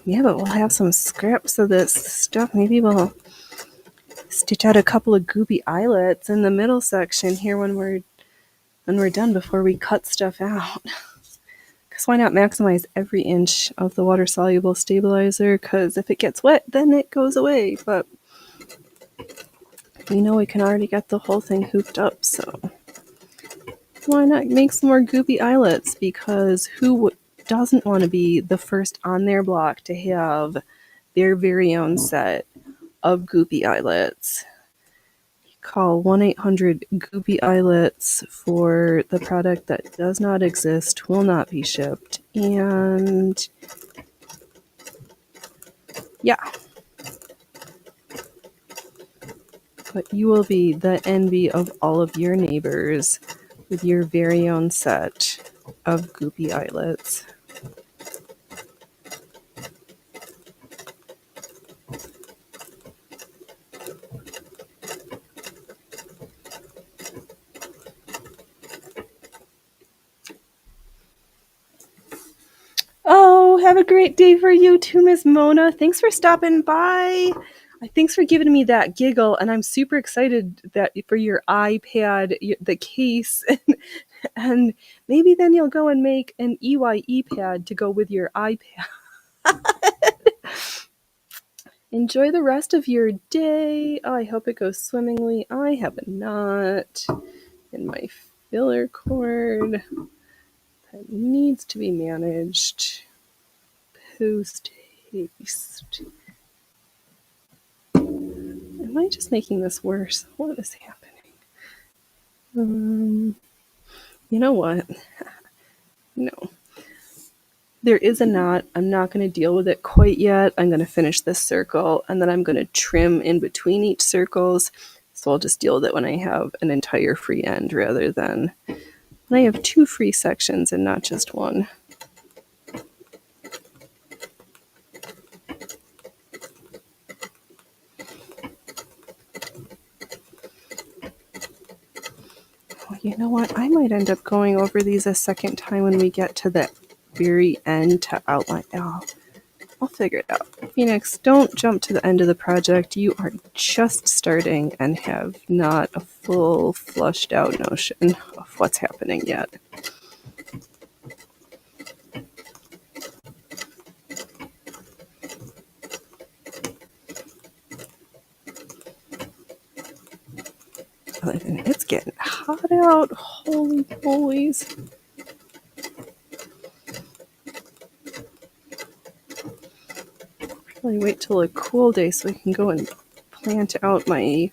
Yeah, but we'll have some scraps of this stuff. Maybe we'll stitch out a couple of goopy eyelets in the middle section here when we're done before we cut stuff out. Because why not maximize every inch of the water-soluble stabilizer? Because if it gets wet, then it goes away. But we know we can already get the whole thing hooped up, so why not make some more goopy eyelets? Because who doesn't want to be the first on their block to have their very own set of goopy eyelets? Call 1-800-GOOPY eyelets for the product that does not exist, will not be shipped, and yeah. But you will be the envy of all of your neighbors with your very own set of goopy eyelets. Oh, have a great day for you too, Miss Mona. Thanks for stopping by. Thanks for giving me that giggle, and I'm super excited that for your iPad, the case, and maybe then you'll go and make an EYE pad to go with your iPad. Enjoy the rest of your day. Oh, I hope it goes swimmingly. I have a knot in my filler cord that needs to be managed post haste. Am I just making this worse? What is happening? You know what? No. There is a knot. I'm not going to deal with it quite yet. I'm going to finish this circle, and then I'm going to trim in between each circles. So I'll just deal with it when I have an entire free end rather than when I have 2 free sections and not just 1. You know what? I might end up going over these a second time when we get to the very end to outline. Oh, I'll figure it out. Phoenix, don't jump to the end of the project. You are just starting and have not a full flushed out notion of what's happening yet. It's getting hot out. Holy moly's. Probably wait till a cool day so I can go and plant out my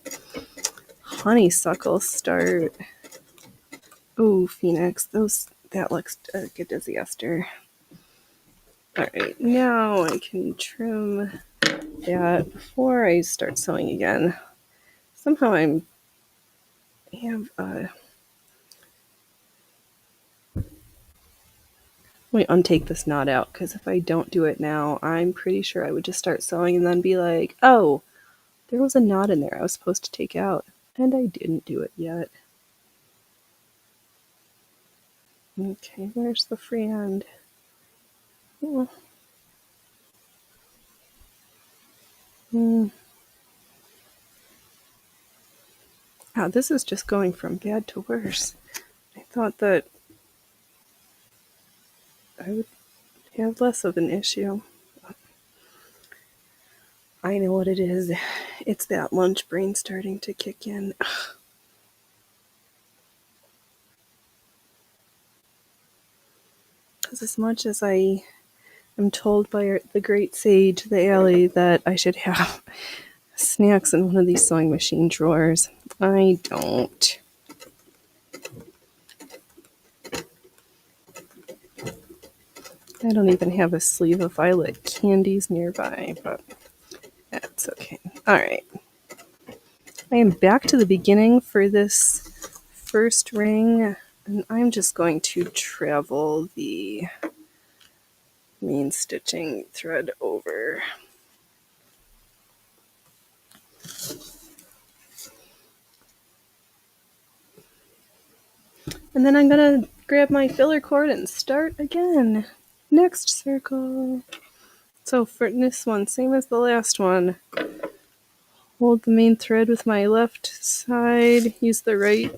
honeysuckle start. Oh, Phoenix, that looks like a disaster. Alright, now I can trim that before I start sewing again. Somehow let me untake this knot out, because if I don't do it now, I'm pretty sure I would just start sewing and then be like, oh, there was a knot in there I was supposed to take out, and I didn't do it yet. Okay, where's the free end? Oh. Wow, this is just going from bad to worse. I thought that I would have less of an issue. I know what it is. It's that lunch brain starting to kick in. Because as much as I am told by the great sage, the alley, that I should have snacks in one of these sewing machine drawers, I don't. I don't even have a sleeve of Violet candies nearby, but that's okay. Alright. I am back to the beginning for this first ring, and I'm just going to travel the main stitching thread over. And then I'm going to grab my filler cord and start again. Next circle. So for this one, same as the last one. Hold the main thread with my left side. Use the right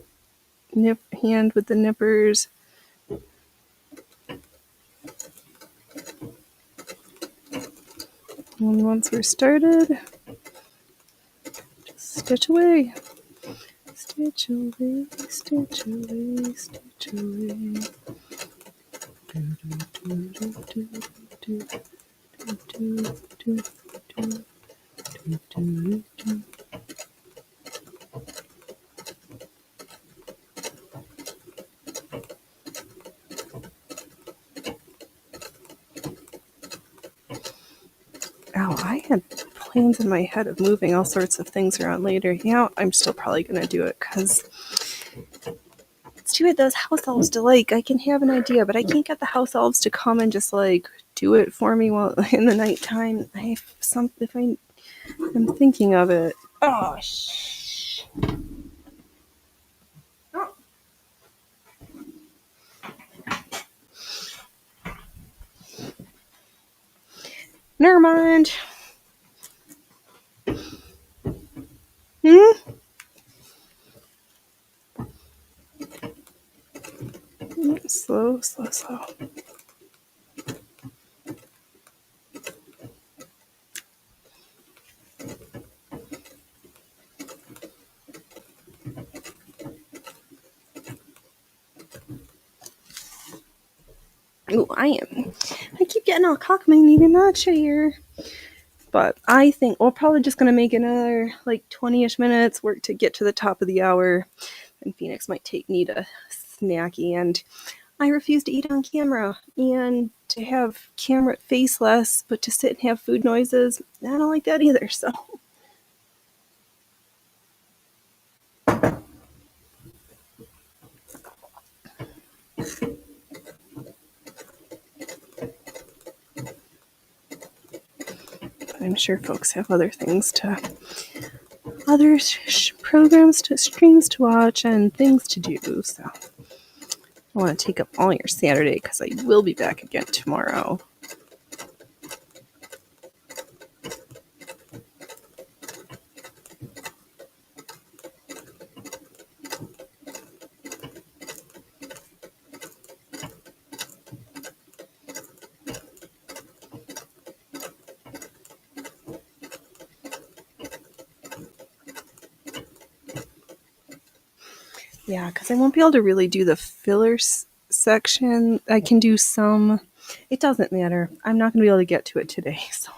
hand with the nippers. And once we're started, just stitch away. Stitch away, stitch away, stitch away. Oh, I had plans in my head of moving all sorts of things around later. Yeah, I'm still probably going to do it because it's too bad those house elves to I can have an idea, but I can't get the house elves to come and just do it for me while in the nighttime. If I'm thinking of it. Oh, shh. Oh. Never mind. Slow, slow, slow. Ooh, I keep getting all cockamamie notch here. But I think we're probably just going to make another 20-ish minutes work to get to the top of the hour. And Phoenix might take me to snacky. And I refuse to eat on camera. And to have camera faceless, but to sit and have food noises, I don't like that either. So. I'm sure folks have other things other programs streams to watch and things to do, so I want to take up all your Saturday because I will be back again tomorrow. Yeah, because I won't be able to really do the filler section. I can do some. It doesn't matter. I'm not going to be able to get to it today, so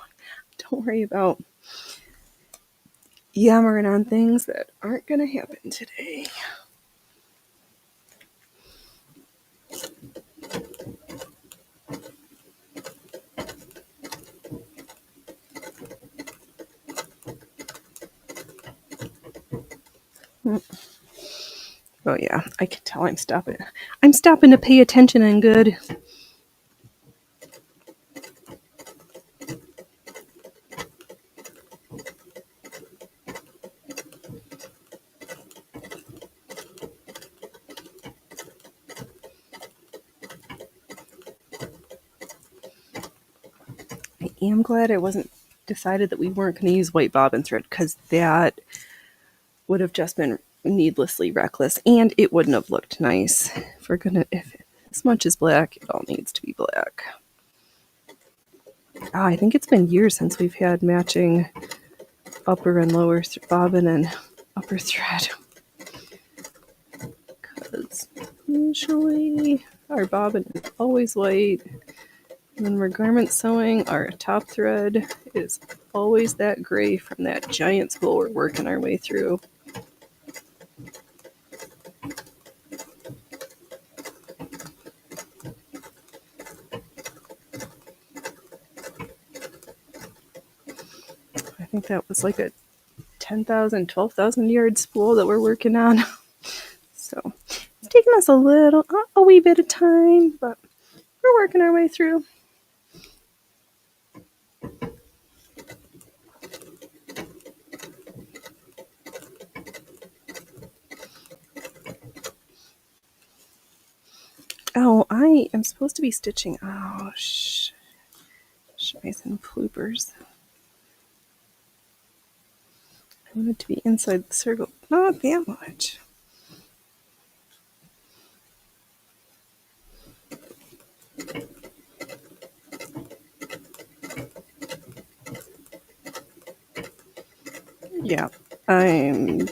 don't worry about yammering on things that aren't going to happen today. Oh yeah, I can tell I'm stopping. I'm stopping to pay attention and good. I am glad it wasn't decided that we weren't going to use white bobbin thread, because that would have just been needlessly reckless, and it wouldn't have looked nice. If as much as black, it all needs to be black. I think it's been years since we've had matching upper and lower bobbin and upper thread. Because usually our bobbin is always white. When we're garment sewing, our top thread is always that gray from that giant spool we're working our way through. I think that was like a 10,000, 12,000 yard spool that we're working on. So it's taking us a wee bit of time, but we're working our way through. Oh, I am supposed to be stitching. Oh, scheiß and bloopers. I want it to be inside the circle. Not that much. Yeah, I'm.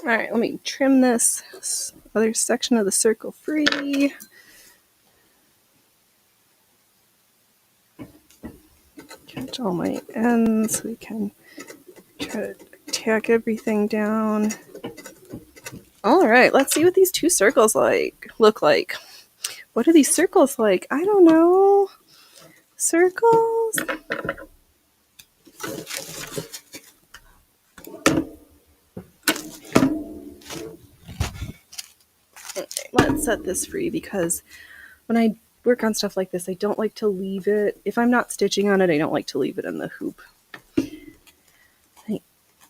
All right, let me trim this other section of the circle free. Catch all my ends so we can try to tack everything down. All right, let's see what these two circles look like. What are these circles like? I don't know. Circles? Okay, let's set this free, because when I work on stuff like this, I don't like to leave it. If I'm not stitching on it, I don't like to leave it in the hoop.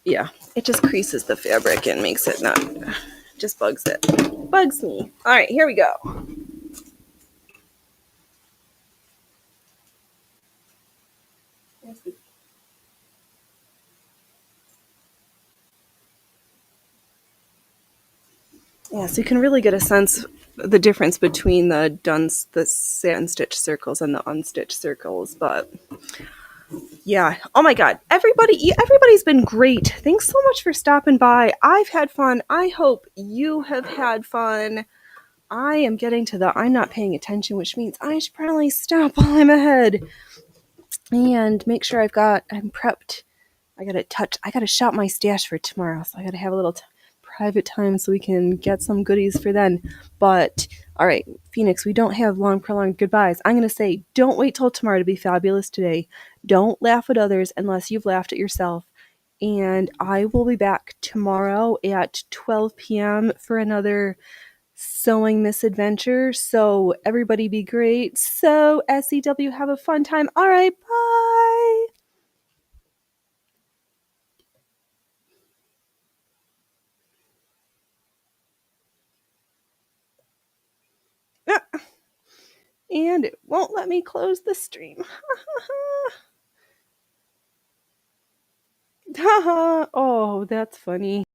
Yeah, it just creases the fabric and makes it not, just bugs it. Bugs me. All right, here we go. Yeah, so you can really get a sense the difference between the satin stitch circles and the unstitched circles. But yeah, oh my god, everybody's been great. Thanks so much for stopping by. I've had fun. I hope you have had fun. I am getting to the I'm not paying attention, which means I should probably stop while I'm ahead and make sure I'm prepped. I gotta shop my stash for tomorrow, so I gotta have a little private time so we can get some goodies for then. But all right, Phoenix, we don't have long prolonged goodbyes. I'm gonna say, don't wait till tomorrow to be fabulous today. Don't laugh at others unless you've laughed at yourself. And I will be back tomorrow at 12 p.m. for another sewing misadventure. So everybody be great. So SEW, have a fun time. All right, bye. And it won't let me close the stream. Oh, that's funny.